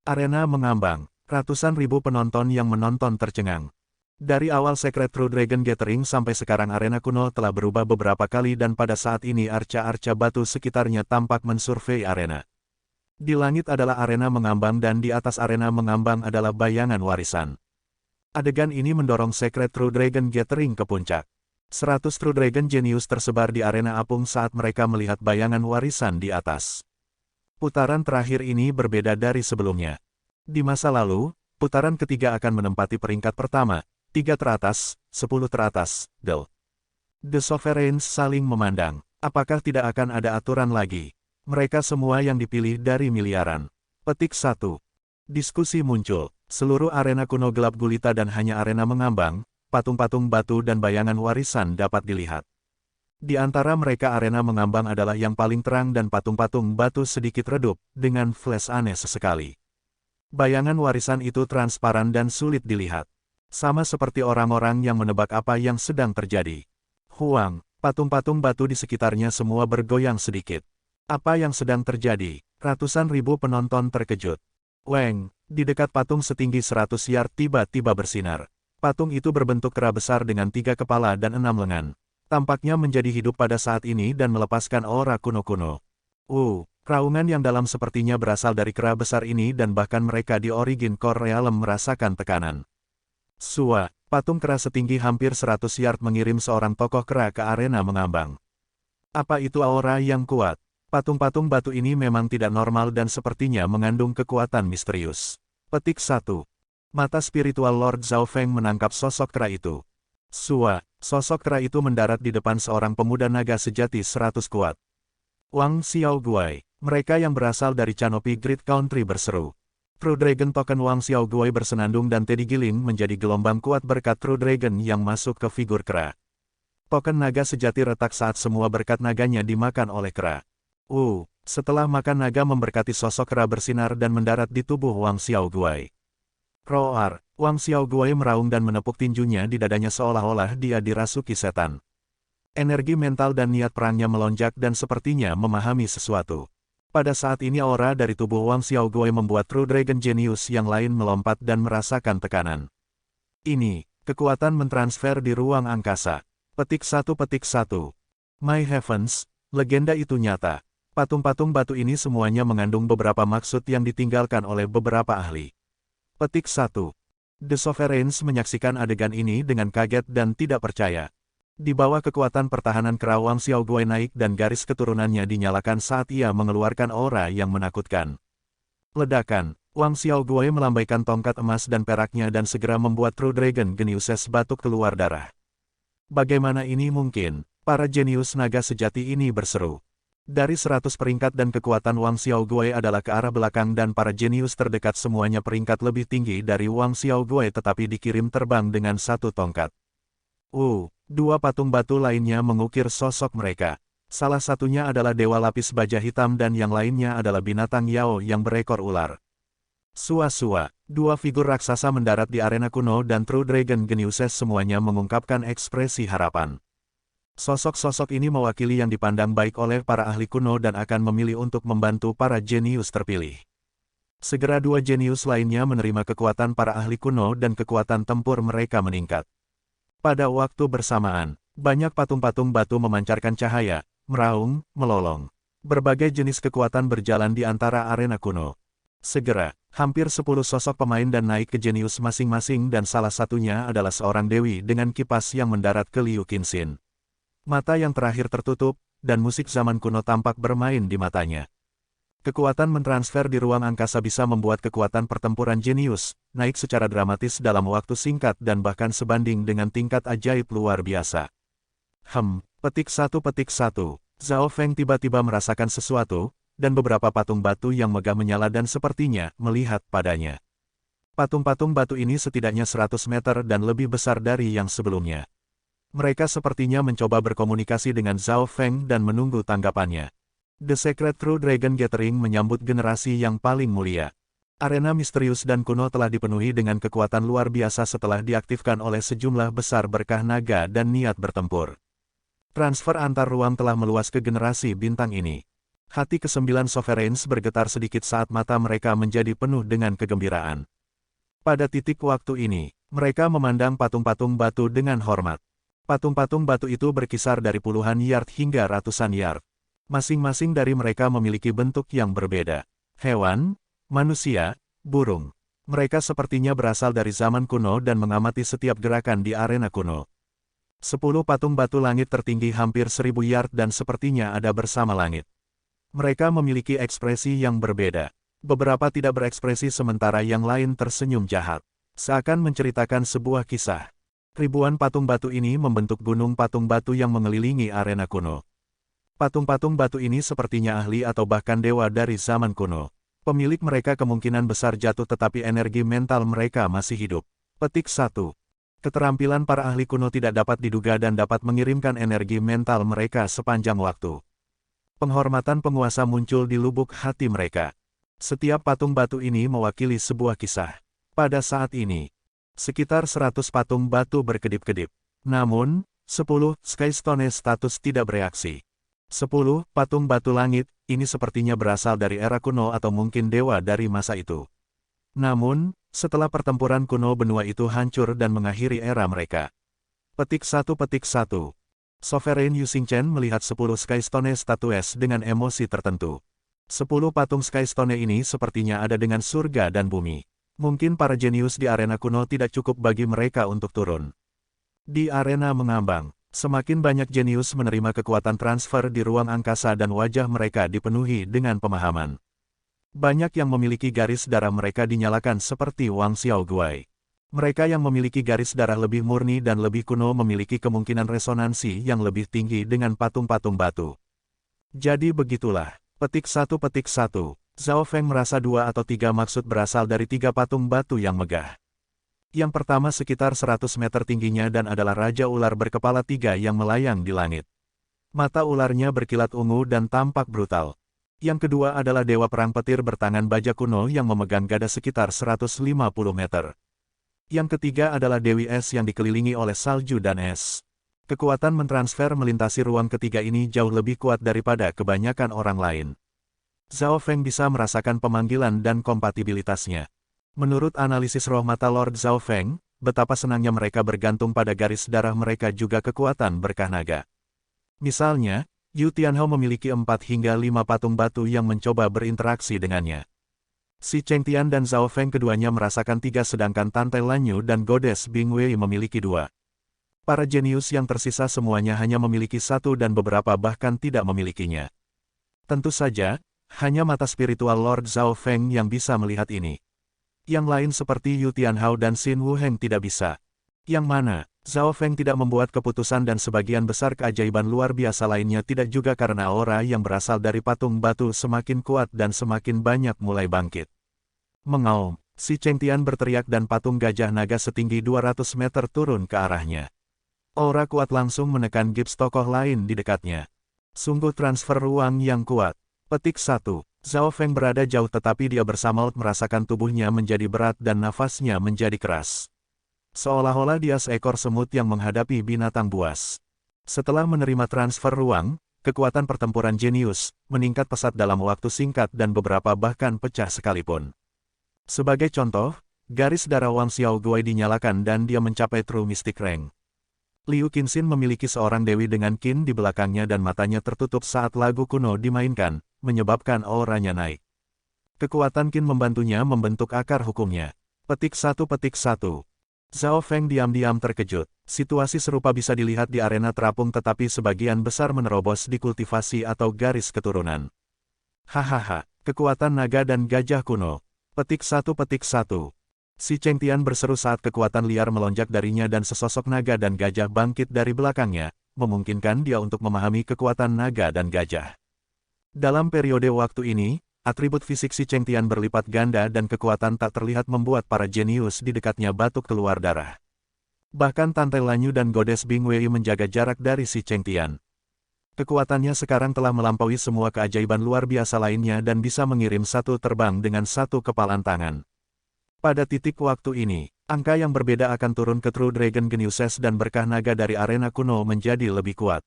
Arena mengambang, ratusan ribu penonton yang menonton tercengang. Dari awal Sacred True Dragon Gathering sampai sekarang arena kuno telah berubah beberapa kali dan pada saat ini arca-arca batu sekitarnya tampak mensurvei arena. Di langit adalah arena mengambang dan di atas arena mengambang adalah bayangan warisan. Adegan ini mendorong Sacred True Dragon Gathering ke puncak. 100 True Dragon Genius tersebar di arena apung saat mereka melihat bayangan warisan di atas. Putaran terakhir ini berbeda dari sebelumnya. Di masa lalu, putaran ketiga akan menempati peringkat pertama. 3 teratas, 10 teratas, The Sovereigns saling memandang. Apakah tidak akan ada aturan lagi? Mereka semua yang dipilih dari miliaran. Petik 1. Diskusi muncul. Seluruh arena kuno gelap gulita dan hanya arena mengambang, patung-patung batu dan bayangan warisan dapat dilihat. Di antara mereka arena mengambang adalah yang paling terang dan patung-patung batu sedikit redup, dengan flash aneh sesekali. Bayangan warisan itu transparan dan sulit dilihat. Sama seperti orang-orang yang menebak apa yang sedang terjadi. Huang, patung-patung batu di sekitarnya semua bergoyang sedikit. Apa yang sedang terjadi? Ratusan ribu penonton terkejut. Weng, di dekat patung setinggi 100 yard tiba-tiba bersinar. Patung itu berbentuk kera besar dengan 3 kepala dan 6 lengan. Tampaknya menjadi hidup pada saat ini dan melepaskan aura kuno-kuno. Raungan yang dalam sepertinya berasal dari kera besar ini dan bahkan mereka di Origin Core Realm merasakan tekanan. Patung kera setinggi hampir 100 yard mengirim seorang tokoh kera ke arena mengambang. Apa itu aura yang kuat? Patung-patung batu ini memang tidak normal dan sepertinya mengandung kekuatan misterius. Petik 1. Mata spiritual Lord Zhao Feng menangkap sosok kera itu. Sosok kera itu mendarat di depan seorang pemuda naga sejati 100 kuat. Wang Xiaoguai, mereka yang berasal dari Canopy Grid Country berseru. True Dragon Token Wang Xiaoguai bersenandung dan Teddy Giling menjadi gelombang kuat berkat True Dragon yang masuk ke figur kera. Token naga sejati retak saat semua berkat naganya dimakan oleh kera. Setelah makan naga memberkati sosok kera bersinar dan mendarat di tubuh Wang Xiaoguai. Roar, Wang Xiaoguai meraung dan menepuk tinjunya di dadanya seolah-olah dia dirasuki setan. Energi mental dan niat perangnya melonjak dan sepertinya memahami sesuatu. Pada saat ini aura dari tubuh Wang Xiaoguai membuat True Dragon Genius yang lain melompat dan merasakan tekanan. Ini, kekuatan mentransfer di ruang angkasa. Petik 1. My Heavens, legenda itu nyata. Patung-patung batu ini semuanya mengandung beberapa maksud yang ditinggalkan oleh beberapa ahli. Petik 1. The Sovereigns menyaksikan adegan ini dengan kaget dan tidak percaya. Di bawah kekuatan pertahanan kera Wang Xiaoguai naik dan garis keturunannya dinyalakan saat ia mengeluarkan aura yang menakutkan. Ledakan, Wang Xiaoguai melambaikan tongkat emas dan peraknya dan segera membuat True Dragon Geniuses batuk keluar darah. Bagaimana ini mungkin? Para jenius naga sejati ini berseru. Dari 100 peringkat dan kekuatan Wang Xiaoguai adalah ke arah belakang dan para jenius terdekat semuanya peringkat lebih tinggi dari Wang Xiaoguai tetapi dikirim terbang dengan satu tongkat. Dua patung batu lainnya mengukir sosok mereka. Salah satunya adalah Dewa Lapis Baja Hitam dan yang lainnya adalah binatang Yao yang berekor ular. Sua-sua, dua figur raksasa mendarat di arena kuno dan True Dragon Geniuses semuanya mengungkapkan ekspresi harapan. Sosok-sosok ini mewakili yang dipandang baik oleh para ahli kuno dan akan memilih untuk membantu para jenius terpilih. Segera dua jenius lainnya menerima kekuatan para ahli kuno dan kekuatan tempur mereka meningkat. Pada waktu bersamaan, banyak patung-patung batu memancarkan cahaya, meraung, melolong. Berbagai jenis kekuatan berjalan di antara arena kuno. Segera, hampir 10 sosok pemain dan naik ke jenius masing-masing dan salah satunya adalah seorang dewi dengan kipas yang mendarat ke Liu Qinxin. Mata yang terakhir tertutup, dan musik zaman kuno tampak bermain di matanya. Kekuatan mentransfer di ruang angkasa bisa membuat kekuatan pertempuran jenius naik secara dramatis dalam waktu singkat dan bahkan sebanding dengan tingkat ajaib luar biasa. Petik 1. Zhao Feng tiba-tiba merasakan sesuatu, dan beberapa patung batu yang megah menyala dan sepertinya melihat padanya. Patung-patung batu ini setidaknya 100 meter dan lebih besar dari yang sebelumnya. Mereka sepertinya mencoba berkomunikasi dengan Zhao Feng dan menunggu tanggapannya. The Secret True Dragon Gathering menyambut generasi yang paling mulia. Arena misterius dan kuno telah dipenuhi dengan kekuatan luar biasa setelah diaktifkan oleh sejumlah besar berkah naga dan niat bertempur. Transfer antar ruang telah meluas ke generasi bintang ini. Hati ke-9 Sovereigns bergetar sedikit saat mata mereka menjadi penuh dengan kegembiraan. Pada titik waktu ini, mereka memandang patung-patung batu dengan hormat. Patung-patung batu itu berkisar dari puluhan yard hingga ratusan yard. Masing-masing dari mereka memiliki bentuk yang berbeda. Hewan, manusia, burung. Mereka sepertinya berasal dari zaman kuno dan mengamati setiap gerakan di arena kuno. 10 patung batu langit tertinggi hampir 1000 yard dan sepertinya ada bersama langit. Mereka memiliki ekspresi yang berbeda. Beberapa tidak berekspresi sementara yang lain tersenyum jahat. Seakan menceritakan sebuah kisah. Ribuan patung batu ini membentuk gunung patung batu yang mengelilingi arena kuno. Patung-patung batu ini sepertinya ahli atau bahkan dewa dari zaman kuno. Pemilik mereka kemungkinan besar jatuh tetapi energi mental mereka masih hidup. Petik 1. Keterampilan para ahli kuno tidak dapat diduga dan dapat mengirimkan energi mental mereka sepanjang waktu. Penghormatan penguasa muncul di lubuk hati mereka. Setiap patung batu ini mewakili sebuah kisah. Pada saat ini, sekitar 100 patung batu berkedip-kedip. Namun, 10 Skystone status tidak bereaksi. 10 patung batu langit, ini sepertinya berasal dari era kuno atau mungkin dewa dari masa itu. Namun, setelah pertempuran kuno benua itu hancur dan mengakhiri era mereka. Petik 1. Sovereign Yu Xingchen melihat 10 Skystone statues dengan emosi tertentu. 10 patung Skystone ini sepertinya ada dengan surga dan bumi. Mungkin para jenius di arena kuno tidak cukup bagi mereka untuk turun. Di arena mengambang. Semakin banyak jenius menerima kekuatan transfer di ruang angkasa dan wajah mereka dipenuhi dengan pemahaman. Banyak yang memiliki garis darah mereka dinyalakan seperti Wang Xiaoguai. Mereka yang memiliki garis darah lebih murni dan lebih kuno memiliki kemungkinan resonansi yang lebih tinggi dengan patung-patung batu. Jadi begitulah. Petik 1. Zhao Feng merasa 2 atau 3 maksud berasal dari 3 patung batu yang megah. Yang pertama sekitar 100 meter tingginya dan adalah Raja Ular berkepala 3 yang melayang di langit. Mata ularnya berkilat ungu dan tampak brutal. Yang kedua adalah Dewa Perang Petir bertangan baja kuno yang memegang gada sekitar 150 meter. Yang ketiga adalah Dewi Es yang dikelilingi oleh salju dan es. Kekuatan mentransfer melintasi ruang ketiga ini jauh lebih kuat daripada kebanyakan orang lain. Zhao Feng bisa merasakan pemanggilan dan kompatibilitasnya. Menurut analisis roh mata Lord Zhao Feng, betapa senangnya mereka bergantung pada garis darah mereka juga kekuatan berkah naga. Misalnya, Yu Tianhao memiliki 4 hingga 5 patung batu yang mencoba berinteraksi dengannya. Si Cheng Tian dan Zhao Feng keduanya merasakan 3 sedangkan Tan Tai Lanyu dan Goddess Bing Wei memiliki 2. Para jenius yang tersisa semuanya hanya memiliki satu dan beberapa bahkan tidak memilikinya. Tentu saja, hanya mata spiritual Lord Zhao Feng yang bisa melihat ini. Yang lain seperti Yu Tianhao dan Xin Wuheng tidak bisa. Yang mana, Zhao Feng tidak membuat keputusan dan sebagian besar keajaiban luar biasa lainnya tidak juga karena aura yang berasal dari patung batu semakin kuat dan semakin banyak mulai bangkit. Mengaum, si Cheng Tian berteriak dan patung gajah naga setinggi 200 meter turun ke arahnya. Aura kuat langsung menekan gips tokoh lain di dekatnya. Sungguh transfer ruang yang kuat. Petik 1. Zhao Feng berada jauh tetapi dia bersamalt merasakan tubuhnya menjadi berat dan nafasnya menjadi keras. Seolah-olah dia seekor semut yang menghadapi binatang buas. Setelah menerima transfer ruang, kekuatan pertempuran jenius meningkat pesat dalam waktu singkat dan beberapa bahkan pecah sekalipun. Sebagai contoh, garis darah Wang Xiaoguai dinyalakan dan dia mencapai True Mystic Rank. Liu Qinxin memiliki seorang dewi dengan Qin di belakangnya dan matanya tertutup saat lagu kuno dimainkan, menyebabkan auranya naik. Kekuatan Qin membantunya membentuk akar hukumnya. Petik 1. Zhao Feng diam-diam terkejut. Situasi serupa bisa dilihat di arena terapung tetapi sebagian besar menerobos di kultivasi atau garis keturunan. Hahaha, kekuatan naga dan gajah kuno. Petik 1. Si Cheng Tian berseru saat kekuatan liar melonjak darinya dan sesosok naga dan gajah bangkit dari belakangnya, memungkinkan dia untuk memahami kekuatan naga dan gajah. Dalam periode waktu ini, atribut fisik si Cheng Tian berlipat ganda dan kekuatan tak terlihat membuat para jenius di dekatnya batuk keluar darah. Bahkan Tante Lanyu dan Goddess Bing Wei menjaga jarak dari si Cheng Tian. Kekuatannya sekarang telah melampaui semua keajaiban luar biasa lainnya dan bisa mengirim satu terbang dengan satu kepalan tangan. Pada titik waktu ini, angka yang berbeda akan turun ke True Dragon Geniuses dan berkah naga dari arena kuno menjadi lebih kuat.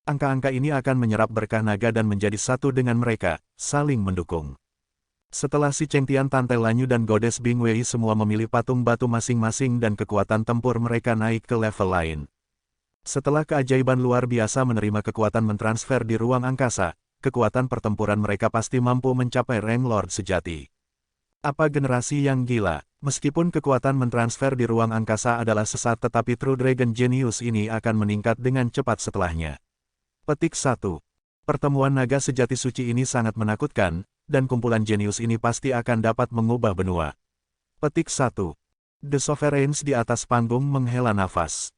Angka-angka ini akan menyerap berkah naga dan menjadi satu dengan mereka, saling mendukung. Setelah si Cheng Tian, Tante Lanyu dan Goddess Bing Wei semua memilih patung batu masing-masing dan kekuatan tempur mereka naik ke level lain. Setelah keajaiban luar biasa menerima kekuatan mentransfer di ruang angkasa, kekuatan pertempuran mereka pasti mampu mencapai rank Lord sejati. Apa generasi yang gila? Meskipun kekuatan mentransfer di ruang angkasa adalah sesat tetapi True Dragon Genius ini akan meningkat dengan cepat setelahnya. Petik 1. Pertemuan naga sejati suci ini sangat menakutkan, dan kumpulan jenius ini pasti akan dapat mengubah benua. Petik 1. The Sovereigns di atas panggung menghela nafas.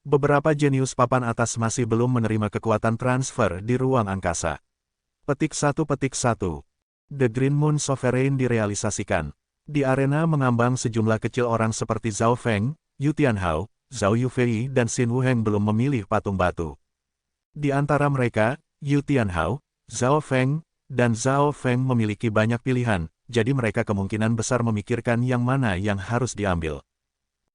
Beberapa jenius papan atas masih belum menerima kekuatan transfer di ruang angkasa. Petik 1. The Green Moon Sovereign direalisasikan. Di arena mengambang sejumlah kecil orang seperti Zhao Feng, Yu Tianhao, Zhao Yufei dan Xin Wuheng belum memilih patung batu. Di antara mereka, Yu Tianhao, Zhao Feng, dan Zhao Feng memiliki banyak pilihan, jadi mereka kemungkinan besar memikirkan yang mana yang harus diambil.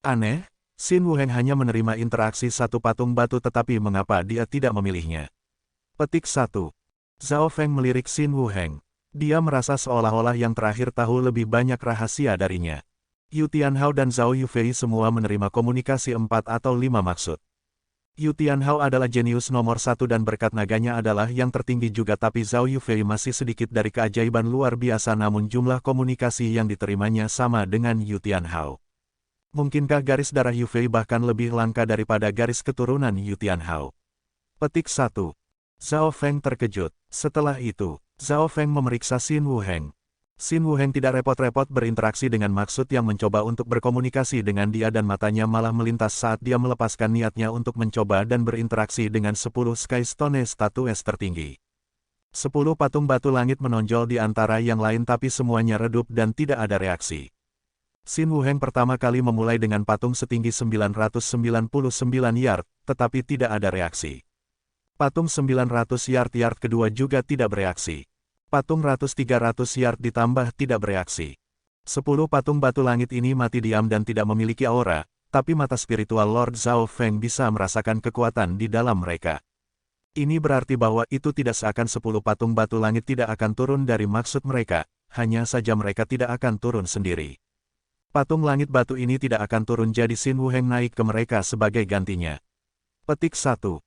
Aneh, Xin Wuheng hanya menerima interaksi satu patung batu tetapi mengapa dia tidak memilihnya? Petik 1. Zhao Feng melirik Xin Wuheng. Dia merasa seolah-olah yang terakhir tahu lebih banyak rahasia darinya. Yu Tianhao dan Zhao Yufei semua menerima komunikasi 4 atau 5 maksud. Yu Tianhao adalah jenius nomor 1 dan berkat naganya adalah yang tertinggi juga tapi Zhao Yufei masih sedikit dari keajaiban luar biasa namun jumlah komunikasi yang diterimanya sama dengan Yu Tianhao. Mungkinkah garis darah Yufei bahkan lebih langka daripada garis keturunan Yu Tianhao? Petik 1. Zhao Feng terkejut. Setelah itu, Zhao Feng memeriksa Xin Wuheng. Xin Wuheng tidak repot-repot berinteraksi dengan maksud yang mencoba untuk berkomunikasi dengan dia dan matanya malah melintas saat dia melepaskan niatnya untuk mencoba dan berinteraksi dengan 10 Sky Stone statues tertinggi. 10 patung batu langit menonjol di antara yang lain tapi semuanya redup dan tidak ada reaksi. Xin Wuheng pertama kali memulai dengan patung setinggi 999 yard, tetapi tidak ada reaksi. Patung 900 yard kedua juga tidak bereaksi. Patung 300 yard ditambah tidak bereaksi. 10 patung batu langit ini mati diam dan tidak memiliki aura, tapi mata spiritual Lord Zhao Feng bisa merasakan kekuatan di dalam mereka. Ini berarti bahwa itu tidak seakan 10 patung batu langit tidak akan turun dari maksud mereka, hanya saja mereka tidak akan turun sendiri. Patung langit batu ini tidak akan turun jadi Xin Wuheng naik ke mereka sebagai gantinya. Petik 1.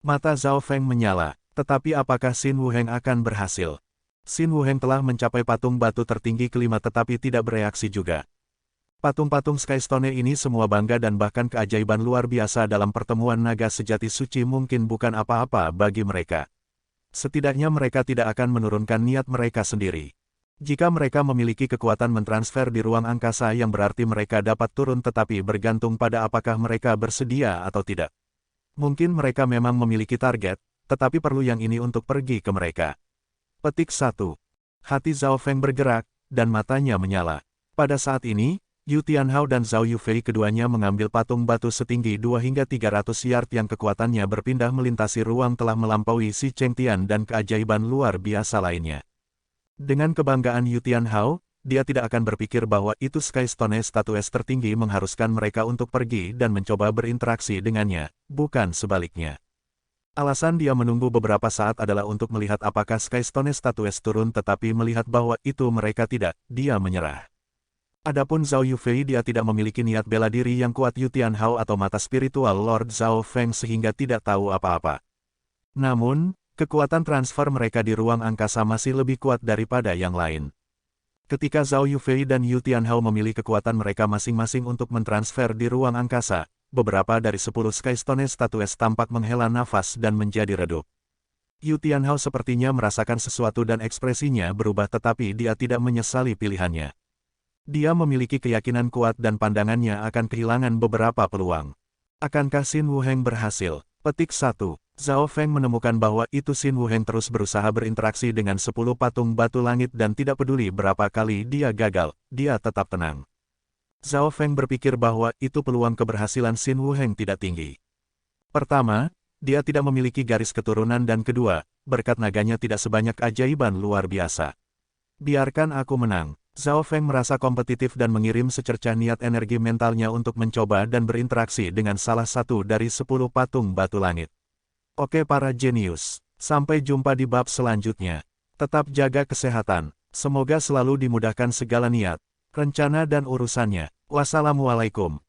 Mata Zhao Feng menyala, tetapi apakah Xin Wuheng akan berhasil? Xin Wuheng telah mencapai patung batu tertinggi kelima tetapi tidak bereaksi juga. Patung-patung Skystone ini semua bangga dan bahkan keajaiban luar biasa dalam pertemuan naga sejati suci mungkin bukan apa-apa bagi mereka. Setidaknya mereka tidak akan menurunkan niat mereka sendiri. Jika mereka memiliki kekuatan mentransfer di ruang angkasa yang berarti mereka dapat turun tetapi bergantung pada apakah mereka bersedia atau tidak. Mungkin mereka memang memiliki target, tetapi perlu yang ini untuk pergi ke mereka. Petik 1. Hati Zhao Feng bergerak, dan matanya menyala. Pada saat ini, Yu Tianhao dan Zhao Yufei keduanya mengambil patung batu setinggi 2 hingga 300 yard yang kekuatannya berpindah melintasi ruang telah melampaui Si Chengtian dan keajaiban luar biasa lainnya. Dengan kebanggaan Yu Tianhao, dia tidak akan berpikir bahwa itu Skystone statues tertinggi mengharuskan mereka untuk pergi dan mencoba berinteraksi dengannya, bukan sebaliknya. Alasan dia menunggu beberapa saat adalah untuk melihat apakah Skystone statues turun tetapi melihat bahwa itu mereka tidak, dia menyerah. Adapun Zhao Yufei dia tidak memiliki niat bela diri yang kuat Yu Tianhao atau mata spiritual Lord Zhao Feng sehingga tidak tahu apa-apa. Namun, kekuatan transfer mereka di ruang angkasa masih lebih kuat daripada yang lain. Ketika Zhao Yufei dan Yu Tianhao memilih kekuatan mereka masing-masing untuk mentransfer di ruang angkasa, beberapa dari 10 Skystone statues tampak menghela nafas dan menjadi redup. Yu Tianhao sepertinya merasakan sesuatu dan ekspresinya berubah tetapi dia tidak menyesali pilihannya. Dia memiliki keyakinan kuat dan pandangannya akan kehilangan beberapa peluang. Akankah Xin Wuheng berhasil? Petik 1. Zhao Feng menemukan bahwa itu Xin Wuheng terus berusaha berinteraksi dengan 10 patung batu langit dan tidak peduli berapa kali dia gagal, dia tetap tenang. Zhao Feng berpikir bahwa itu peluang keberhasilan Xin Wuheng tidak tinggi. Pertama, dia tidak memiliki garis keturunan dan kedua, berkat naganya tidak sebanyak ajaiban luar biasa. Biarkan aku menang. Zhao Feng merasa kompetitif dan mengirim secercah niat energi mentalnya untuk mencoba dan berinteraksi dengan salah satu dari 10 patung batu langit. Oke para jenius, sampai jumpa di bab selanjutnya. Tetap jaga kesehatan, semoga selalu dimudahkan segala niat, rencana dan urusannya. Wassalamualaikum.